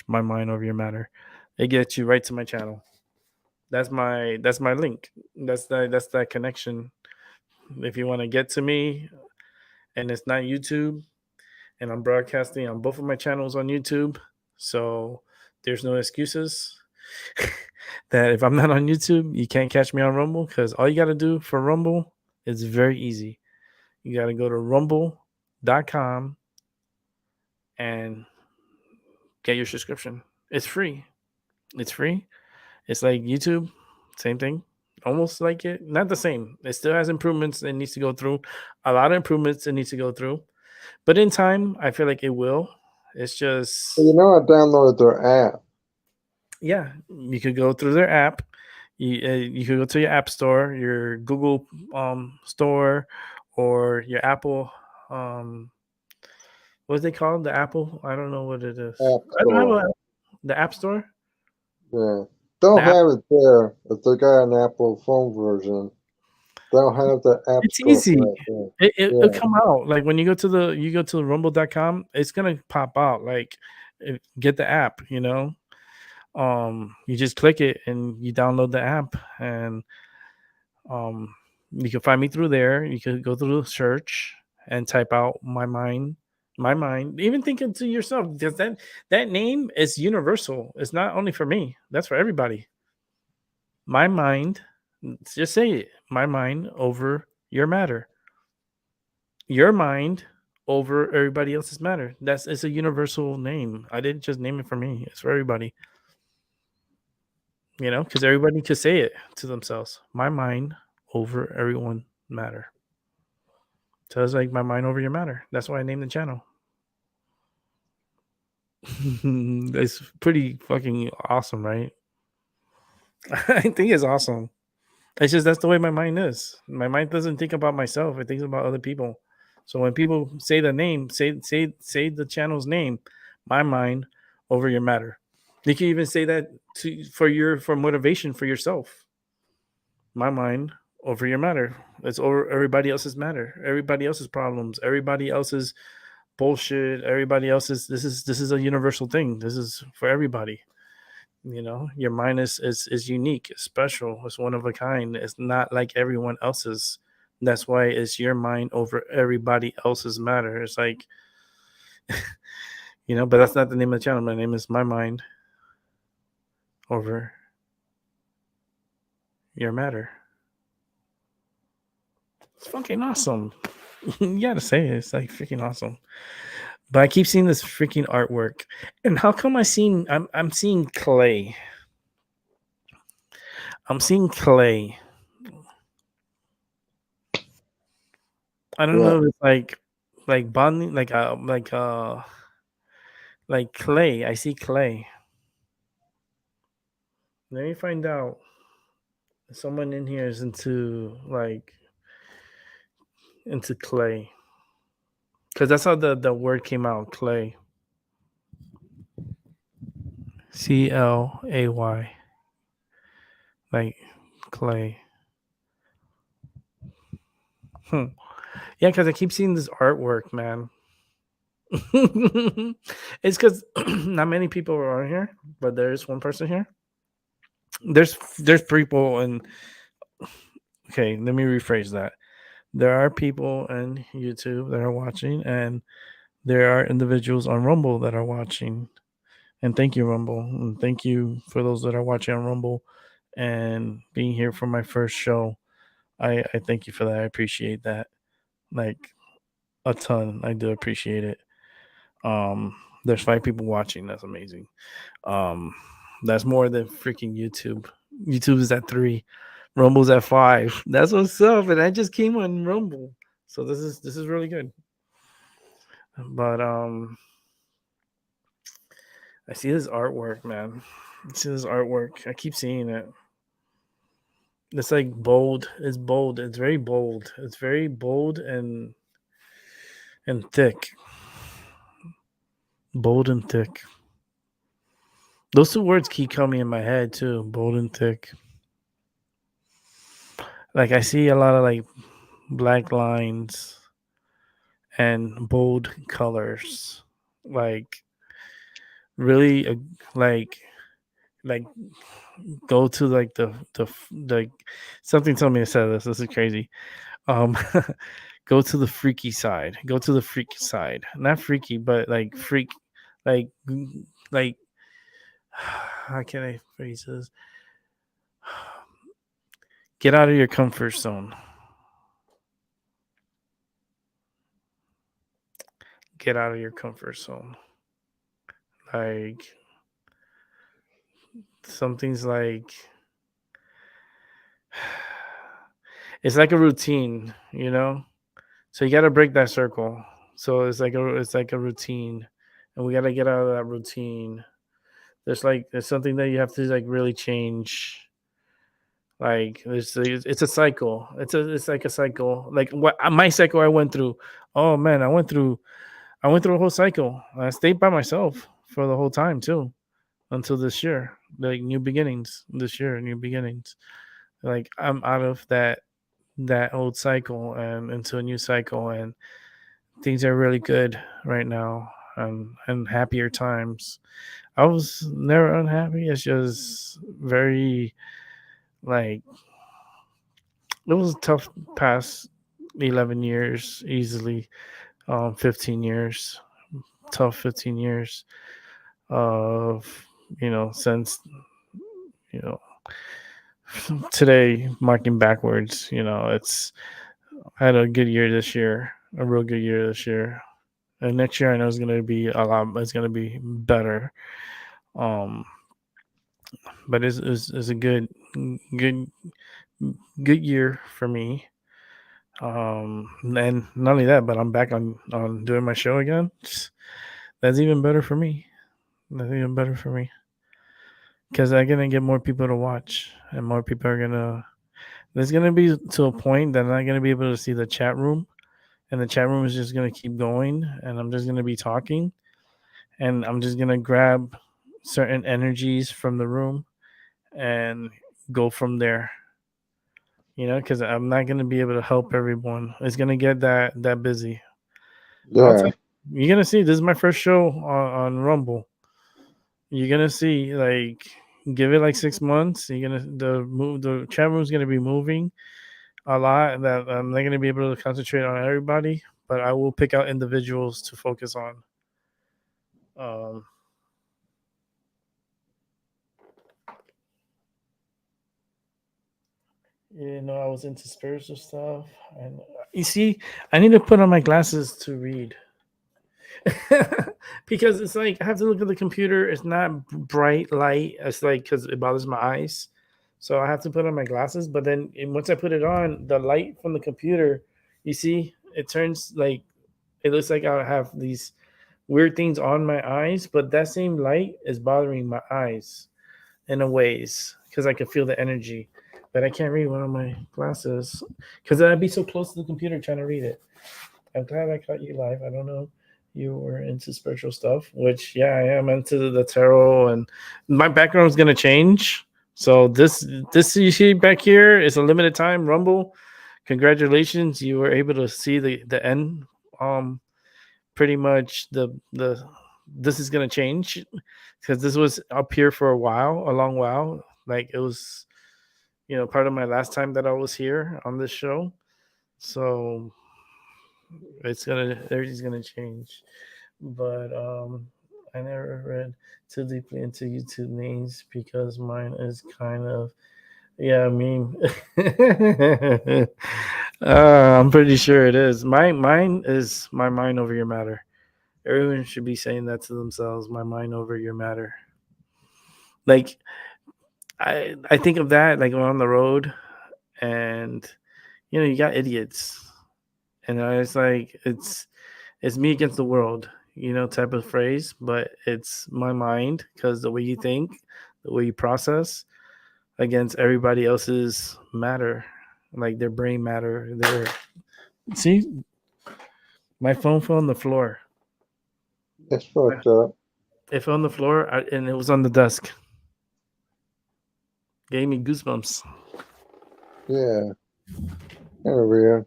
S1: my mind over your matter. It gets you right to my channel. That's my link. That's that connection. If you want to get to me and it's not YouTube, and I'm broadcasting on both of my channels on YouTube, so there's no excuses. That if I'm not on YouTube, you can't catch me on Rumble, because all you got to do for Rumble is very easy. You got to go to rumble.com and get your subscription. It's free. It's free. It's like YouTube, same thing. Almost like it. Not the same. It still has improvements it needs to go through. A lot of improvements it needs to go through. But in time, I feel like it will. It's just,
S2: Well, I downloaded their app.
S1: yeah, you could go through their app. You could go to your app store, your Google store, or your Apple. What's they called? The Apple? I don't know what it is.
S2: App
S1: I don't have
S2: Store.
S1: the App Store.
S2: Yeah. They'll
S1: The app.
S2: have it there if they got an Apple phone version. They'll have the App
S1: It's
S2: Store
S1: easy.
S2: for that.
S1: It'll
S2: Yeah.
S1: come out. Like when you go to rumble.com, it's gonna pop out. Like get the app, you know. You just click it and you download the app, and you can find me through there. You could go through the search and type out my mind. Even thinking to yourself, because that name is universal. It's not only for me. That's for everybody. My mind. Just say it. My mind over your matter. Your mind over everybody else's matter. It's a universal name. I didn't just name it for me. It's for everybody. You know, because everybody could say it to themselves. My mind over everyone matter. So it's like my mind over your matter. That's why I named the channel. It's pretty fucking awesome, right? I think it's awesome. It's just that's the way my mind is. My mind doesn't think about myself. It thinks about other people. So when people say the name, say the channel's name, my mind over your matter. You can even say that for motivation for yourself. My mind over your matter. It's over everybody else's matter, everybody else's problems, everybody else's bullshit, everybody else's. This is a universal thing. This is for everybody. You know, your mind is unique, it's special, it's one of a kind. It's not like everyone else's. That's why it's your mind over everybody else's matter. It's like, you know, but that's not the name of the channel. My name is My Mind over your matter. It's fucking awesome. You gotta say it. It's like freaking awesome. But I keep seeing this freaking artwork, and how come I'm seeing clay? I'm seeing clay. I don't know if it's like bonding, like clay. I see clay. Let me find out. Someone in here is into clay, because that's how the word came out. Clay. CLAY. Like clay. Yeah, because I keep seeing this artwork, man. It's because not many people are on here, but there is one person here. There's people, and okay, let me rephrase that. There are people on YouTube that are watching, and there are individuals on Rumble that are watching. And thank you, Rumble, and thank you for those that are watching on Rumble and being here for my first show. I thank you for that. I appreciate that, like, a ton. I do appreciate it. There's 5 people watching. That's amazing. Um, that's more than freaking YouTube. YouTube is at 3. Rumble's at 5. That's what's up. And I just came on Rumble, so this is really good. But I see this artwork, man. I see this artwork. I keep seeing it. It's like bold. It's bold. It's very bold. It's very bold and thick. Bold and thick. Those 2 words keep coming in my head too. Bold and thick. Like I see a lot of like black lines and bold colors. Like really like go to like the something told me to say this. This is crazy. Go to the freaky side. Go to the freaky side. Not freaky, but like freak, like how can I phrase this? Get out of your comfort zone. Get out of your comfort zone. Like something's like it's like a routine, you know? So you got to break that circle. So it's like a routine, and we got to get out of that routine. There's something that you have to like really change. Like it's a cycle. It's like a cycle. Like what my cycle I went through. Oh man, I went through a whole cycle. I stayed by myself for the whole time too, until this year. Like new beginnings this year, new beginnings. Like I'm out of that old cycle and into a new cycle, and things are really good right now, and happier times. I was never unhappy. It's just very like it was a tough past 11 years easily, 15 years, tough 15 years of since you know today marking backwards. I had a good year this year, a real good year this year, and next year I know it's gonna be it's gonna be better. Um, but it's a good good year for me. And not only that, but I'm back on doing my show again. That's even better for me. That's even better for me because I'm gonna get more people to watch, and more people are gonna. There's gonna be to a point that I'm not gonna be able to see the chat room, and the chat room is just gonna keep going, and I'm just gonna be talking, and I'm just gonna grab certain energies from the room and go from there. Because I'm not gonna be able to help everyone. It's gonna get that busy.
S2: Yeah.
S1: You're gonna see. This is my first show on Rumble. You're gonna see, like, give it like 6 months. You're gonna the chat room's gonna be moving a lot. That I'm not gonna be able to concentrate on everybody, but I will pick out individuals to focus on. I was into spiritual stuff, and you see, I need to put on my glasses to read. Because it's like I have to look at the computer. It's not bright light. It's like because it bothers my eyes, so I have to put on my glasses. But then once I put it on, the light from the computer, you see, it turns like it looks like I have these weird things on my eyes. But that same light is bothering my eyes in a ways because I can feel the energy, but I can't read one of my glasses because I'd be so close to the computer trying to read it. I'm glad I caught you live. I don't know. You were into spiritual stuff, which I am into the tarot, and my background is gonna change. So this you see back here is a limited time Rumble, congratulations, you were able to see the end. Pretty much the this is gonna change because this was up here for a long while. Like it was, part of my last time that I was here on this show. So everything's gonna change. But I never read too deeply into YouTube names because mine is kind of, yeah, I mean, I'm pretty sure it is. Mine is my mind over your matter. Everyone should be saying that to themselves. My mind over your matter. Like I think of that like on the road, and you got idiots, and it's like it's me against the world, type of phrase. But it's my mind because the way you think, the way you process against everybody else's matter, like their brain matter. See, my phone fell on the floor.
S2: It's fucked up.
S1: It fell on the floor and it was on the desk. Gave me goosebumps.
S2: Yeah. Kind of weird.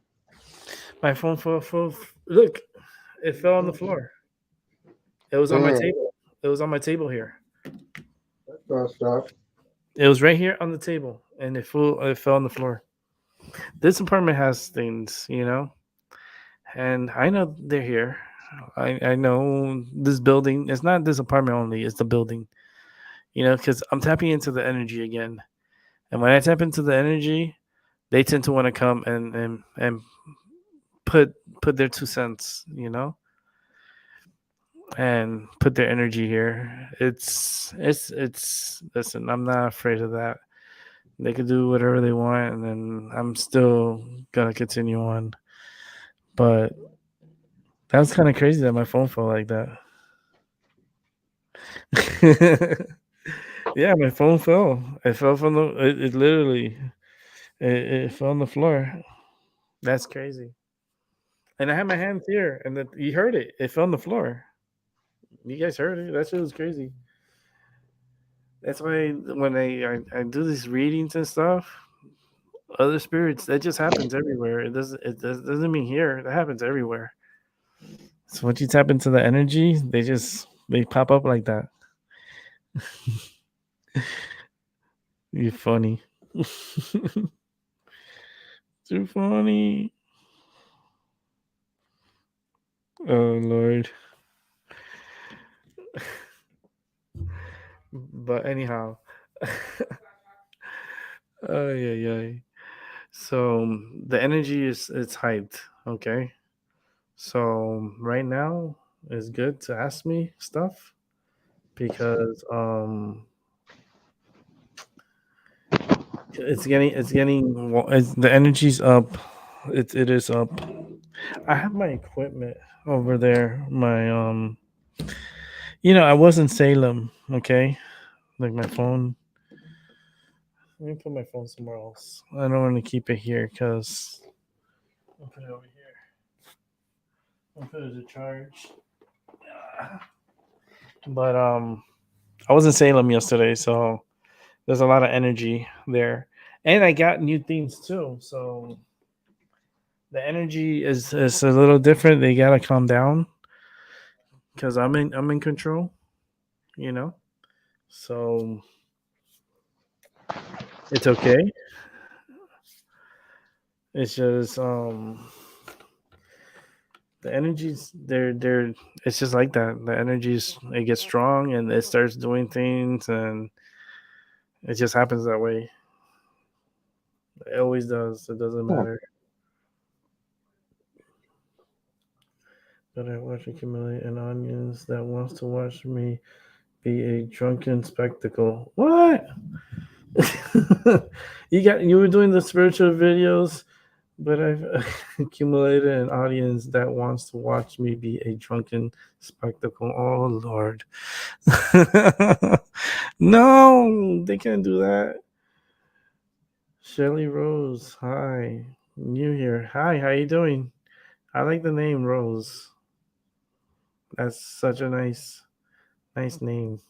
S1: My phone fell. Look, it fell on the floor. It was on my
S2: Damn.
S1: table. It was on my table here.
S2: That's fucked up.
S1: It was right here on the table, and it fell on the floor. This apartment has things, and I know they're here. I know this building. It's not this apartment only. It's the building, because I'm tapping into the energy again. And when I tap into the energy, they tend to want to come and put their 2 cents, and put their energy here. It's listen, I'm not afraid of that. They could do whatever they want, and then I'm still gonna continue on. But that was kind of crazy that my phone fell like that. Yeah, my phone fell. It fell from the. It literally. It fell on the floor. That's crazy. And I had my hands here, and you heard it. It fell on the floor. You guys heard it. That shit was crazy. That's why when I do these readings and stuff, other spirits, that just happens everywhere. It doesn't mean here. That happens everywhere. So once you tap into the energy, they pop up like that. You're funny. Too funny. Oh Lord. But anyhow. Oh yeah. So the energy is it's hyped. Okay. So right now is good to ask me stuff because the energy's up. It is up. I have my equipment over there. I was in Salem. Okay, like my phone. Let me put my phone somewhere else. I don't want to keep it here because I'll put it over here. I'll put it to charge. But I was in Salem yesterday, so there's a lot of energy there, and I got new things too. So the energy is a little different. They gotta calm down because I'm in control, you know. So it's okay. It's just the energies they're it's just like that. The energies it gets strong and it starts doing things and it just happens that way. It always does. It doesn't matter. But I watch accumulate an audience that wants to watch me be a drunken spectacle. What? You were doing the spiritual videos, but I've accumulated an audience that wants to watch me be a drunken spectacle. Oh Lord. No, they can't do that. Shelly Rose, hi. New here. Hi, how you doing? I like the name Rose. That's such a nice name.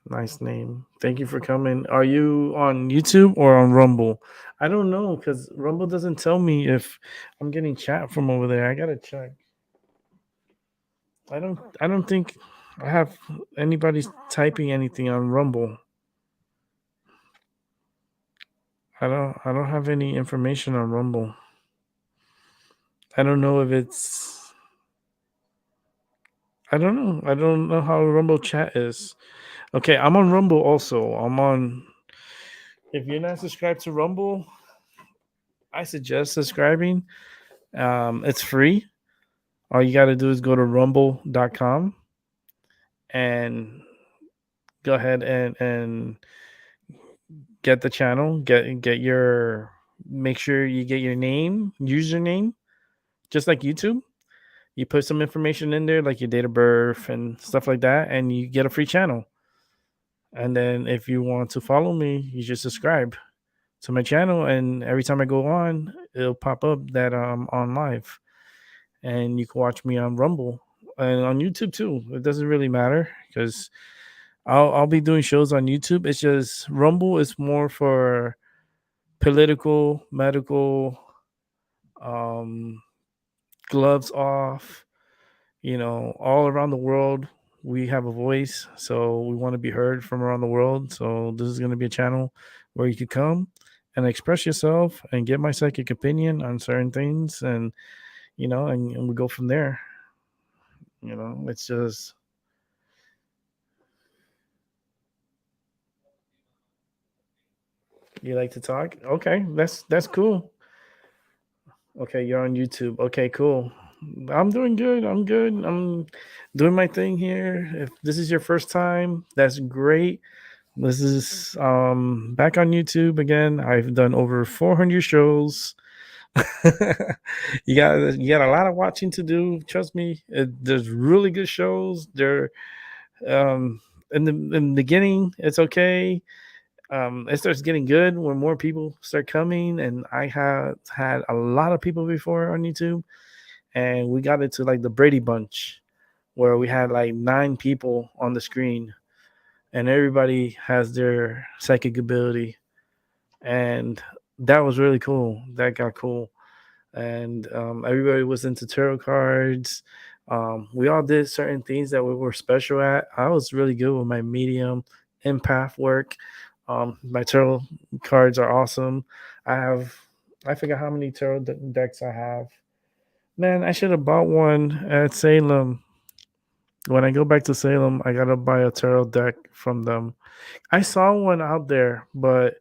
S1: Nice name. Thank you for coming. Are you on YouTube or on Rumble? I don't know because Rumble doesn't tell me if I'm getting chat from over there. I gotta check. I don't think I have anybody typing anything on Rumble. I don't have any information on Rumble. I don't know if it's I don't know. I don't know how Rumble chat is. Okay, I'm on Rumble also. I'm on If you're not subscribed to Rumble, I suggest subscribing. It's free. All you got to do is go to rumble.com and go ahead and get the channel. Get your Make sure you get your username, just like YouTube. You put some information in there, like your date of birth and stuff like that, and you get a free channel. And then if you want to follow me, you just subscribe to my channel, and every time I go on, it'll pop up that I'm on live, and you can watch me on Rumble and on YouTube too. It doesn't really matter because I'll be doing shows on YouTube. It's just Rumble is more for political, medical, um, gloves off. All around the world, we have a voice, so we want to be heard from around the world. So this is going to be a channel where you could come and express yourself and get my psychic opinion on certain things, and we go from there. It's just you like to talk. Okay, that's cool. Okay, you're on YouTube. Okay, cool. I'm doing good. I'm good. I'm doing my thing here. If this is your first time, that's great. This is back on YouTube again. I've done over 400 shows. You got a lot of watching to do. Trust me. There's really good shows. They're um in the beginning, it's okay. It starts getting good when more people start coming, and I have had a lot of people before on YouTube, and we got into like the Brady Bunch, where we had like 9 people on the screen, and everybody has their psychic ability, and that was really cool. That got cool, and everybody was into tarot cards. We all did certain things that we were special at. I was really good with my medium empath work. My tarot cards are awesome. I forgot how many tarot decks I have. Man, I should have bought one at Salem. When I go back to Salem, I gotta buy a tarot deck from them. I saw one out there, but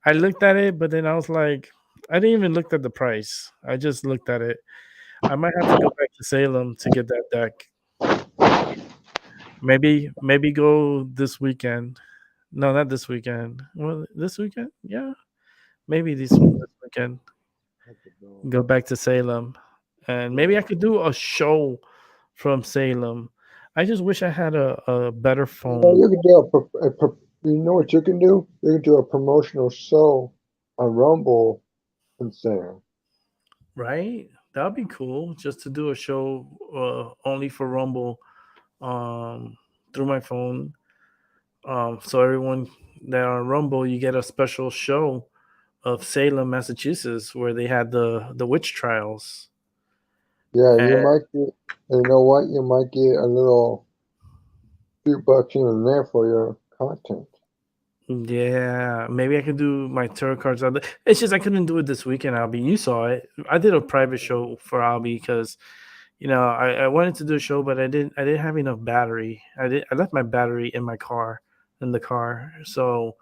S1: I looked at it, but then I was like, I didn't even look at the price. I just looked at it. I might have to go back to Salem to get that deck. Maybe go this weekend. No, not this weekend. Well, this weekend? Yeah, maybe this weekend. Go back to Salem, and maybe I could do a show from Salem. I just wish I had a better phone.
S2: You can do you know what you can do? You can do a promotional show on Rumble and Sam.
S1: Right? That'd be cool. Just to do a show only for Rumble, through my phone. So everyone that on Rumble, you get a special show of Salem, Massachusetts, where they had the witch trials.
S2: Yeah, you
S1: And
S2: might get. You know what? You might get a little few bucks here and there for your content.
S1: yeah, maybe I could do my tarot cards out there. It's just I couldn't do it this weekend, Albie. You saw it. I did a private show for Albie because I wanted to do a show, but I didn't have enough battery. I left my battery in the car. So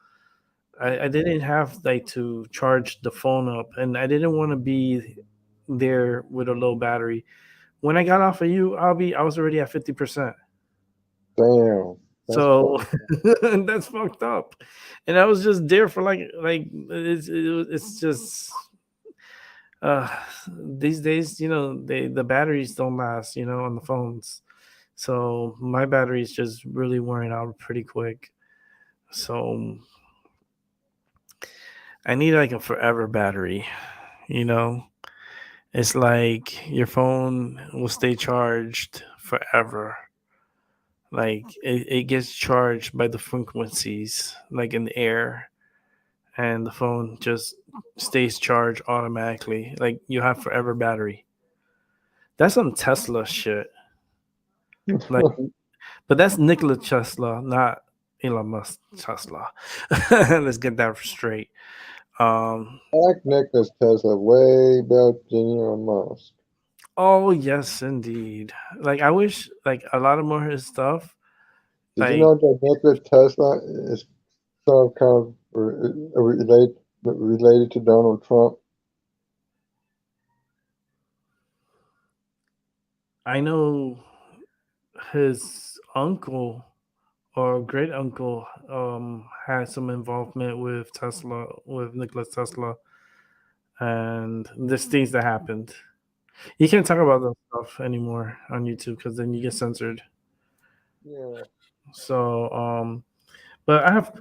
S1: I didn't have like to charge the phone up, and I didn't want to be there with a low battery. When I got off of you, I was already at 50%.
S2: Damn.
S1: So that's fucked up. And I was just there for like it's just these days, the batteries don't last, on the phones. So my battery is just really wearing out pretty quick. So I need like a forever battery, you know. It's like your phone will stay charged forever. Like it gets charged by the frequencies, like in the air, and the phone just stays charged automatically. Like you have forever battery. That's some Tesla shit. Like, but that's Nikola Tesla, not Elon Musk Tesla. Let's get that straight.
S2: I like Nicholas Tesla way better than Elon Musk.
S1: Oh yes, indeed. Like I wish, like a lot of more of his stuff.
S2: Did you
S1: Like
S2: know that Nikola Tesla is some kind of related to Donald Trump?
S1: I know his uncle or great uncle had some involvement with Tesla, with Nikola Tesla, and there's things that happened. You can't talk about that stuff anymore on YouTube because then you get censored.
S2: Yeah.
S1: So, but I have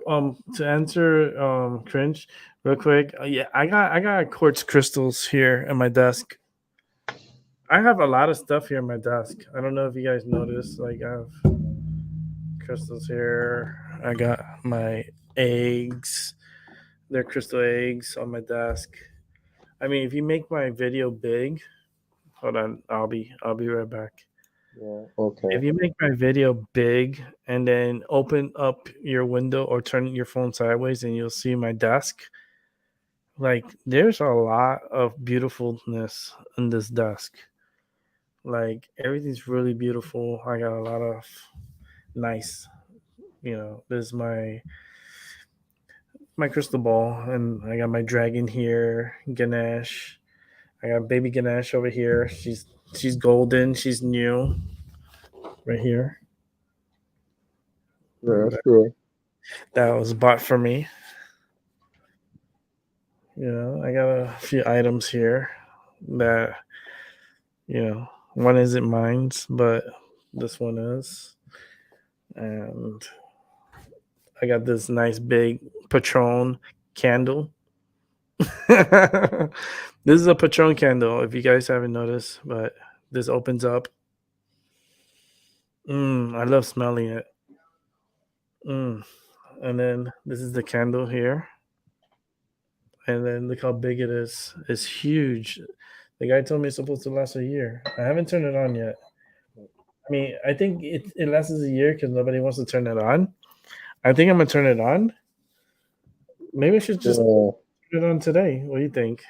S1: to answer cringe real quick. Yeah, I got quartz crystals here at my desk. I have a lot of stuff here at my desk. I don't know if you guys noticed. Like I have crystals here. I got my eggs. They're crystal eggs on my desk. I mean, if you make my video big, hold on, I'll be right back.
S2: Yeah. Okay.
S1: If you make my video big and then open up your window or turn your phone sideways, and you'll see my desk. Like, there's a lot of beautifulness in this desk. Like, everything's really beautiful. I got a lot of nice, this is my crystal ball, and I got my dragon here, Ganesh. I got baby Ganesh over here. She's golden. She's new, right here.
S2: Yeah, that's good.
S1: That was bought for me. I got a few items here that one isn't mine, but this one is, and I got this nice big Patron candle. This is a Patron candle, if you guys haven't noticed, but this opens up. I love smelling it. Mm. And then this is the candle here. And then look how big it is. It's huge. The guy told me it's supposed to last a year. I haven't turned it on yet. I mean, I think it lasts a year because nobody wants to turn it on. I think I'm gonna turn it on. Maybe I should just
S2: Yeah.
S1: turn it on today. What do you think?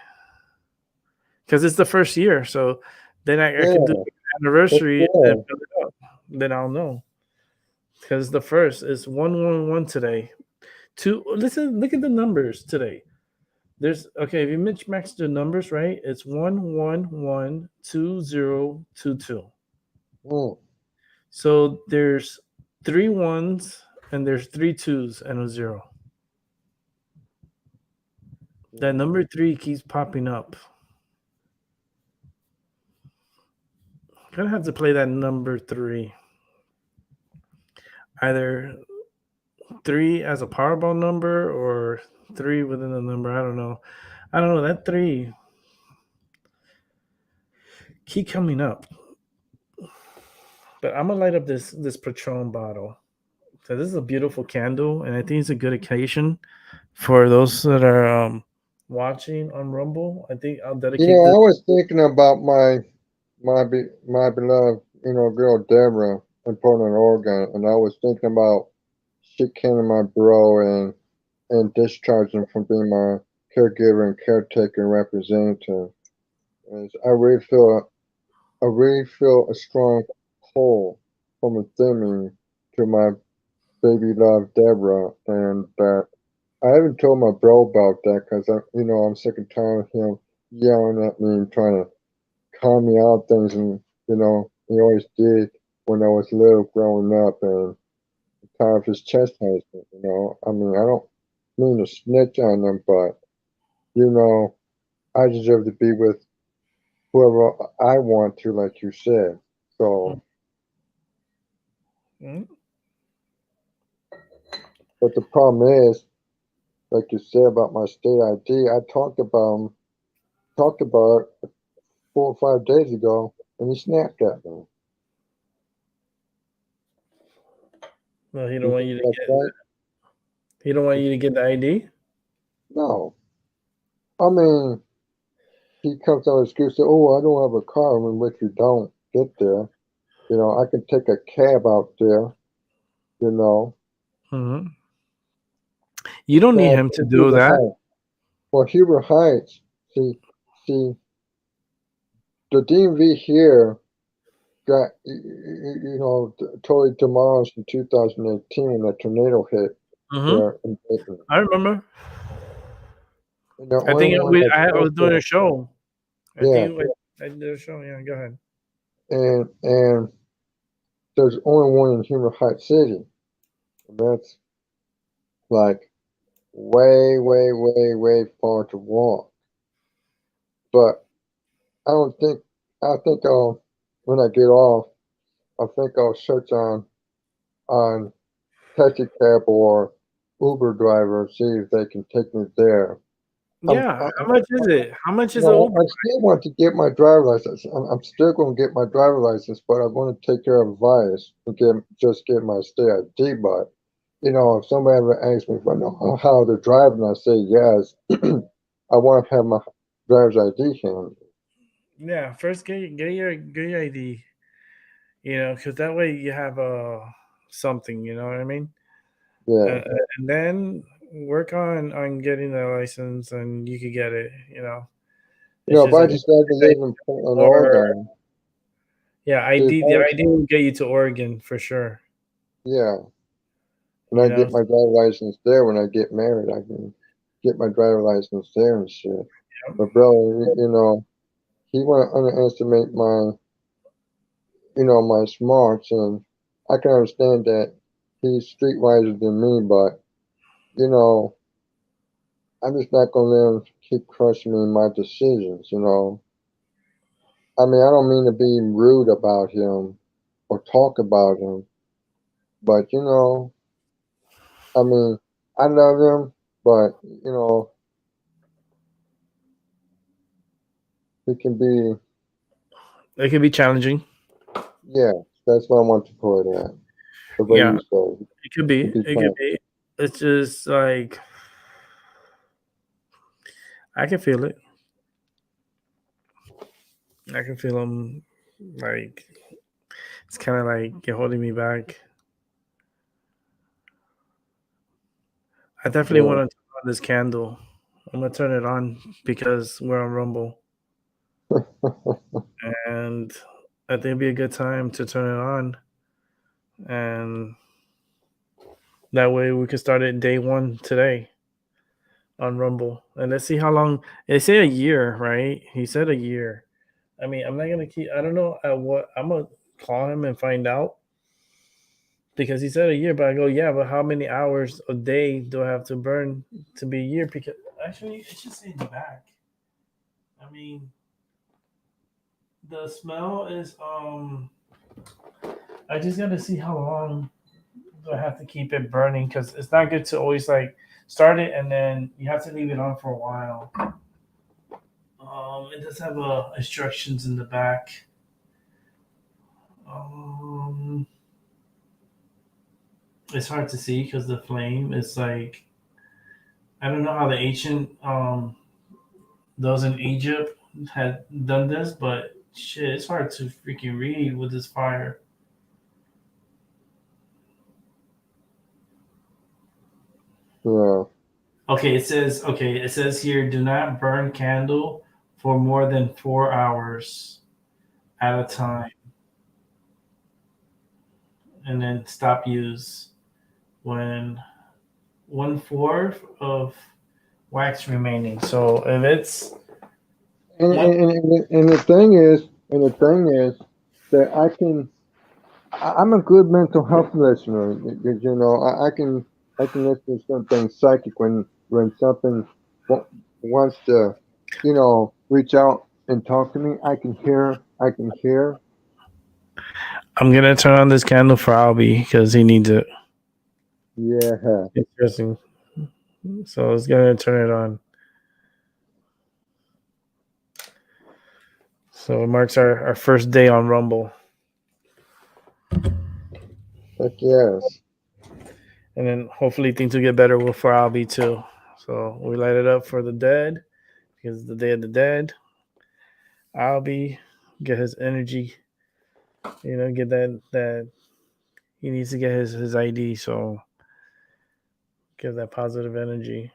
S1: Because it's the first year, so then I could do
S2: Yeah.
S1: the anniversary and
S2: Yeah.
S1: then fill it up. Then I'll know. Because the first is 111 today. Two. Listen, look at the numbers today. There's okay. If you max the numbers right, it's 1112022.
S2: Mm.
S1: So there's three ones and there's three twos and a zero. That number three keeps popping up. I'm gonna have to play that number three. Either three as a Powerball number or three within the number. I don't know. That three keep coming up. But I'm gonna light up this Patron bottle. So this is a beautiful candle, and I think it's a good occasion for those that are watching on Rumble. I think I'll dedicate
S2: I
S1: this.
S2: was thinking about my beloved, girl Deborah in Portland, Oregon, and I was thinking about she came to my bro and discharging from being my caregiver and caretaker and representative. And I really feel a strong pull from within me to my baby love Deborah, and that I haven't told my bro about that because I'm sick and tired of him yelling at me and trying to calm me out things, and he always did when I was little growing up, and tired of his chastisement. I mean, I don't mean to snitch on him, but I deserve to be with whoever I want to, like you said. So,
S1: Mm.
S2: but the problem is, like you said about my state ID, I talked about it 4 or 5 days ago, and he snapped at me.
S1: Well, he don't want you to
S2: That's
S1: get.
S2: right.
S1: He don't want you to get the ID.
S2: No, I mean, he comes on excuse, say, "Oh, I don't have a car," in which you don't get there. You know, I can take a cab out there. You know,
S1: Mm-hmm. You don't need
S2: well,
S1: him to do that.
S2: Huber Heights. See, the DMV here got you know totally demolished in 2018 when that tornado hit
S1: Mm-hmm.
S2: there in Dayton.
S1: I remember.
S2: And the
S1: I
S2: only
S1: think
S2: one that's
S1: I was
S2: built
S1: doing
S2: there,
S1: a show. I
S2: yeah,
S1: think I did a show. Yeah, go ahead.
S2: and there's only one in Huber Heights City. And that's like way far to walk. But I don't think I think I'll when I get off, I think I'll search on taxi cab or Uber driver, see if they can take me there.
S1: Yeah. How much is it? How much is the
S2: No,
S1: Uber?
S2: I still want to get my driver license. I'm still going to get my driver license, but I want to take care of Vice and get my state ID. But you know, if somebody ever asks me if I know how to drive, and I say yes, I want to have my driver's ID handy.
S1: Yeah. First, get your ID. You know, because that way you have something. You know what I mean?
S2: Yeah,
S1: Uh, and then work on getting the license, and you could get it. You know,
S2: you
S1: it's
S2: know, if
S1: just
S2: I
S1: like
S2: decide to live in Portland,
S1: or
S2: Oregon,
S1: yeah,
S2: see if
S1: ID. The ID will get you to Oregon for sure.
S2: yeah, when
S1: You
S2: I
S1: know,
S2: get my driver license there, when I get married, I can get my driver license there and shit. But brother, you know, he want to underestimate my my smarts, and I can understand that he's streetwiser than me, but you know, I'm just not gonna let him keep crushing me in my decisions. You know, I mean, I don't mean to be rude about him or talk about him, but you know, I mean, I love him, but you know, he can be,
S1: it can be challenging.
S2: yeah. That's what I want to put it at. The way
S1: Yeah,
S2: you say,
S1: it could
S2: he
S1: be.
S2: can be
S1: It could
S2: tough.
S1: be. It's just like I can feel it. I can feel him. Like it's kind of like you're holding me back. I definitely
S2: Yeah,
S1: want to turn on this candle. I'm gonna turn it on because we're on Rumble, and I think it'd be a good time to turn it on, and that way we can start it day one today on Rumble, and let's see how long. They say a year, right? He said a year. I mean, I'm not gonna keep. I don't know at what. I'm gonna call him and find out because he said a year. But I go, yeah, but how many hours a day do I have to burn to be a year? Because actually, it should say in the back. I mean, the smell is. I just gotta see how long do I have to keep it burning because it's not good to always like start it and then you have to leave it on for a while. It does have instructions in the back. Um, it's hard to see because the flame is like I don't know how the ancient those in Egypt had done this, but shit, it's hard to freaking read with this fire.
S2: yeah.
S1: It says here do not burn candle for more than 4 hours at a time, and then stop use when 1/4 of wax remaining. So if it's
S2: And,
S1: one,
S2: and, and, and the thing is that I'm a good mental health listener. You know, I can listen to something psychic when something wants to, reach out and talk to me. I can hear.
S1: I'm gonna turn on this candle for Albie because he needs it.
S2: Yeah,
S1: Interesting. So it's gonna turn it on. So it marks our first day on Rumble.
S2: heck yes.
S1: And then hopefully things will get better for Albie too. So we light it up for the dead because it's the Day of the Dead. Albie get his energy, get that he needs to get his ID. So give that positive energy.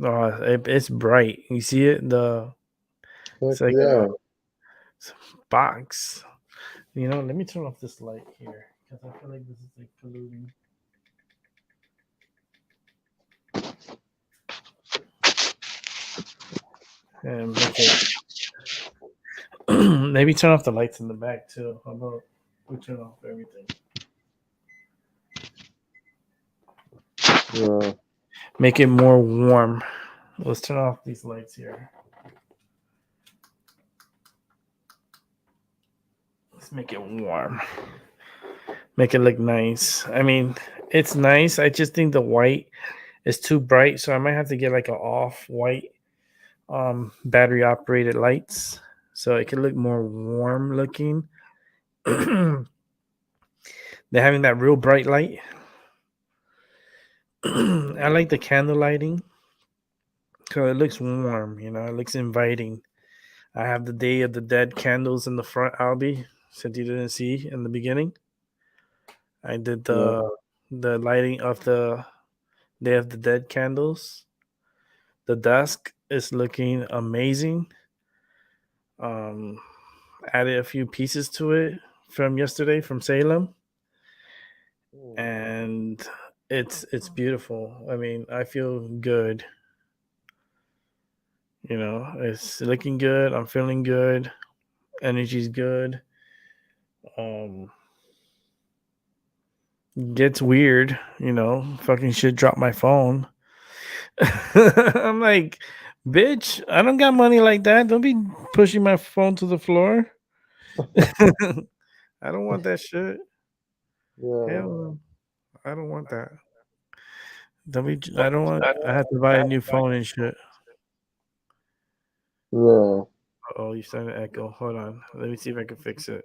S1: Oh, it's bright. You see it? It's like
S2: yeah.
S1: a box. Let me turn off this light here because I feel like this is like polluting. And maybe turn off the lights in the back too. How about we turn off everything?
S2: Yeah.
S1: Make it more warm. Let's turn off these lights here. Let's make it warm. Make it look nice. I mean, it's nice. I just think the white is too bright, so I might have to get like an off-white battery operated lights so it can look more warm looking. They're having that real bright light. I like the candle lighting because it looks warm, it looks inviting. I have the Day of the Dead candles in the front, Albie, since you didn't see in the beginning. I did the lighting of the Day of the Dead candles. The desk is looking amazing. Added a few pieces to it from yesterday from Salem, and it's beautiful. I mean, I feel good. It's looking good. I'm feeling good. Energy's good. Gets weird, fucking shit dropped my phone. I'm like, bitch, I don't got money like that. Don't be pushing my phone to the floor. I don't want that shit.
S2: Yeah.
S1: Hell no. I don't want that. I have to buy a new phone and shit.
S2: Yeah.
S1: Oh, you're starting to echo. Hold on. Let me see if I can fix it.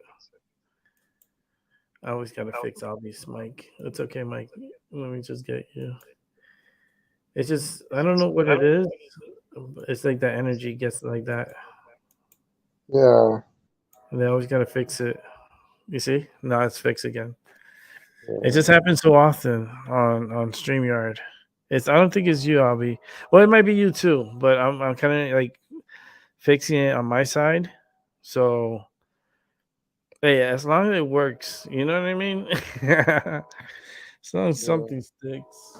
S1: I always gotta fix Albie's mic. It's okay, Mike. Let me just get you. It's just I don't know what it is. It's like that energy gets like that.
S2: Yeah.
S1: And they always gotta fix it. You see? Now it's fixed again.
S2: Yeah.
S1: It just happens so often on StreamYard. I don't think it's you, Albie. Well, it might be you too, but I'm kind of like fixing it on my side. So hey, as long as it works, you know what I mean? As long as something sticks.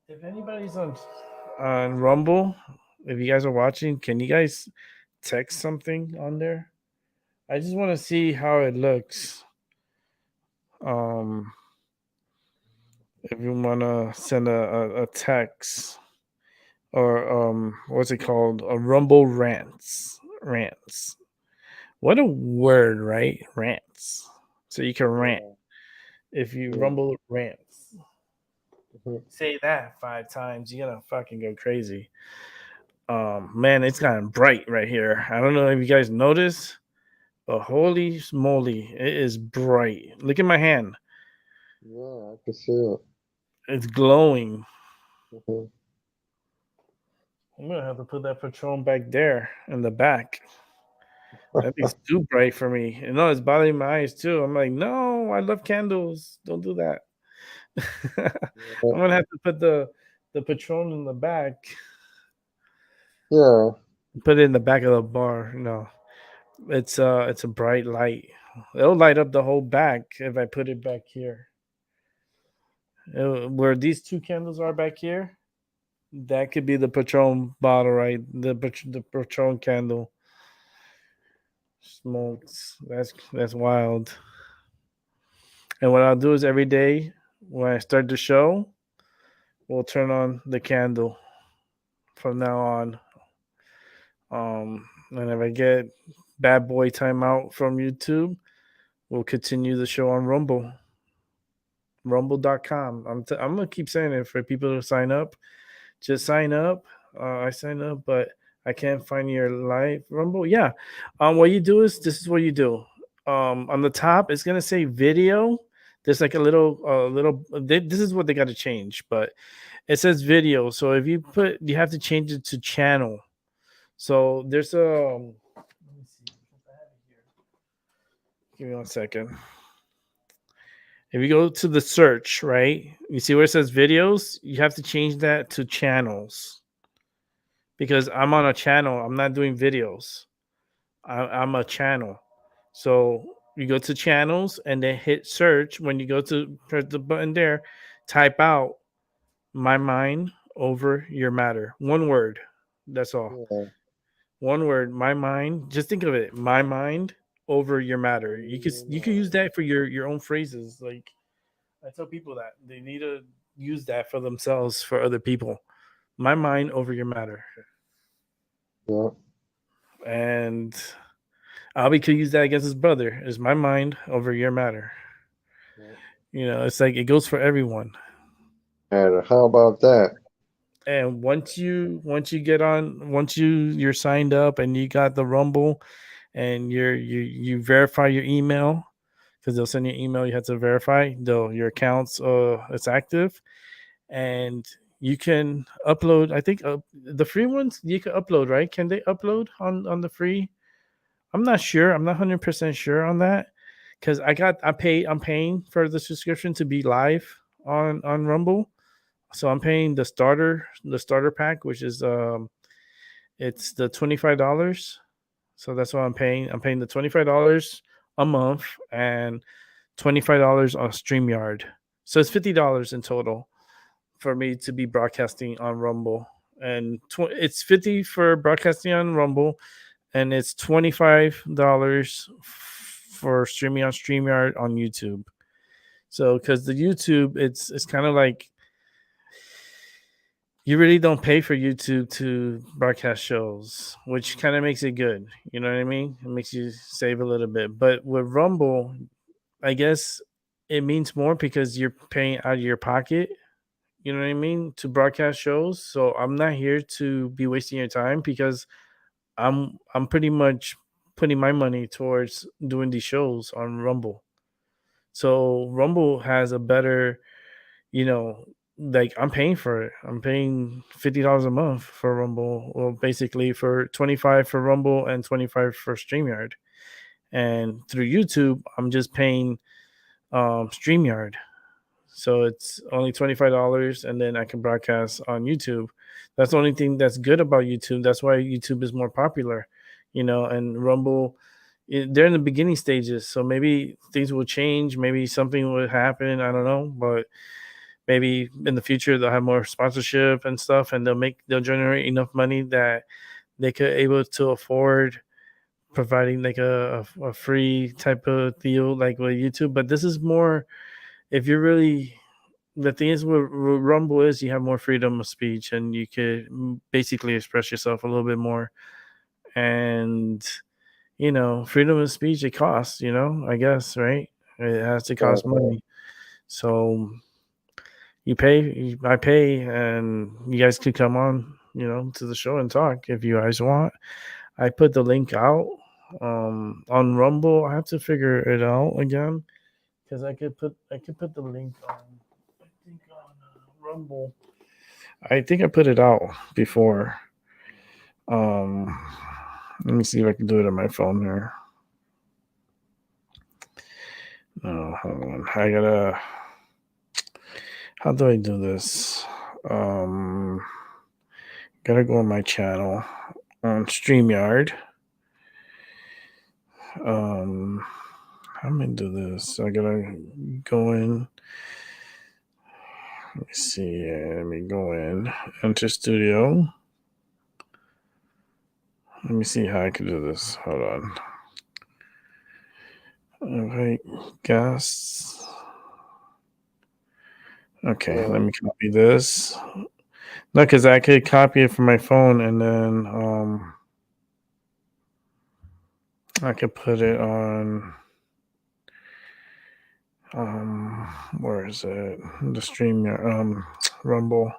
S1: If anybody's on Rumble, if you guys are watching, can you guys text something on there? I just want to see how it looks. If you want to send a text or what's it called? A Rumble rants. What a word, right? Rants. So you can rant if you Rumble rants. Say that 5 times, you're gonna fucking go crazy. Man, it's gotten bright right here. I don't know if you guys notice, but holy moly, it is bright. Look at my hand.
S2: Yeah, I can see it.
S1: It's glowing.
S2: Mhm.
S1: I'm gonna have to put that Patron back there in the back. That'd too bright for me. It's bothering my eyes too. I'm like, no, I love candles. Don't do that. I'm gonna have to put the Patron in the back.
S2: Yeah.
S1: Put it in the back of the bar. No. It's a bright light. It'll light up the whole back if I put it back here. Where these 2 candles are back here, that could be the Patron bottle, right? The Patron candle. Smokes. That's wild. And what I'll do is every day when I start the show, we'll turn on the candle from now on. And if I get bad boy timeout from YouTube, we'll continue the show on Rumble. Rumble.com. I'm gonna keep saying it for people to sign up. Just sign up. I sign up, but I can't find your live Rumble. Yeah. What you do is this is what you do. On the top, it's gonna say video. There's like a little. This is what they got to change, but it says video. So if you have to change it to channel. So there's a. Let me see. I have it here. Give me 1 second. If you go to the search, right, you see where it says videos. You have to change that to channels because I'm on a channel. I'm not doing videos. I'm a channel. So you go to channels and then hit search. When you go to press the button there, type out my mind over your matter. One word. That's all.
S2: Yeah.
S1: One word, my mind. Just think of it. My mind over your matter. You could use that for your own phrases. Like I tell people that they need to use that for themselves, for other people. My mind over your matter.
S2: Yeah.
S1: And Albie could use that against his brother. Is my mind over your matter?
S2: Yeah.
S1: It's like it goes for everyone.
S2: And how about that?
S1: And once you're signed up and you got the Rumble, and you verify your email because they'll send you an email. You have to verify though your accounts it's active, and you can upload. I think the free ones you can upload, right? Can they upload on the free? I'm not sure. I'm not 100% sure on that because I'm paying for the subscription to be live on Rumble. So I'm paying the starter pack, which is it's the $25. So that's what I'm paying. I'm paying the $25 a month and $25 on StreamYard. So it's $50 in total for me to be broadcasting on Rumble. And it's $50 for broadcasting on Rumble, and it's $25 for streaming on StreamYard on YouTube. So because the YouTube, it's kind of like you really don't pay for YouTube to broadcast shows, which kind of makes it good. You know what I mean? It makes you save a little bit. But with Rumble, I guess it means more because you're paying out of your pocket. You know what I mean? To broadcast shows. So I'm not here to be wasting your time because I'm pretty much putting my money towards doing these shows on Rumble. So Rumble has a better, like I'm paying for it. I'm paying $50 a month for Rumble. Well, basically for 25 for Rumble and 25 for StreamYard. And through YouTube, I'm just paying StreamYard. So it's only $25 and then I can broadcast on YouTube. That's the only thing that's good about YouTube. That's why YouTube is more popular, and Rumble, they're in the beginning stages. So maybe things will change. Maybe something will happen. I don't know. But maybe in the future they'll have more sponsorship and stuff, and they'll generate enough money that they could able to afford providing like a free type of deal like with YouTube. But this is more if you're really the thing is with Rumble is you have more freedom of speech and you could basically express yourself a little bit more. And freedom of speech, it costs, I guess, right? It has to cost money. So I pay, and you guys could come on, to the show and talk if you guys want. I put the link out on Rumble. I have to figure it out again because I could put the link on. I think on Rumble. I think I put it out before. Let me see if I can do it on my phone here. No, hold on. I gotta. How do I do this? Gotta go on my channel on StreamYard. How am I gonna do this? I gotta go in. Let me see. Let me go in. Enter Studio. Let me see how I can do this. Hold on. Okay, guests. Okay, let me copy this. No, because I could copy it from my phone and then I could put it on where is it? The stream Rumble.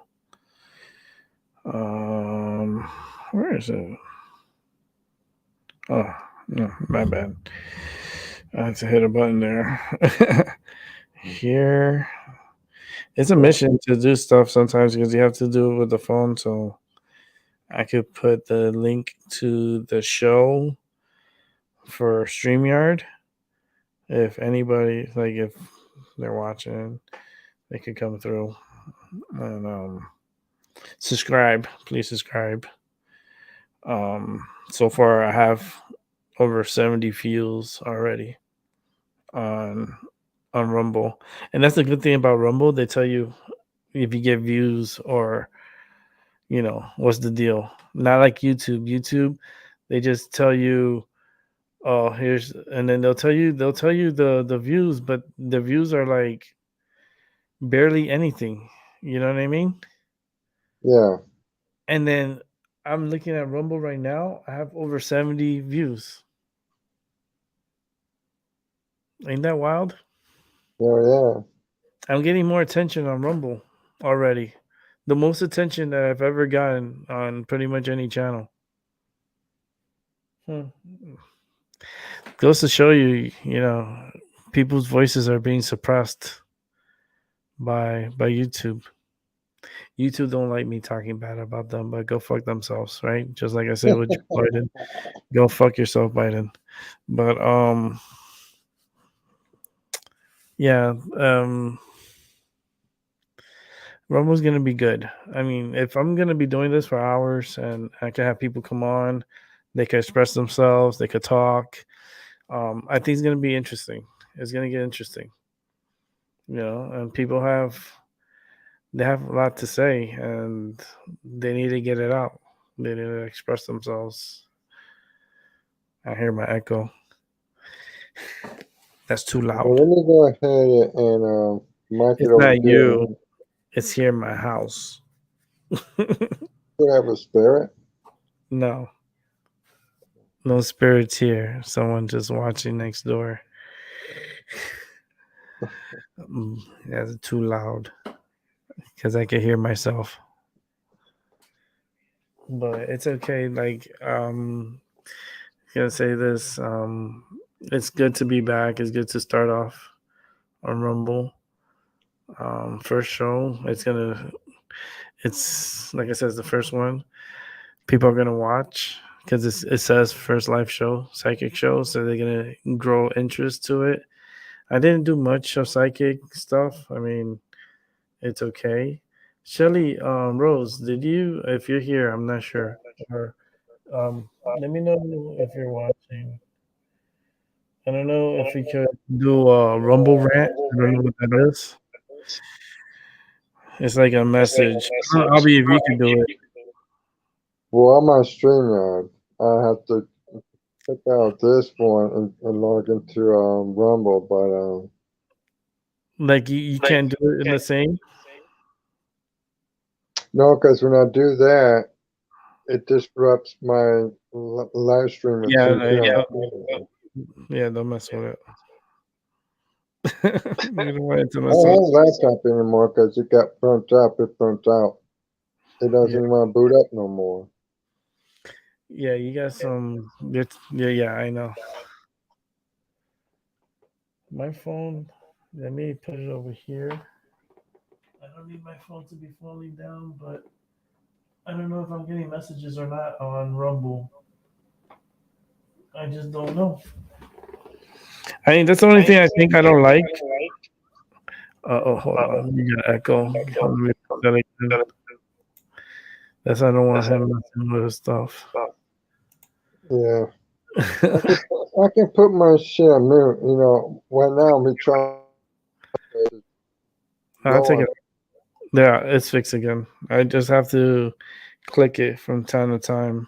S1: Where is it? Oh, no, my bad. I had to hit a button there. Here, it's a mission to do stuff sometimes because you have to do it with the phone. So I could put the link to the show for StreamYard. If anybody, like, if they're watching, they could come through and subscribe. Please subscribe. So far, I have over 70 views already on Rumble, and that's the good thing about Rumble. They tell you if you get views or what's the deal. Not like YouTube. YouTube, they just tell you, oh, here's, and then they'll tell you the views, but the views are like barely anything. You know what I mean?
S2: Yeah.
S1: And then I'm looking at Rumble right now. I have over 70 views. Ain't that wild?
S2: Yeah.
S1: I'm getting more attention on Rumble already. The most attention that I've ever gotten on pretty much any channel. Goes to show you, people's voices are being suppressed by YouTube. YouTube don't like me talking bad about them, but go fuck themselves, right? Just like I said with Joe Biden, go fuck yourself, Biden. But yeah, Rumble's gonna be good. I mean, if I'm gonna be doing this for hours and I can have people come on, they can express themselves, they could talk. I think it's gonna be interesting. It's gonna get interesting, and people they have a lot to say and they need to get it out. They need to express themselves. I hear my echo. That's too
S2: Well,
S1: loud.
S2: let me go ahead and mark
S1: It's
S2: it over
S1: not
S2: here.
S1: you. It's here in my house.
S2: You have a spirit?
S1: No. No spirits here. Someone just watching next door. That's too loud because I can hear myself. But it's okay. Like, gonna say this. It's good to be back. It's good to start off on Rumble. First show. It's like I said, it's the first one. People are gonna watch because it says first live show, psychic show, so they're gonna grow interest to it. I didn't do much of psychic stuff. I mean, it's okay. Shelly, Rose, did you? If you're here, I'm not sure. Or, let me know if you're watching. I don't know if we could do a Rumble rant. I don't know what that is. It's like a message. I'll be if you could do it.
S2: Well, I'm on StreamYard. I have to check out this one and log into Rumble, but
S1: Like you can't do it in the same.
S2: no, because when I do that, it disrupts my live stream with
S1: Yeah,
S2: TP.
S1: yeah, don't mess with it. You don't want it to
S2: I
S1: mess
S2: don't
S1: up.
S2: have a laptop anymore because it got burnt up. It burnt out. It doesn't
S1: Yeah.
S2: even want to boot up no more.
S1: Yeah, you got some. Yeah, I know. My phone. Let me put it over here. I don't need my phone to be falling down, but I don't know if I'm getting messages or not on Rumble. I just don't know. I mean, that's the only thing I think I don't like. Hold on. You got echo. Let me put that again. That's I don't want him messing with his stuff.
S2: Yeah. I can put my shit on mute. Right now we try.
S1: I'll take it. Yeah, it's fixed again. I just have to click it from time to time.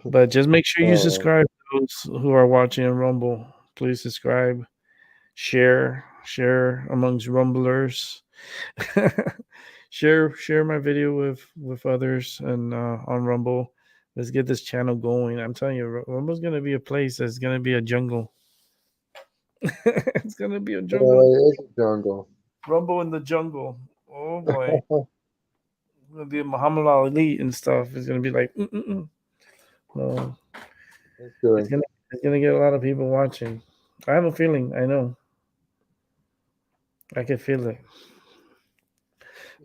S1: But just make sure you subscribe to those who are watching on Rumble. Please subscribe, share amongst Rumblers. share my video with others and on Rumble. Let's get this channel going. I'm telling you, Rumble's gonna be a place that's gonna be a jungle. It's gonna be a jungle.
S2: It is a jungle.
S1: Rumble in the jungle. Oh boy. It's gonna be a Muhammad Ali and stuff. It's gonna be like no.
S2: That's good.
S1: It's gonna get a lot of people watching. I have a feeling. I know. I can feel it.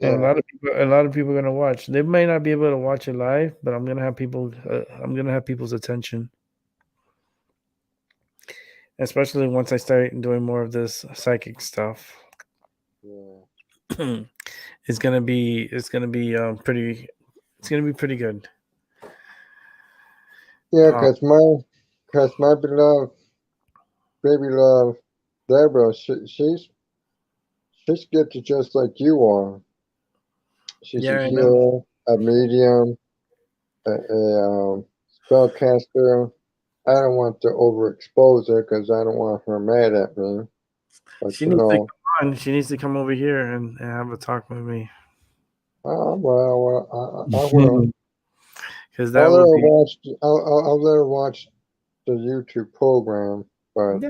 S1: And
S2: Yeah,
S1: a lot of people are gonna watch. They may not be able to watch it live, but I'm gonna have people. I'm gonna have people's attention, especially once I start doing more of this psychic stuff.
S2: yeah.
S1: It's gonna be. It's gonna be pretty. It's gonna be pretty good.
S2: Yeah,
S1: Uh,
S2: cause my beloved, baby love, Deborah, she's gifted just like you are. She's a
S1: yeah, I know.
S2: healer, a medium, a spellcaster. I don't want to overexpose her because I don't want her mad at me. But
S1: She
S2: you
S1: needs to
S2: know,
S1: come on. She needs to come over here and have a talk with me.
S2: I will.
S1: Because that would be.
S2: I'll let her watch the YouTube program. But
S1: Yeah.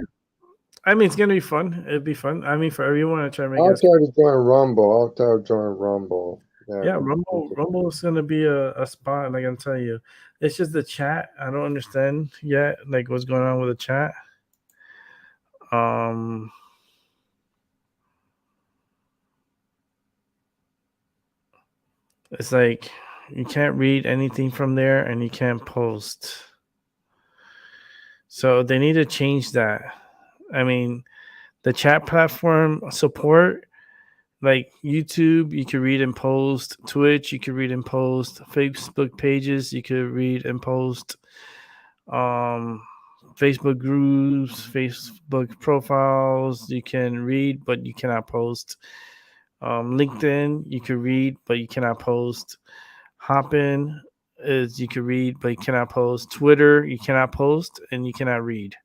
S1: I mean, it's gonna be fun. It'd be fun. I mean, for everyone to try to make
S2: I'll
S1: us.
S2: try to join Rumble. I'll try to join Rumble. Yeah,
S1: Yeah, Rumble is gonna be a spot, and I can tell you, it's just the chat. I don't understand yet, like what's going on with the chat. Um, it's like you can't read anything from there, and you can't post. So they need to change that. I mean, the chat platform support, like YouTube, you could read and post. Twitch, you could read and post. Facebook pages, you could read and post. Um, Facebook groups, Facebook profiles, you can read, but you cannot post. LinkedIn, you can read, but you cannot post. Hopin is you can read, but you cannot post. Twitter, you cannot post and you cannot read.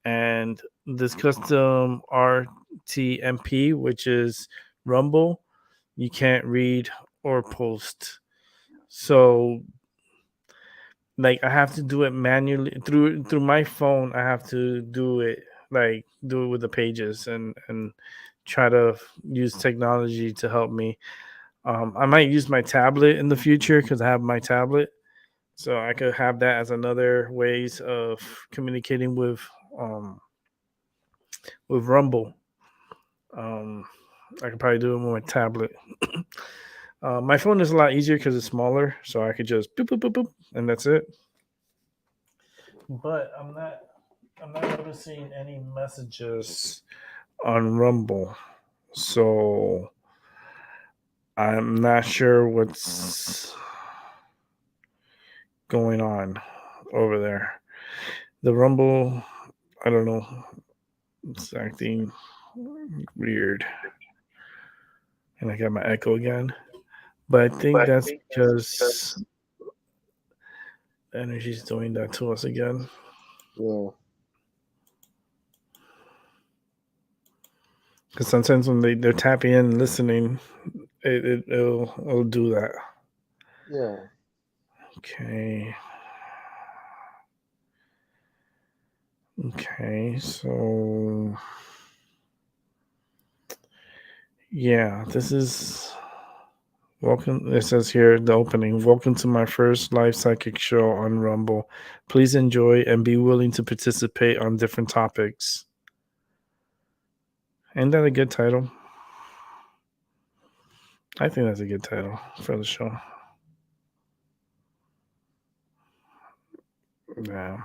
S1: And this custom RTMP, which is Rumble, you can't read or post. So like I have to do it manually through my phone. I have to do it with the pages and try to use technology to help me. I might use my tablet in the future because I have my tablet, so I could have that as another ways of communicating um, with Rumble. Um, I could probably do it with my tablet. My phone is a lot easier because it's smaller, so I could just boop boop boop boop, and that's it. But I'm not noticing any messages on Rumble, so I'm not sure what's going on over there. The Rumble, I don't know, it's acting weird, and I got my echo again. But I think that's because energy's doing that to us again.
S2: yeah,
S1: Because sometimes when they're tapping in and listening, it'll do that.
S2: yeah.
S1: Okay. Okay, so yeah, this is welcome. It says here the opening. Welcome to my first live psychic show on Rumble. Please enjoy and be willing to participate on different topics. Ain't that a good title? I think that's a good title for the show. Yeah.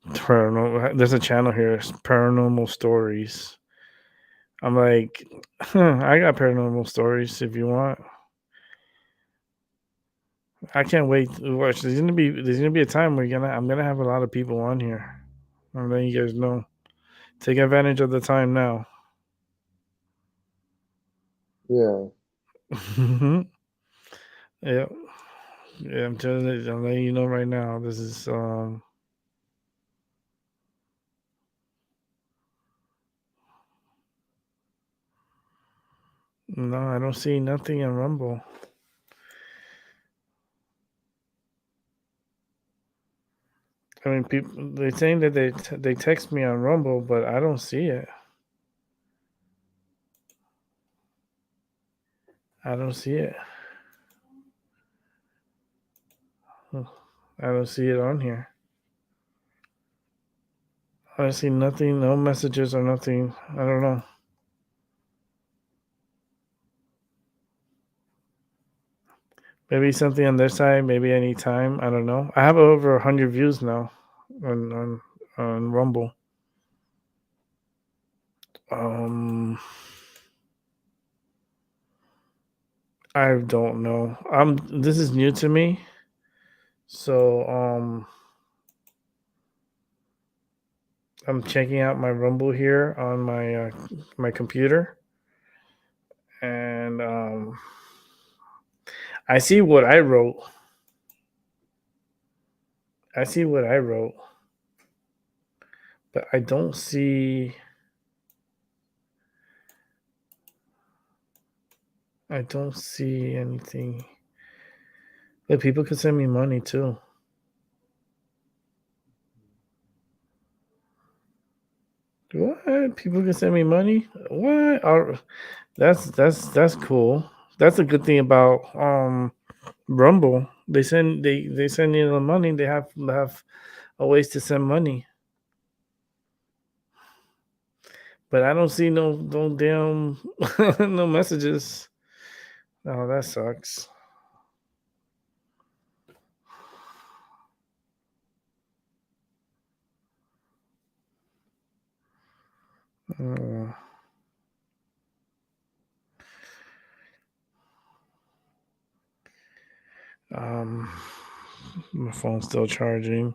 S1: Paranormal. There's a channel here, Paranormal Stories. I'm like, I got paranormal stories if you want. I can't wait to watch. There's gonna be a time where I'm gonna have a lot of people on here. I'm letting you guys know. Take advantage of the time now.
S2: Yeah,
S1: Yeah, yeah. I'm letting you know right now. This is no, I don't see nothing in Rumble. I mean, people they're saying that they text me on Rumble, but I don't see it. I don't see it. I don't see it on here. I see nothing, no messages or nothing. I don't know. Maybe something on their side. Maybe anytime. I don't know. I have over 100 views now on Rumble. I don't know. This is new to me. So I'm checking out my Rumble here on my computer, and I see what I wrote. But I don't see. I don't see anything. But people can send me money too. What? People can send me money? What? That's cool. That's a good thing about Rumble. They send you the money. They have a ways to send money. But I don't see no damn no messages. Oh, that sucks. Uh, um, my phone's still charging.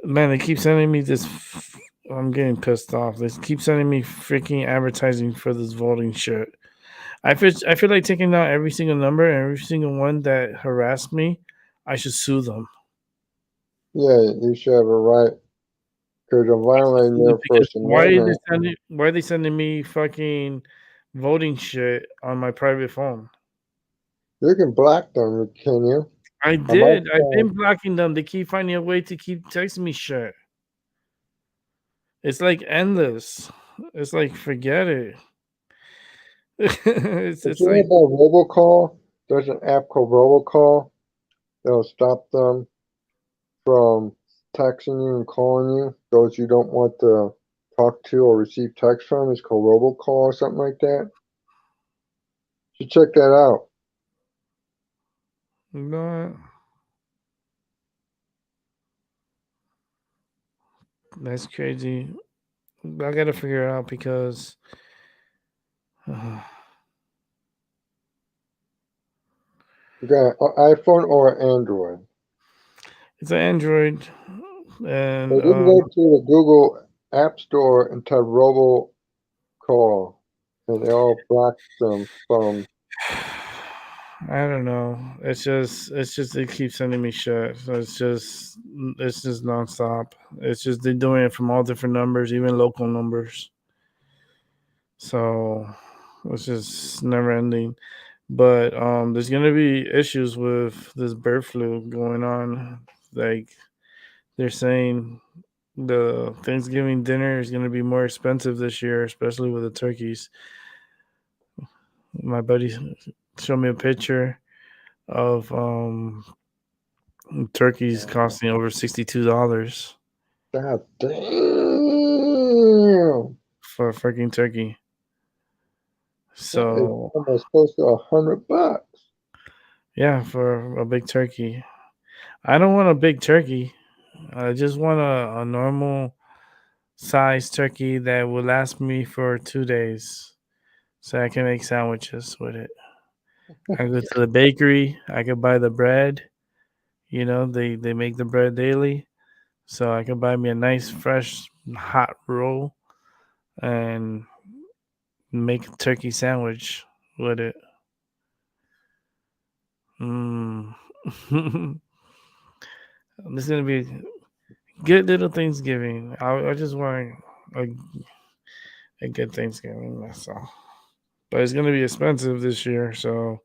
S1: Man, they keep sending me this. I'm getting pissed off. They keep sending me freaking advertising for this voting shit. I feel like taking down every single number and every single one that harassed me. I should sue them.
S2: Yeah, you should have a right because you're violating their
S1: Because
S2: First Amendment.
S1: why are they sending me fucking voting shit on my private phone?
S2: You can block them, can you?
S1: I
S2: On my
S1: did. I've
S2: phone,
S1: been blocking them. They keep finding a way to keep texting me shit. It's like endless. It's like forget it.
S2: if
S1: It's
S2: you
S1: like
S2: have a robocall, there's an app called Robocall that'll stop them from texting you and calling you. Those you don't want to talk to or receive text from is called Robocall or something like that. You should check that out.
S1: no, that's crazy. I gotta figure it out because
S2: You got an iPhone or Android.
S1: it's an Android, and
S2: So you can go to the Google App Store and type Robocall, and they'll block them from.
S1: I don't know. It's just they keep sending me shit. So it's just nonstop. It's just they're doing it from all different numbers, even local numbers. So it's just never ending. But there's gonna be issues with this bird flu going on. Like they're saying the Thanksgiving dinner is gonna be more expensive this year, especially with the turkeys. My buddy showed me a picture of turkeys costing over $62
S2: God damn!
S1: for a freaking turkey.
S2: That is
S1: So
S2: almost close to $100.
S1: yeah, for a big turkey. I don't want a big turkey. I just want a normal size turkey that will last me for 2 days. So I can make sandwiches with it. I go to the bakery, I can buy the bread. You know, they make the bread daily. So I can buy me a nice fresh hot roll and make a turkey sandwich with it. Mm. This is gonna be good little Thanksgiving. I just want a good Thanksgiving. That's all. But it's gonna be expensive this year, so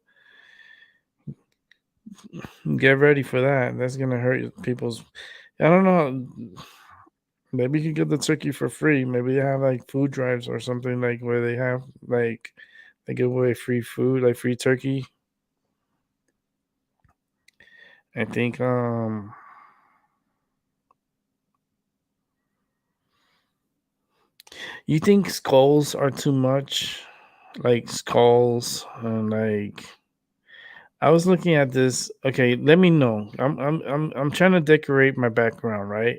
S1: get ready for that. That's gonna hurt people's. I don't know. Maybe you can get the turkey for free. Maybe they have like food drives or something like where they have like they give away free food, like free turkey. I think you think skulls are too much? Like skulls and like I was looking at this. Okay, let me know. I'm trying to decorate my background, right?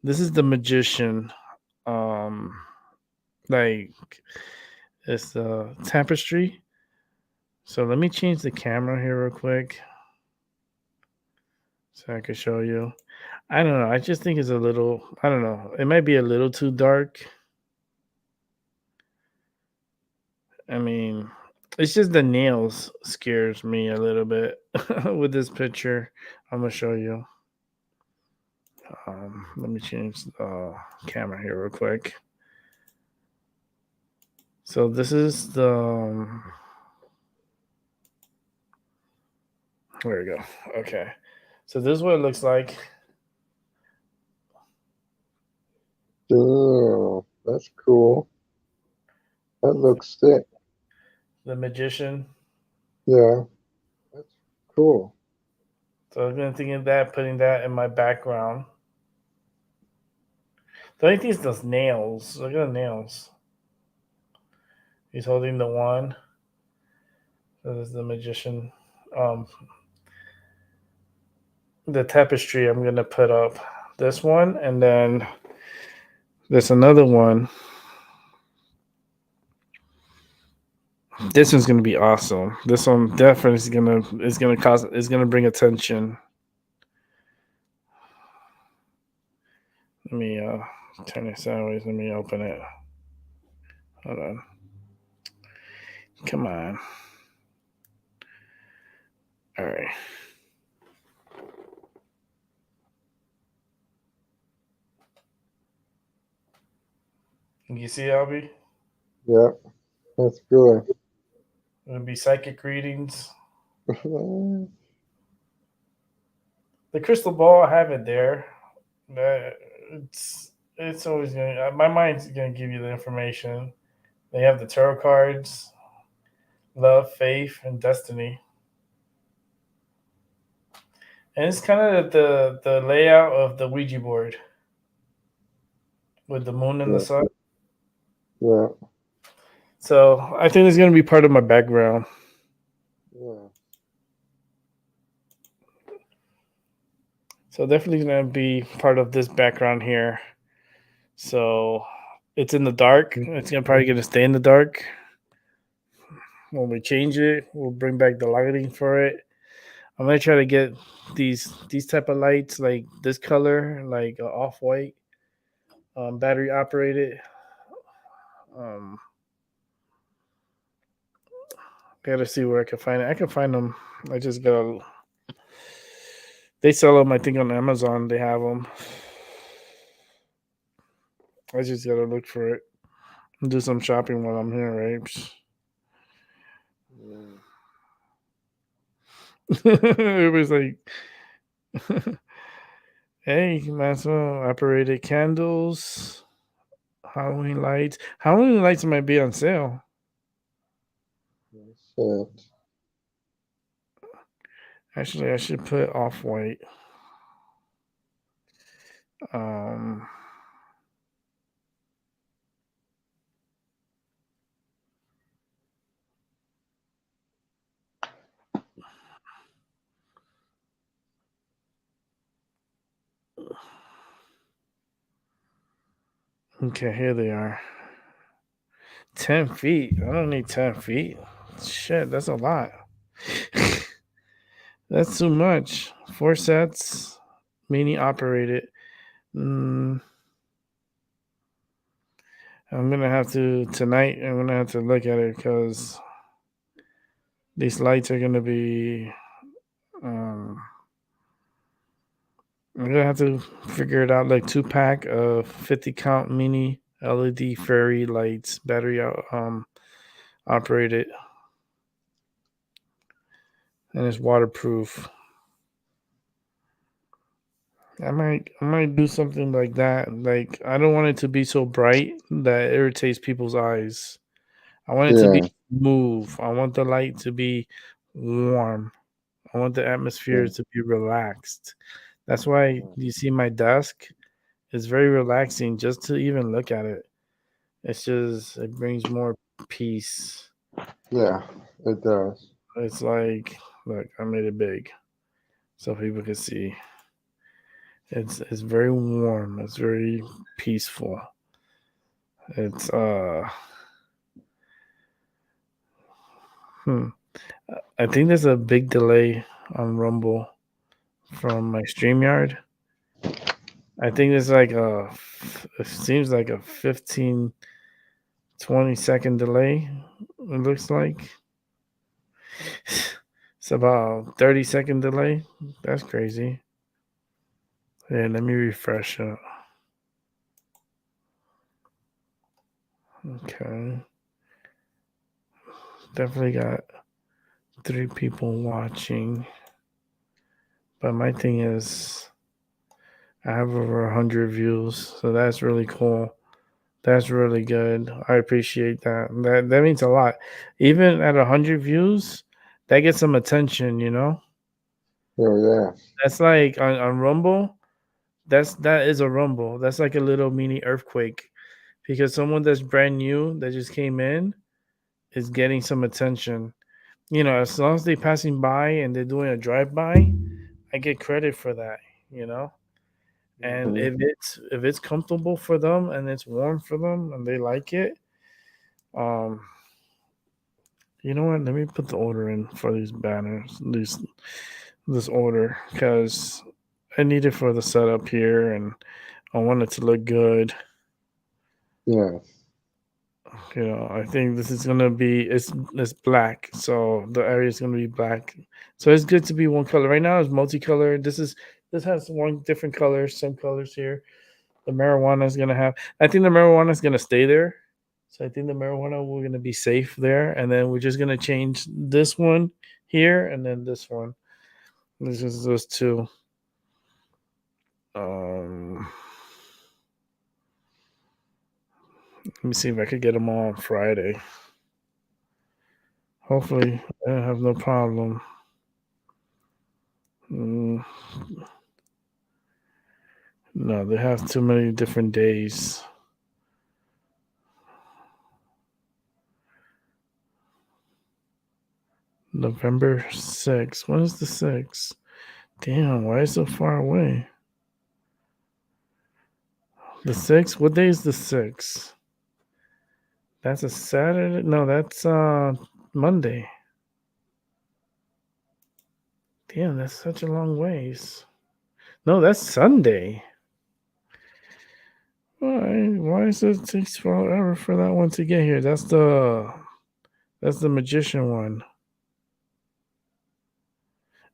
S1: This is the magician. Um, like it's the tapestry. So let me change the camera here real quick so I can show you. I don't know. I just think it's a little. I don't know. It might be a little too dark. I mean, it's just the nails scares me a little bit with this picture. I'm gonna show you. Let me change the camera here real quick. So this is the. There we go. Okay. So this is what it looks like.
S2: Oh, that's cool. That looks sick.
S1: The magician.
S2: Yeah, that's cool.
S1: So I've been thinking of that, putting that in my background. The only thing is those nails. Look at the nails. He's holding the one. So this is the magician. The tapestry I'm gonna put up this one, and then there's another one. This one's gonna be awesome. This one definitely is gonna bring attention. Let me turn it sideways. Let me open it. Hold on. Come on. All right. You see, Albie?
S2: Yeah, that's good.
S1: It'll be psychic readings. The crystal ball, I have it there. It's always gonna. My mind's gonna give you the information. They have the tarot cards, love, faith, and destiny. And it's kind of the layout of the Ouija board with the moon and the
S2: Yeah,
S1: sun.
S2: yeah,
S1: So I think it's gonna be part of my background.
S2: yeah.
S1: So definitely gonna be part of this background here. So it's in the dark. It's probably gonna stay in the dark. When we change it, we'll bring back the lighting for it. I'm gonna try to get these type of lights like this color, like off white, battery operated. Um, Gotta see where I can find it. I can find them. I just gotta. They sell them, I think, on Amazon. They have them. I just gotta look for it. Do some shopping while I'm here, right? It was like, hey, Maxwell operated candles, Halloween lights. Halloween lights might be on sale.
S2: That's it.
S1: Actually, I should put off white. Okay, here they are. 10 feet. I don't need 10 feet. Shit, that's a lot. That's too much. 4 sets, mini operated. I'm gonna have to tonight. I'm gonna have to look at it because these lights are gonna be. I'm gonna have to figure it out. Like 2-pack of 50 count mini LED fairy lights, battery operated, and it's waterproof. I might do something like that. Like I don't want it to be so bright that it irritates people's eyes. I want it to be
S2: Yeah,
S1: smooth. I want the light to be warm. I want the atmosphere
S2: yeah,
S1: to be relaxed. That's why you see my desk is very relaxing just to even look at it. It brings more peace.
S2: yeah, it does.
S1: It's like, look, I made it big so people can see. It's very warm. It's very peaceful. It's I think there's a big delay on Rumble from my StreamYard. I think it's like it seems like a 15, 20-second delay. It looks like it's about 30-second delay. That's crazy. Yeah, let me refresh it. Okay. Definitely got 3 people watching. But my thing is, I have over 100 views, so that's really cool. That's really good. I appreciate that. That means a lot. Even at 100 views, that gets some attention, you know?
S2: Oh yeah.
S1: That's like on Rumble, that is a Rumble. That's like a little mini earthquake because someone that's brand new that just came in is getting some attention. You know, as long as they're passing by and they're doing a drive by, I get credit for that, you know? And
S2: Mhm.
S1: if it's comfortable for them and it's warm for them and they like it, um, you know what? Let me put the order in for these banners, this order, because I need it for the setup here, and I want it to look good.
S2: Yeah.
S1: You know, I think this is gonna be it's black, so the area is gonna be black. So it's good to be one color. Right now it's multicolored. This has one different colors, some colors here. The marijuana is gonna have. I think the marijuana is gonna stay there. So I think the marijuana we're gonna be safe there, and then we're just gonna change this one here, and then this one. This is those two. Um, let me see if I could get them all on Friday. Hopefully, I have no problem. Mm, no, they have too many different days. November 6th. When is the 6th? Damn, why is it so far away? The 6th? What day is the 6th? That's a Saturday? No, that's Monday. Damn, that's such a long ways. No, that's Sunday. Why is it takes forever for that one to get here? That's the magician one.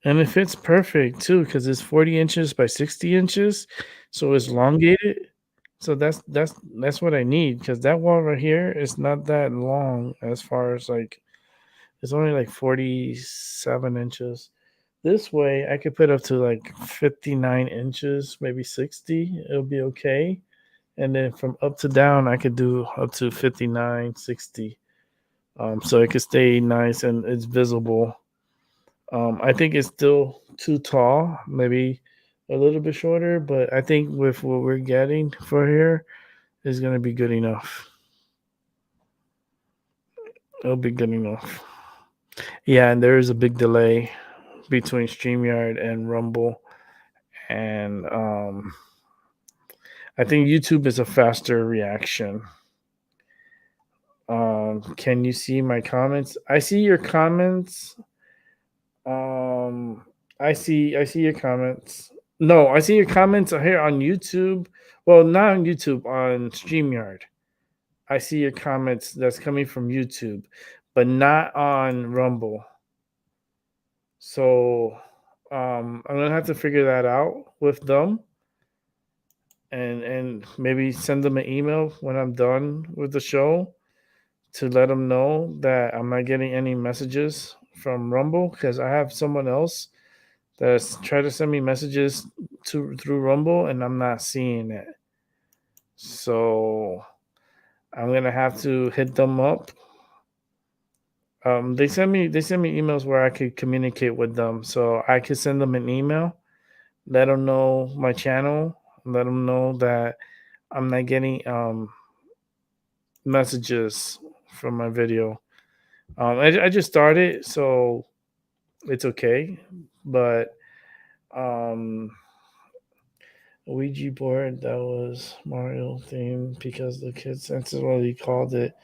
S1: And it fits perfect too, because it's 40 inches by 60 inches. So it's elongated. So that's what I need, because that wall right here is not that long as far as like it's only like 47 inches. This way I could put up to like 59 inches, maybe 60. It'll be okay. And then from up to down, I could do up to 59, 60. So it could stay nice and it's visible. I think it's still too tall, maybe a little bit shorter, but I think with what we're getting for here is going to be good enough. It'll be good enough. Yeah, and there is a big delay between StreamYard and Rumble. And I think YouTube is a faster reaction. Can you see my comments? I see your comments. I see your comments. No, I see your comments here on YouTube. Well, not on YouTube, on StreamYard. I see your comments that's coming from YouTube, but not on Rumble. So I'm gonna have to figure that out with them, and maybe send them an email when I'm done with the show to let them know that I'm not getting any messages from Rumble, because I have someone else that's tried to send me messages through Rumble and I'm not seeing it. So I'm gonna have to hit them up. They send me emails where I could communicate with them, so I could send them an email, let them know my channel, let them know that I'm not getting messages from my video. I just started, so it's okay, but um, Ouija board that was Mario themed because the kids sensitively called it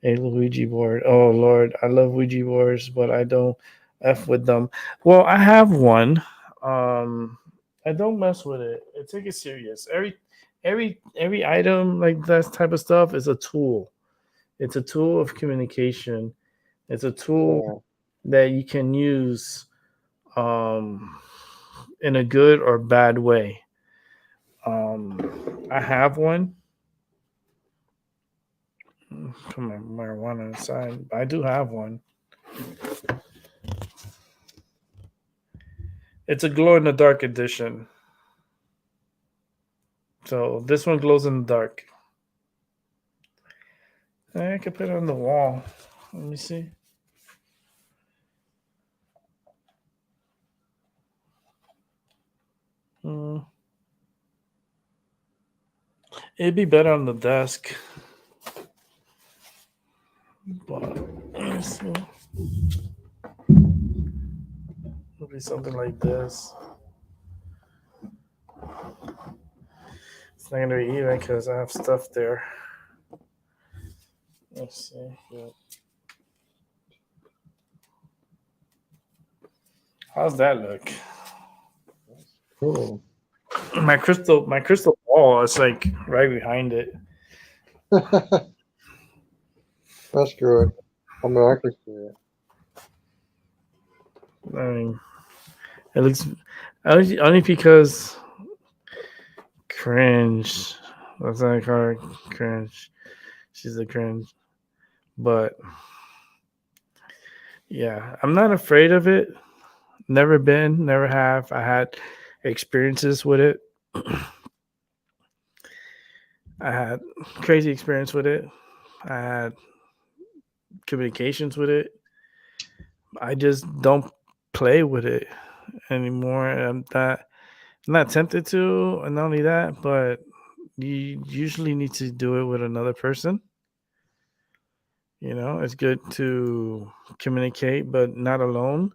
S1: a Luigi board. Oh Lord, I love Ouija boards, but I don't f with them. Well, I have one. Um, I don't mess with it. I take it serious. Every item like that type of stuff is a tool. It's a tool of communication. It's a tool
S2: Yeah.
S1: that you can use in a good or bad way. I have one. Put my marijuana aside. I do have one. It's a glow in the dark edition. So this one glows in the dark. I could put it on the wall. Let me see. Mm, it'd be better on the desk. But let me see. It'll be something like this. It's not gonna be even because I have stuff there. Let's see. Yeah. How's that look?
S2: Cool.
S1: My crystal ball is like right behind it.
S2: That's good. I mean, I can see it.
S1: I mean, it looks only because cringe. That's not her cringe. She's a cringe. But yeah, I'm not afraid of it. Never been, never have. I had experiences with it. I had crazy experience with it. I had communications with it. I just don't play with it anymore. I'm not tempted to, and not only that, but you usually need to do it with another person. It's good to communicate, but not alone.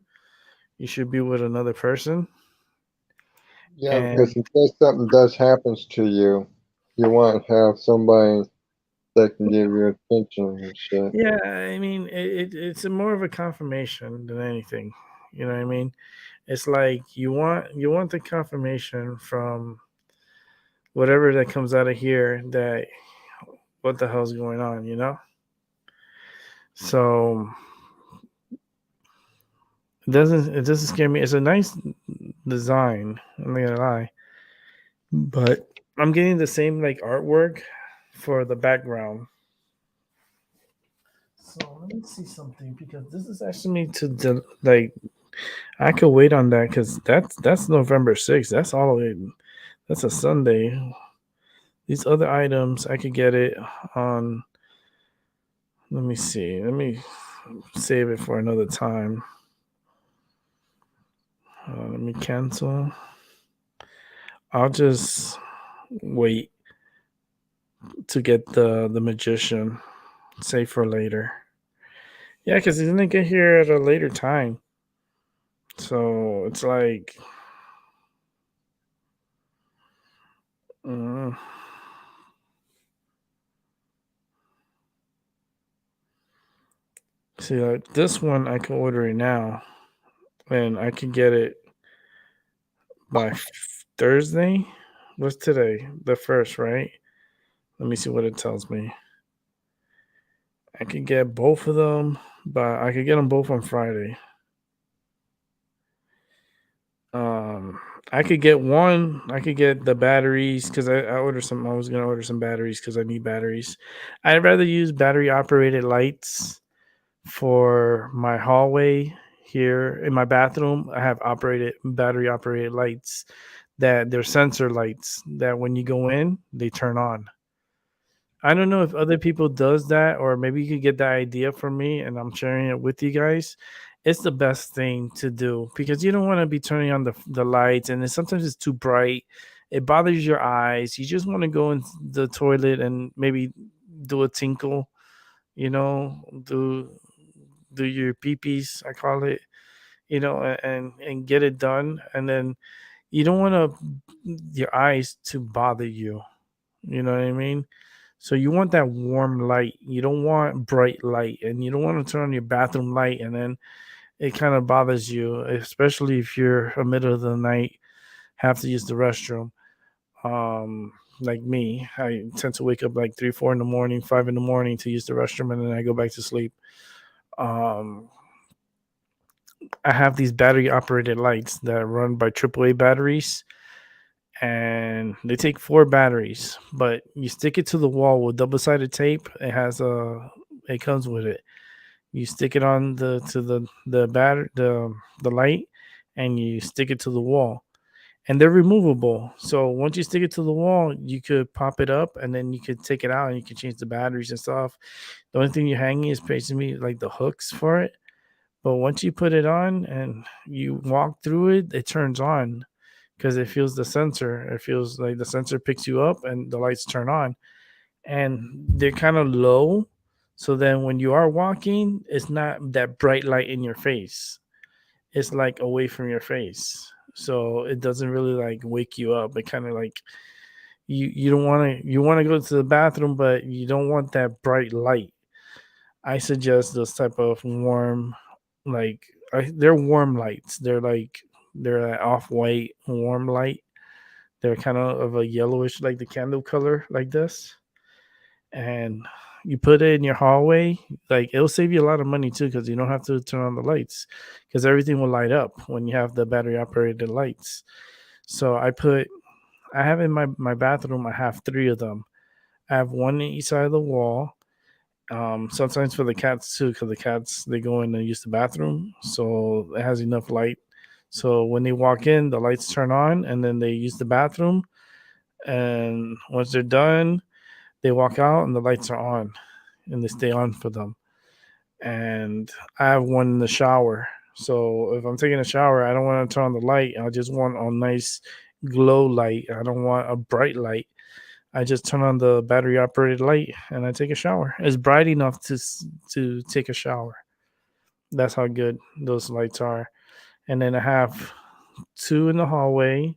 S1: You should be with another person.
S2: Yeah, because
S1: And
S2: in case something does happens to you, you want to have somebody that can give you attention and shit.
S1: yeah, I mean, it's more of a confirmation than anything. You know what I mean? It's like you want the confirmation from whatever that comes out of here that what the hell's going on, you know? So it doesn't scare me. It's a nice design, I'm not gonna lie. But I'm getting the same like artwork for the background. So let me see something because this is actually me to like I could wait on that because that's November 6th. That's all it. That's a Sunday. These other items I could get it on. Let me see. Let me save it for another time. Let me cancel. I'll just wait to get the magician. Save for later. Yeah, because he's gonna get here at a later time. So it's like, mm, see, like this one I can order it now, and I can get it by Thursday. What's today? The first, right? Let me see what it tells me. I could get both of them, but I could get them both on Friday. Um, I could get one. I could get the batteries because I ordered some. I was gonna order some batteries because I need batteries. I'd rather use battery operated lights for my hallway here in my bathroom. I have operated battery operated lights that they're sensor lights that when you go in they turn on. I don't know if other people does that or maybe you could get that idea from me and I'm sharing it with you guys. It's the best thing to do because you don't want to be turning on the lights and sometimes it's too bright. It bothers your eyes. You just want to go in the toilet and maybe do a tinkle, do your peepees, I call it. and get it done. And then you don't want your eyes to bother you. You know what I mean? So you want that warm light. You don't want bright light, and you don't want to turn on your bathroom light and then it kind of bothers you, especially if you're a middle of the night, have to use the restroom. Like me, I tend to wake up like 3, 4 in the morning, 5 in the morning to use the restroom, and then I go back to sleep. Um, I have these battery operated lights that run by AAA batteries, and they take 4 batteries, but you stick it to the wall with double sided tape. It comes with it. You stick it on the light, and you stick it to the wall, and they're removable. So once you stick it to the wall, you could pop it up, and then you could take it out, and you can change the batteries and stuff. The only thing you're hanging is basically like the hooks for it. But once you put it on and you walk through it, it turns on because it feels the sensor. It feels like the sensor picks you up, and the lights turn on, and they're kind of low. So then when you are walking, it's not that bright light in your face. It's like away from your face. So it doesn't really like wake you up. It kind of like you don't want to, you want to go to the bathroom, but you don't want that bright light. I suggest those type of warm, like they're warm lights. They're like off white warm light. They're kind of a yellowish, like the candle color, like this. And you put it in your hallway, like it'll save you a lot of money too, because you don't have to turn on the lights, because everything will light up when you have the battery operated lights. So I have in my bathroom, I have 3 of them. I have one in each side of the wall. Sometimes for the cats too, because the cats, they go in and use the bathroom, so it has enough light. So when they walk in, the lights turn on, and then they use the bathroom. And once they're done, they walk out, and the lights are on, and they stay on for them. And I have one in the shower. So if I'm taking a shower, I don't want to turn on the light. I just want a nice glow light. I don't want a bright light. I just turn on the battery operated light, and I take a shower. It's bright enough to take a shower. That's how good those lights are. And then I have 2 in the hallway,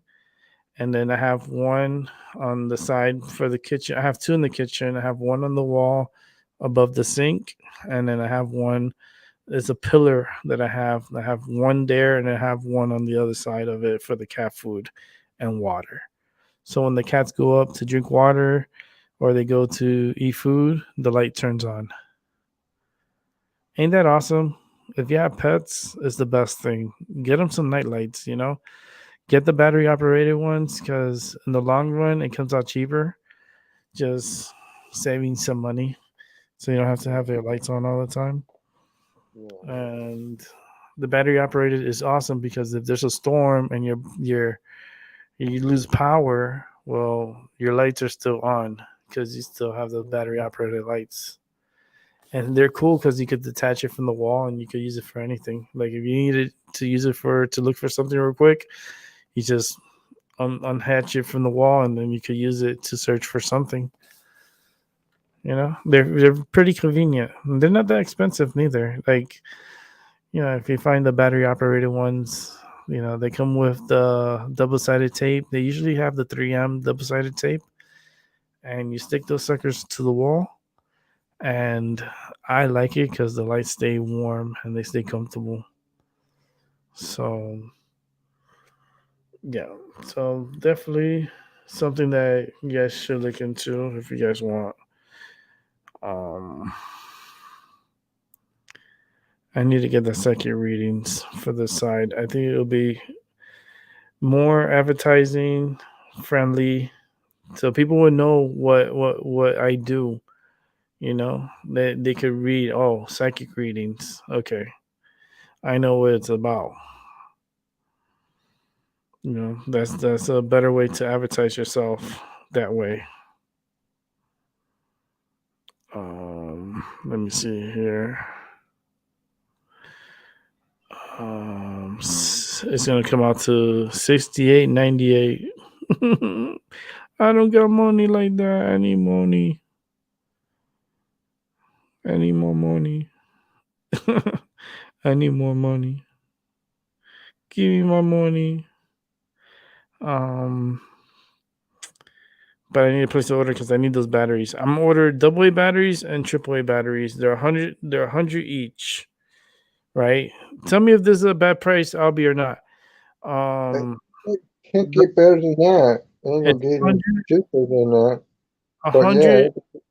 S1: and then I have one on the side for the kitchen. I have 2 in the kitchen. I have one on the wall above the sink, and then I have one. There's a pillar that I have. I have one there, and I have one on the other side of it for the cat food and water. So when the cats go up to drink water or they go to eat food, the light turns on. Ain't that awesome? If you have pets, it's the best thing. Get them some night lights. Get the battery operated ones, because in the long run, it comes out cheaper. Just saving some money, so you don't have to have their lights on all the time.
S3: Yeah.
S1: And the battery operated is awesome, because if there's a storm and you lose power, well, your lights are still on because you still have the battery operated lights. And they're cool because you could detach it from the wall, and you could use it for anything. Like if you needed to use it to look for something real quick, you just unhatch it from the wall, and then you could use it to search for something. They're pretty convenient. They're not that expensive neither. Like, if you find the battery operated ones, they come with the double sided tape. They usually have the 3M double sided tape, and you stick those suckers to the wall. And I like it because the lights stay warm and they stay comfortable. So, yeah. So, definitely something that you guys should look into if you guys want. Um, I need to get the second readings for this side. I think it'll be more advertising friendly, so people would know what I do. They could read, oh, psychic readings. Okay, I know what it's about. That's a better way to advertise yourself that way. Let me see here. It's gonna come out to 68.98. I don't got money like that. I need money. I need more money. I need more money. give me my money. But I need to place the order because I need those batteries. I'm ordered AA batteries and AAA batteries. They're 100. They're 100 each. Right. Tell me if this is a bad price, I'll be or not.
S2: Can't get better than that. Ain't gonna
S1: It's
S2: get any
S1: 100,
S2: cheaper than that. But
S1: 100,
S2: yeah,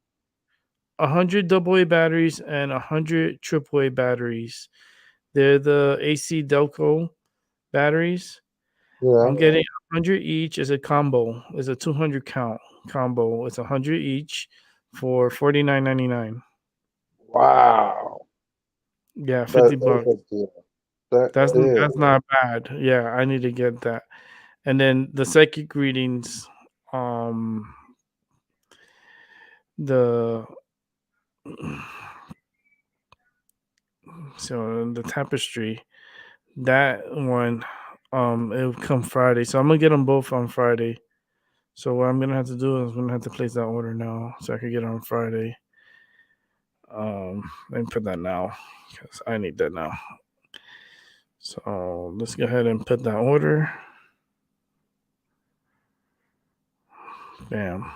S1: 100 AA batteries and 100 AAA batteries. They're the AC Delco batteries.
S2: yeah.
S1: I'm getting 100 each as a combo. It's a 200 count combo. It's 100 each for $49.99.
S2: Wow.
S1: Yeah,
S2: That
S1: 50
S2: is
S1: bucks.
S2: a deal. That
S1: That's
S2: is.
S1: not bad. Yeah, I need to get that. And then the psychic readings, the so the tapestry, that one, it will come Friday. So I'm gonna get them both on Friday. So what I'm gonna have to do is I'm gonna have to place that order now so I can get it on Friday. Let me put that now because I need that now. So let's go ahead and put that order. Bam.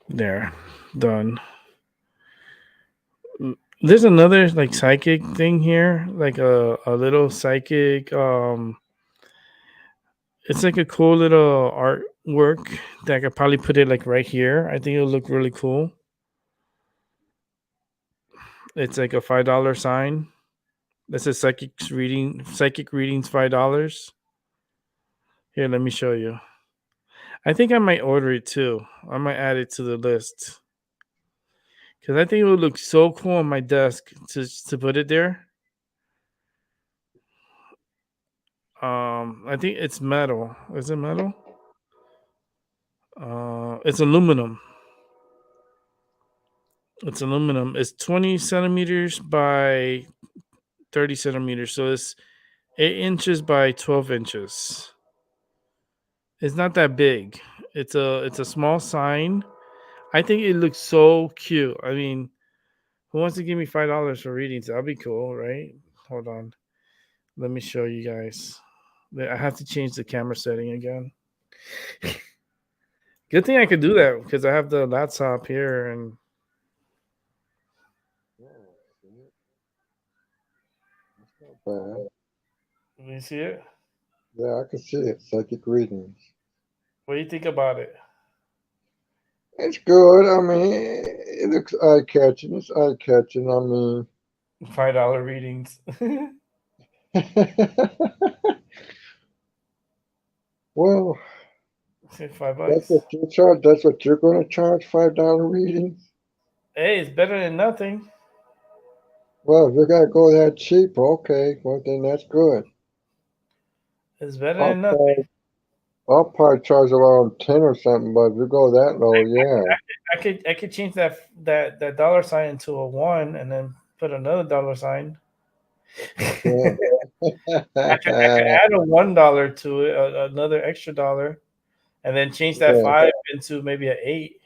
S1: There. Done. There's another like psychic thing here, like a little psychic. It's like a cool little artwork that I could probably put it like right here. I think it'll look really cool. It's like a $5 sign that says psychic readings $5. Here, let me show you. I think I might order it too. I might add it to the list because I think it would look so cool on my desk to put it there. I think it's metal. Is it metal? It's aluminum. It's aluminum. It's 20 centimeters by 30 centimeters. So it's 8 inches by 12 inches. It's not that big. It's a small sign. I think it looks so cute. I mean, who wants to give me $5 for readings? That'd be cool, right? Hold on. Let me show you guys. I have to change the camera setting again. Good thing I could do that because I have the laptop here and
S2: That's not bad.
S1: let me see it.
S2: Yeah, I can see it. Psychic readings.
S1: What do you think about it?
S2: It's good. I mean, it looks eye catching. It's eye catching. I mean,
S1: $5 readings.
S2: well,
S1: Say $5.
S2: that's what you charge. That's what you're going to charge, $5 readings.
S1: Hey, it's better than nothing.
S2: Well, if you gotta go that cheap, okay. Well, then that's good.
S1: It's better
S2: I'll
S1: than nothing.
S2: I'll probably charge around 10 or something, but if you go that low, yeah.
S1: I could change that dollar sign into a 1 and then put another dollar sign.
S2: Yeah.
S1: I could add a $1 to it, another extra dollar, and then change that
S2: Yeah.
S1: 5 into maybe an 8.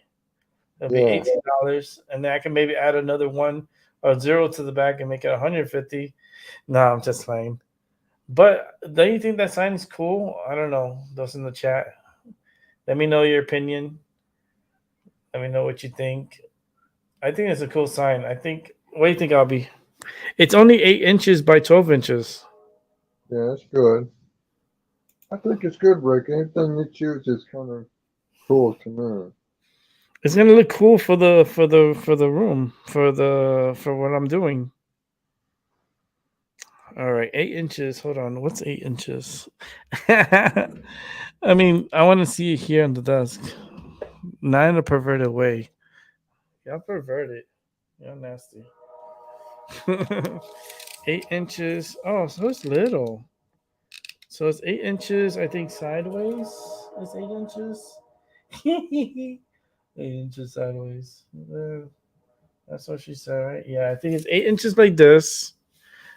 S1: It'll be
S2: Yeah.
S1: $18, and then I can maybe add another 1 or 0 to the back and make it 150. No, I'm just playing. But don't you think that sign is cool? I don't know. Those in the chat. Let me know your opinion. Let me know what you think. I think it's a cool sign. I think. What do you think, Albie? It's only 8 inches by 12 inches.
S2: Yeah, it's good. I think it's good, Rick. Anything you choose is kind of cool to me.
S1: It's gonna look cool for the room for what I'm doing. All right, 8 inches. Hold on. What's 8 inches? I mean, I want to see it here on the desk. Not in a perverted way. Y'all perverted. Y'all nasty. 8 inches. Oh, so it's little. So it's 8 inches, I think, sideways. It's 8 inches. 8 inches sideways. That's what she said, right? Yeah, I think it's 8 inches like this.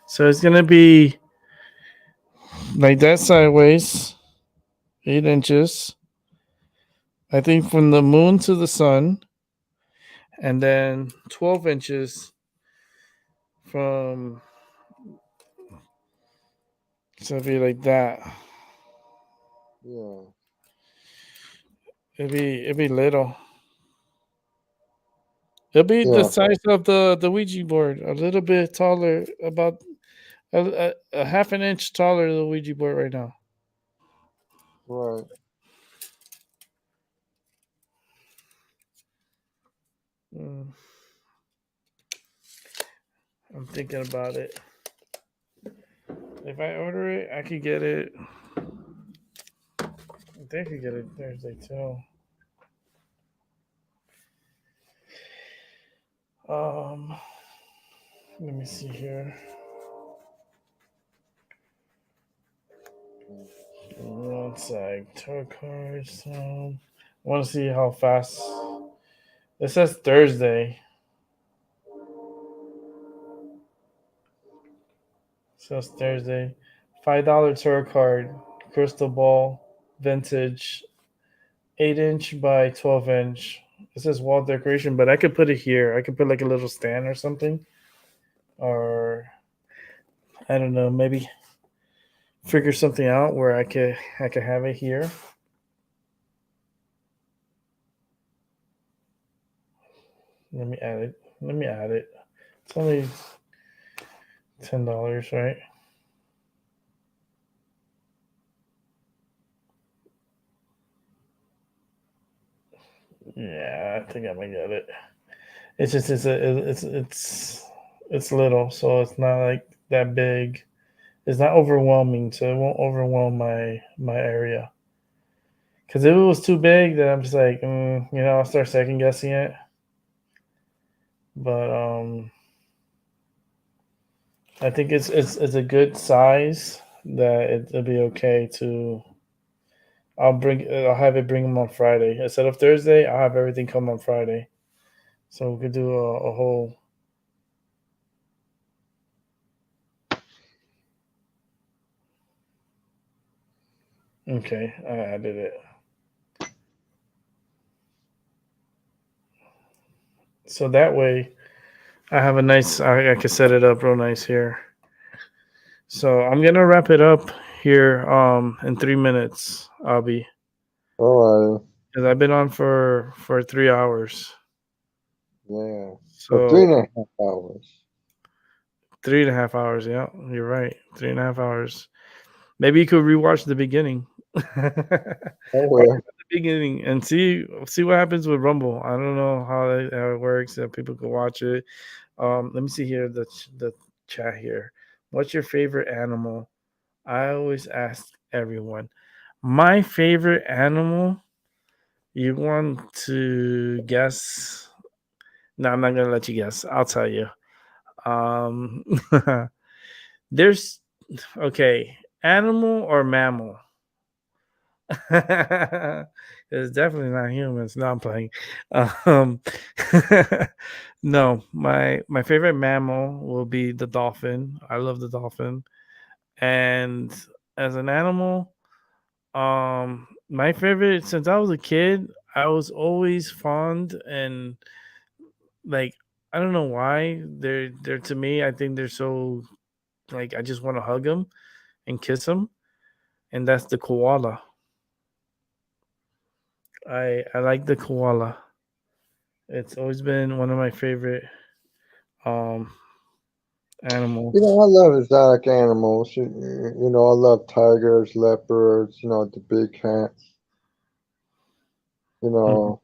S1: So it's going to be like that sideways. 8 inches. I think from the moon to the sun. And then 12 inches from So it'd be like that.
S2: Yeah.
S1: It'd be little. It'll be the
S2: Yeah.
S1: size of the Ouija board, a little bit taller, about a half an inch taller than the Ouija board right now.
S2: Right.
S1: Mm. I'm thinking about it. If I order it, I could get it. I think I could get it Thursday too. Let me see here. One sec. Tour cards. I want to see how fast. It says Thursday. Says Thursday. $5 tour card. Crystal ball. Vintage. 8-inch by 12-inch. It says wall decoration, but I could put it here. I could put like a little stand or something. Or I don't know, maybe figure something out where I could have it here. Let me add it. It's only $10, right? Yeah, I think I might get it. It's just it's little, so it's not like that big. It's not overwhelming, so it won't overwhelm my area. Because if it was too big, then I'm just like, I'll start second guessing it. But I think it's a good size that it'll be okay to. I'll have it bring them on Friday instead of Thursday. I'll have everything come on Friday, so we could do a whole. Okay, I added it. So that way, I have a nice. I can set it up real nice here. So I'm gonna wrap it up here. In 3 minutes, Abby,
S2: All right.
S1: because I've been on for 3 hours.
S2: Yeah. For
S1: So
S2: 3.5 hours.
S1: 3.5 hours. Yeah, you're right. 3.5 hours. Maybe you could rewatch the beginning.
S2: Oh, well.
S1: The beginning and see what happens with Rumble. I don't know how it works. People can watch it. Let me see here the chat here. What's your favorite animal? I always ask everyone. My favorite animal. You want to guess? No, I'm not gonna let you guess. I'll tell you. Um, there's okay, animal or mammal. It's definitely not humans. No, I'm playing. Um, no, my favorite mammal will be the dolphin. I love the dolphin. And as an animal, my favorite since I was a kid, I was always fond and like I don't know why they're to me. I think they're so like I just want to hug them and kiss them, and that's the koala. I like the koala. It's always been one of my favorite um animals.
S2: I love exotic animals. I love tigers, leopards, the big cats. You
S1: Mhm.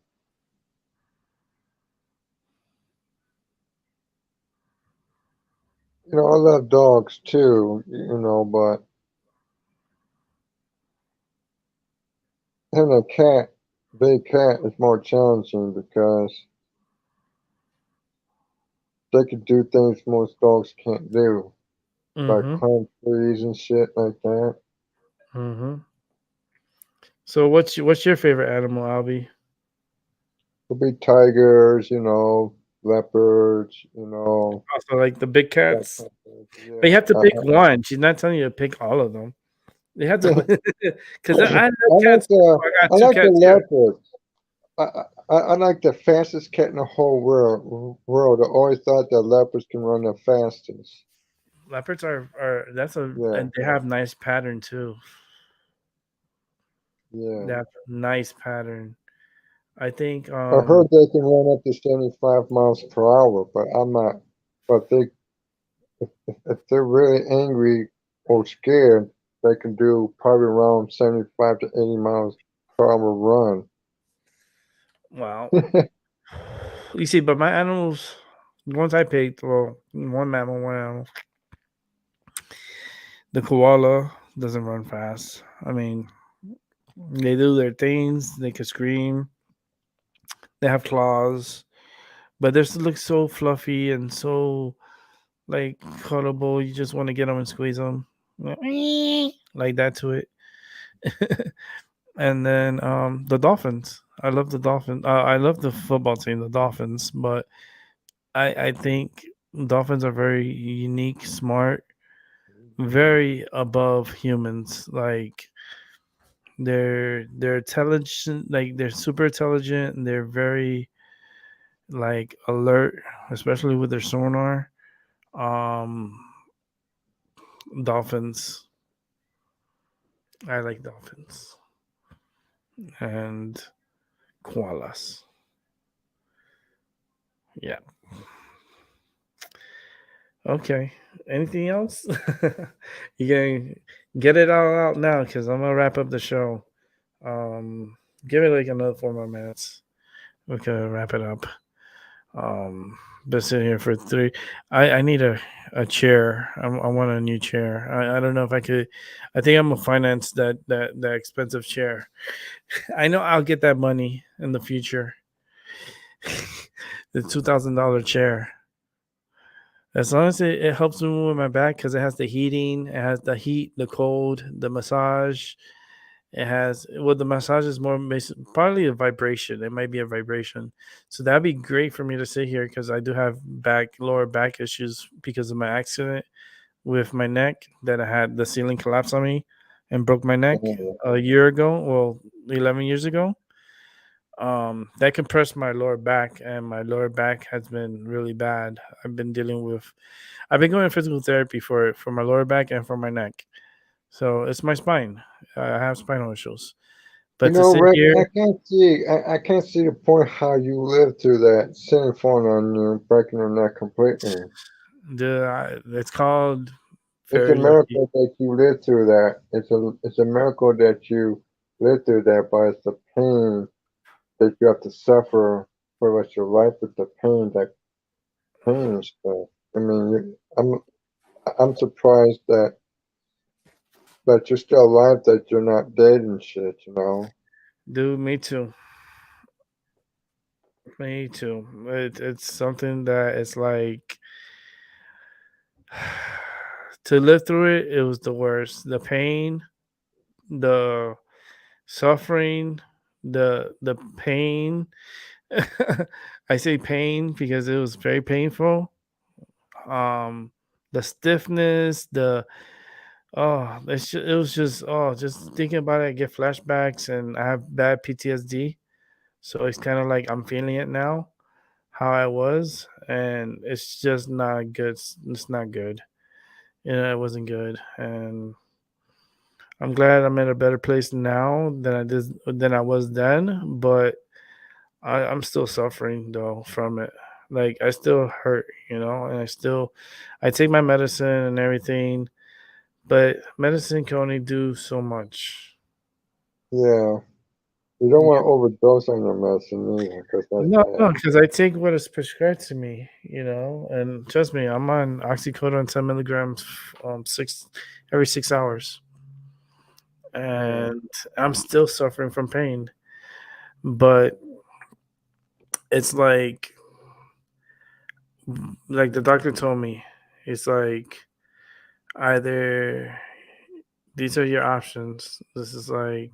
S2: know, I love dogs too, but having a big cat is more challenging because they can do things most dogs can't do, like
S1: Mhm.
S2: climb trees and shit like that.
S1: Mhm. So what's your favorite animal, Albie?
S2: Could be tigers, leopards,
S1: Also like the big cats. But you
S2: yeah.
S1: have to pick one. She's not telling you to pick all of them. They have to because I love
S2: I like
S1: cats.
S2: the
S1: I got
S2: I
S1: two
S2: like the
S1: cats here.
S2: leopards. I like the fastest cat in the whole world. I always thought that leopards can run the fastest.
S1: Leopards are that's a
S2: Yeah.
S1: and they have nice pattern too. They
S2: Yeah.
S1: have nice pattern. I think
S2: I heard they can run up to 75 miles per hour, but I'm not. But if they're really angry or scared, they can do probably around 75 to 80 miles per hour run.
S1: wow. You see, but my animals, the ones I picked, well, one mammal, one animal. The koala doesn't run fast. I mean, they do their things. They can scream. They have claws, but they still look so fluffy and so like cuddable. You just want to get them and squeeze them like that to it. And then the dolphins. I love the dolphin. I love the football team, the Dolphins. But I think dolphins are very unique, smart, very above humans. Like they're intelligent. Like they're super intelligent. And they're very like alert, especially with their sonar. Um, Dolphins. I like dolphins and koalas. Yeah. Okay. Anything else? You can get it all out now because I'm gonna wrap up the show. Um, Give it like another 4 more minutes. We can wrap it up. Um, been sitting here for three. I need a chair. I want a new chair. I don't know if I could. I think I'm gonna finance that expensive chair. I know I'll get that money in the future. The $2,000 chair. As long as it helps me with my back because it has the heating, it has the heat, the cold, the massage. It has well, the massage is more probably a vibration. It might be a vibration, so that'd be great for me to sit here because I do have lower back issues because of my accident with my neck that I had the ceiling collapse on me and broke my neck a year ago. Well, 11 years ago. That compressed my lower back, and my lower back has been really bad. I've been going to physical therapy for my lower back and for my neck. So it's my spine. I have spinal issues.
S2: You
S1: But to
S2: know,
S1: sit
S2: Rick,
S1: here,
S2: I can't see the point how you lived through that sitting phone on you, breaking your neck completely.
S1: it's called
S2: It's a
S1: very lucky.
S2: miracle that you lived through that. It's a miracle that you lived through that, but it's the pain that you have to suffer for the rest of your life with the pain, that pain and stuff. I mean, I'm surprised that you're still alive, that you're not dead and shit. You know.
S1: Dude, me too. Me too. It's something that it's like to live through it, it was the worst. The pain, the suffering, the pain. I say pain because it was very painful. Um, the stiffness, it was just just thinking about it, I get flashbacks and I have bad PTSD. So it's kind of like I'm feeling it now, how I was, and it's just not good. It's not good. It wasn't good, and I'm glad I'm in a better place now than I was then. But I'm still suffering though from it. Like I still hurt, and I take my medicine and everything, but medicine can only do so much.
S2: Yeah. You don't want to overdose on your medicine either, because that's
S1: No,
S2: bad.
S1: no, because I take what is prescribed to me, and trust me, I'm on oxycodone 10 milligrams, 6 hours,
S2: Yeah.
S1: and I'm still suffering from pain. But it's like the doctor told me, it's like either these are your options. This is like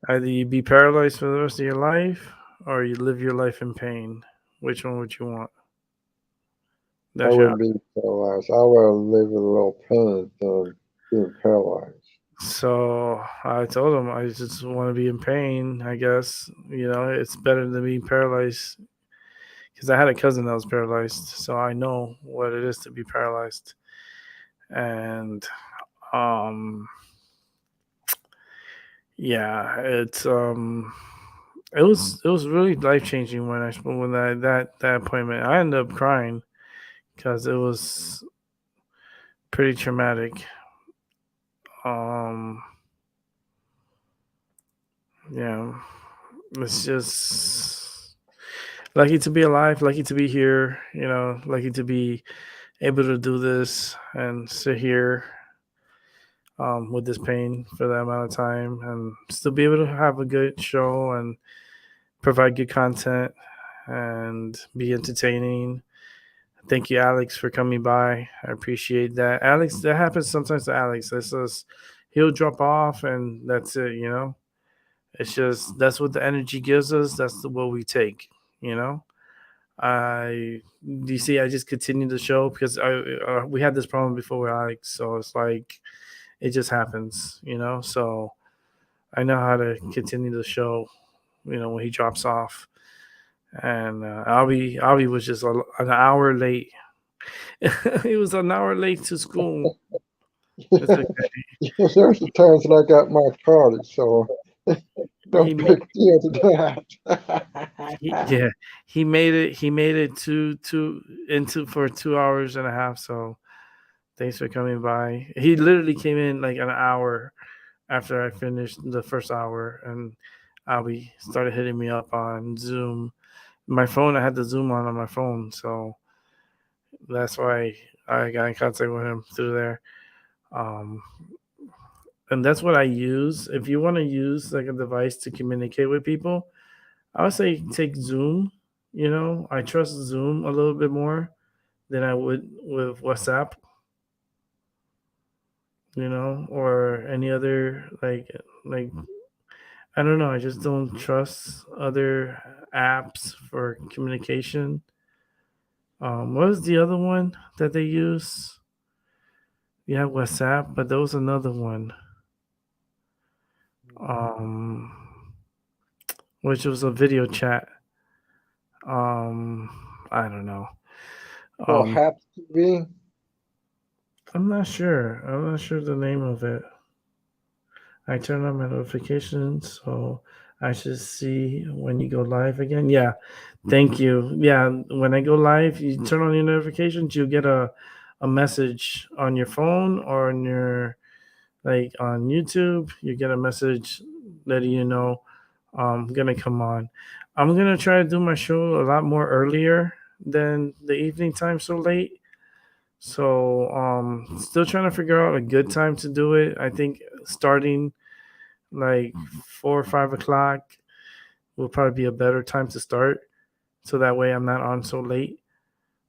S1: either you be paralyzed for the rest of your life or you live your life in pain. Which one would you want?
S2: I
S1: That's your
S2: wouldn't be paralyzed. I would live with a little pain than being paralyzed.
S1: So I told him I just want to be in pain. I guess it's better than being paralyzed because I had a cousin that was paralyzed, so I know what it is to be paralyzed. and um, yeah, it was really life changing when that appointment. I ended up crying because it was pretty traumatic. Um, yeah, it's just lucky to be alive, lucky to be here. Lucky to be able to do this and sit here with this pain for that amount of time and still be able to have a good show and provide good content and be entertaining. Thank you, Alex, for coming by. I appreciate that. Alex, that happens sometimes to Alex. He'll drop off and that's it. It's just that's what the energy gives us. That's what we take, you know. You see, I just continue the show because we had this problem before with Alex, so it's like it just happens. So I know how to continue the show, when he drops off. And Albie was just an hour late. He was an hour late to school. It's okay.
S2: There's the times that I got my card, so no
S1: He made
S2: big deal to that.
S1: yeah, he made it. He made it for 2 hours and a half. So thanks for coming by. He literally came in like an hour after I finished the first hour, and Albie started hitting me up on Zoom. My phone, I had the Zoom on my phone, so that's why I got in contact with him through there. Um, and that's what I use. If you want to use like a device to communicate with people, I would say take Zoom. I trust Zoom a little bit more than I would with WhatsApp. Or any other like I don't know. I just don't trust other apps for communication. What was the other one that they use? Yeah, WhatsApp, but there was another one. Um, which was a video chat. Um, I don't know.
S2: Oh,
S1: Um,
S2: Haps TV.
S1: I'm not sure. I'm not sure the name of it. I turn on my notifications, so I should see when you go live again. Yeah, thank you. Yeah, when I go live, you turn on your notifications, you get a message on your phone or on your like on YouTube. You get a message letting you know I'm gonna come on. I'm gonna try to do my show a lot more earlier than the evening time so late. So still trying to figure out a good time to do it. I think starting like 4 or 5 o'clock will probably be a better time to start. So that way I'm not on so late.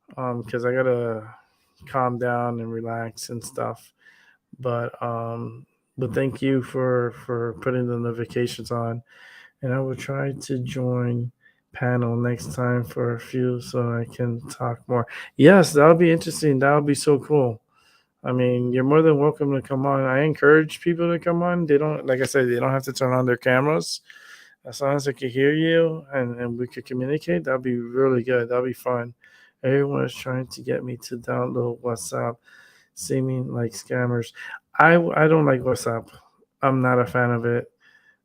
S1: Because I gotta calm down and relax and stuff. But thank you for putting the notifications on, and I will try to join panel next time for a few so I can talk more. Yes, that'll be interesting. That'll be so cool. I mean, you're more than welcome to come on. I encourage people to come on. They don't, like I said, they don't have to turn on their cameras. As long as I can hear you and we could communicate, that'd be really good. That'd be fun. Everyone is trying to get me to download WhatsApp, seeming like scammers. I don't like WhatsApp. I'm not a fan of it.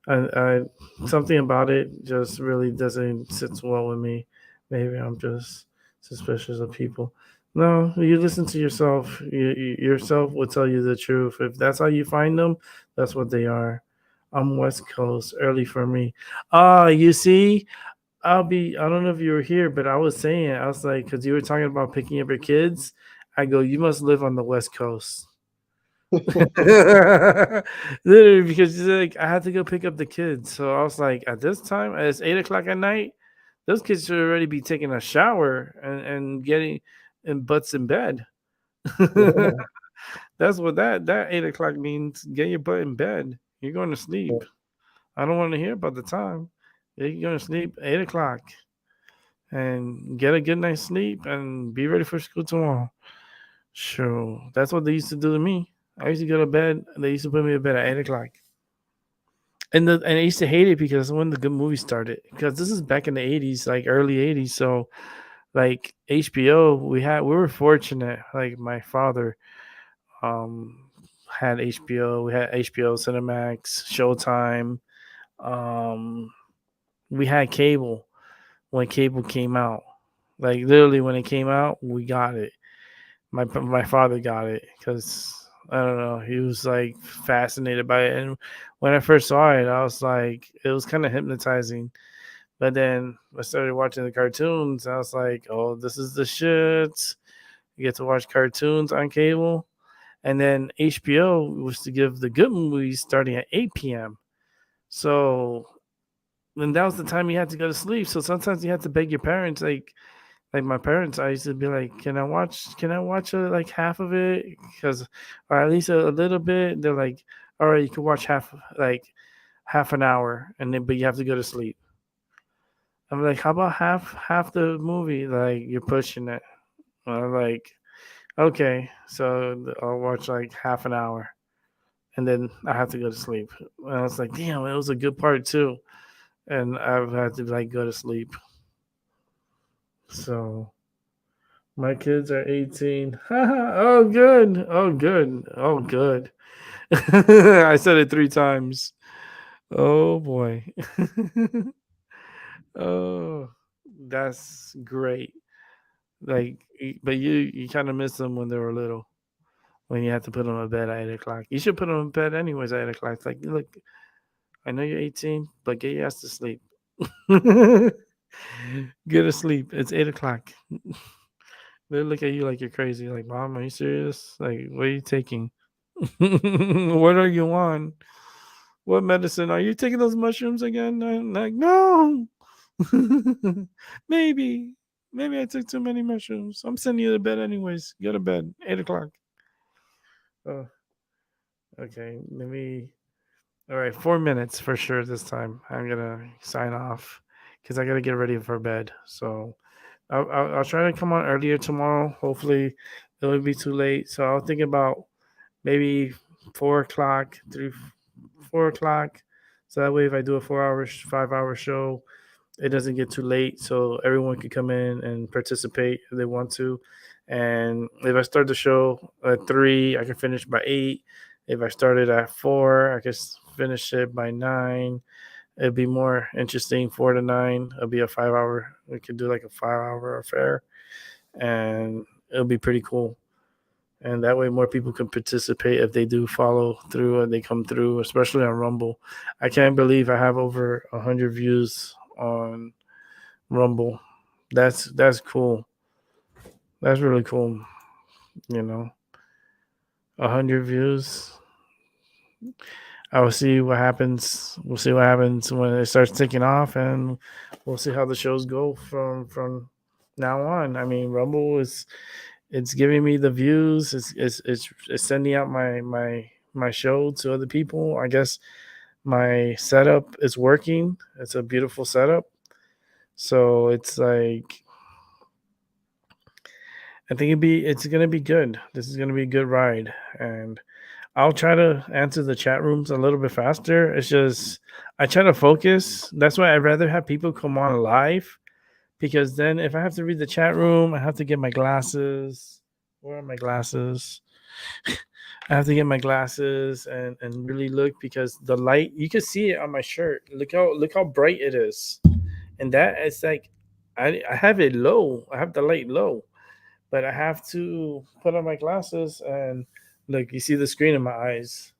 S1: I something about it just really doesn't sit well with me. Maybe I'm just suspicious of people. No, you listen to yourself. Yourself will tell you the truth. If that's how you find them, that's what they are. I'm West Coast, early for me. You see, I don't know if you were here, but I was saying, I was like, because you were talking about picking up your kids. I go, you must live on the West Coast. Literally, because like I had to go pick up the kids, so I was like, at this time, it's 8 o'clock at night. Those kids should already be taking a shower and getting in butts in bed. That's what that 8 o'clock means. Get your butt in bed. You're going to sleep. I don't want to hear about the time. You're going to sleep 8 o'clock and get a good night's sleep and be ready for school tomorrow. Sure, that's what they used to do to me. I used to go to bed. They used to put me to bed at 8 o'clock. And I used to hate it because when the good movies started, because this is back in the 80s, like early 80s. So like HBO, we were fortunate. Like my father, had HBO. We had HBO, Cinemax, Showtime. We had cable when cable came out. Like literally when it came out, we got it. My father got it because I don't know, he was like fascinated by it. And when I first saw it, I was like, it was kind of hypnotizing. But then I started watching the cartoons. I was like, oh, this is the shit. You get to watch cartoons on cable. And then HBO was to give the good movies starting at 8 p.m. So then that was the time you had to go to sleep. So sometimes you had to beg your parents, like my parents, I used to be like, can I watch like half of it? Because, or at least a little bit. They're like, all right, you can watch half an hour, and then, but you have to go to sleep. I'm like, how about half the movie? Like, you're pushing it. I'm like, okay, so I'll watch like half an hour, and then I have to go to sleep. And I was like, damn, it was a good part too, and I've had to like go to sleep. So my kids are 18. Oh, good. Oh, good. Oh, good. I said it 3 times. Oh boy. Oh, that's great. Like, but you kind of miss them when they were little. When you had to put them to bed at 8 o'clock. You should put them in bed anyways at 8 o'clock. It's like, look, I know you're 18, but get your ass to sleep. Get to sleep. It's 8 o'clock. They look at you like you're crazy. Like, mom, are you serious? Like, what are you taking? What are you on? What medicine? Are you taking those mushrooms again? I'm like, no. maybe. Maybe I took too many mushrooms. I'm sending you to bed anyways. Go to bed. 8 o'clock. Oh, okay. Let me. All right, 4 minutes for sure this time. I'm gonna sign off because I gotta get ready for bed. So I'll try to come on earlier tomorrow. Hopefully, it won't be too late. So I'll think about maybe 4 o'clock through 4 o'clock. So that way, if I do a 4 hour, 5 hour show, it doesn't get too late. So everyone can come in and participate if they want to. And if I start the show at 3, I can finish by 8. If I started at 4, I can finish it by 9. It'd be more interesting. 4 to 9. It'll be a 5 hour. We could do like a 5 hour affair, and it'll be pretty cool. And that way, more people can participate if they do follow through and they come through, especially on Rumble. I can't believe I have over 100 views on Rumble. That's cool. That's really cool. You know, 100 views. I will see what happens. We'll see what happens when it starts taking off, and we'll see how the shows go from now on. I mean, Rumble is it's giving me the views. It's sending out my show to other people. I guess my setup is working. It's a beautiful setup. So it's like I think it's gonna be good. This is gonna be a good ride, and I'll try to answer the chat rooms a little bit faster. It's just I try to focus. That's why I'd rather have people come on live because then if I have to read the chat room, I have to get my glasses. Where are my glasses? I have to get my glasses and really look because the light you can see it on my shirt. Look how bright it is. And that is like I have it low. I have the light low, but I have to put on my glasses and look, you see the screen in my eyes.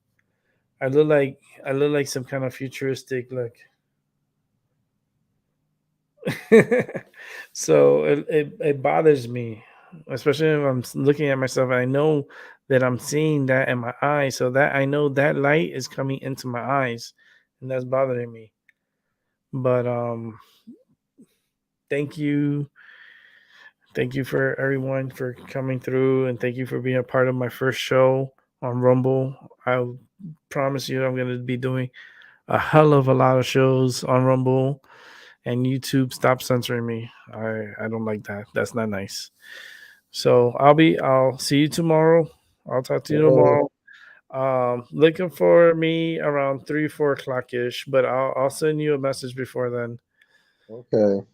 S1: I look like some kind of futuristic look. So it bothers me, especially if I'm looking at myself and I know that I'm seeing that in my eyes. So that I know that light is coming into my eyes and that's bothering me. But thank you. Thank you for everyone for coming through and thank you for being a part of my first show on Rumble. I promise you I'm going to be doing a hell of a lot of shows on Rumble and YouTube. Stop censoring me. I don't like that. That's not nice. So I'll see you tomorrow. I'll talk to you tomorrow. Looking for me around 3-4 o'clock ish, but I'll send you a message before then.
S2: Okay.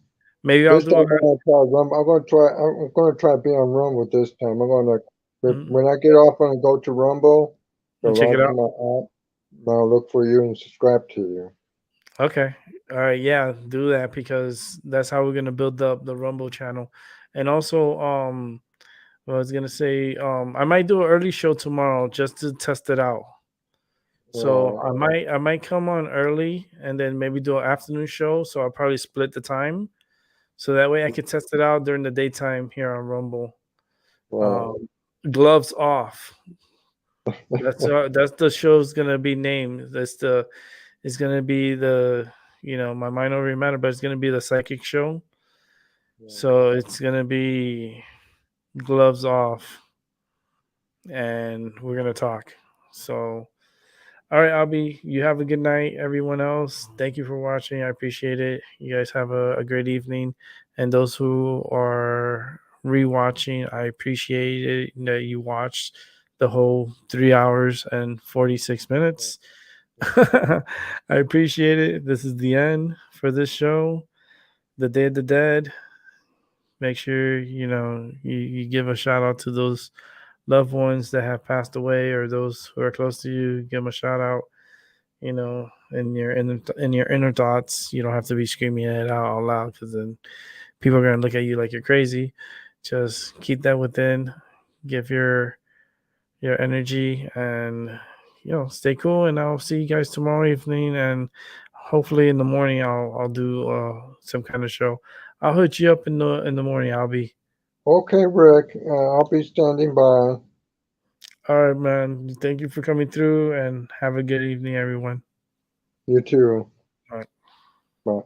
S1: Maybe I'll
S2: This
S1: do
S2: time
S1: it.
S2: I'm gonna try. I'm gonna try being on Rumble this time. I'm gonna But
S1: Mm.
S2: when I get off and go to Rumble, go
S1: And check
S2: right
S1: it
S2: to
S1: out.
S2: my app. And I'll look for you and subscribe to you.
S1: Okay. All right. Yeah, do that because that's how we're gonna build up the Rumble channel. And also, I was gonna say, I might do an early show tomorrow just to test it out. So I might come on early and then maybe do an afternoon show. So I'll probably split the time. So that way I can test it out during the daytime here on Rumble.
S2: Right.
S1: Gloves off. That's the show's gonna be named. It's gonna be my minority matter, but it's gonna be the psychic show. So it's gonna be gloves off, and we're gonna talk. So, all right, Albie, you have a good night. Everyone else, thank you for watching. I appreciate it. You guys have a great evening, and those who are rewatching, I appreciate it that you watched the whole 3 hours and 46 minutes. I appreciate it. This is the end for this show, The Day of the Dead. Make sure you give a shout out to those loved ones that have passed away or those who are close to you. Give them a shout out. In your inner thoughts. You don't have to be screaming it out loud because then people are gonna look at you like you're crazy. Just keep that within. Give your energy and stay cool. And I'll see you guys tomorrow evening, and hopefully in the morning I'll do some kind of show. I'll hit you up in the morning. I'll be
S2: Okay, Rick. I'll be standing by.
S1: all right, man. Thank you for coming through, and have a good evening, everyone.
S2: You too.
S1: All right.
S2: Bye.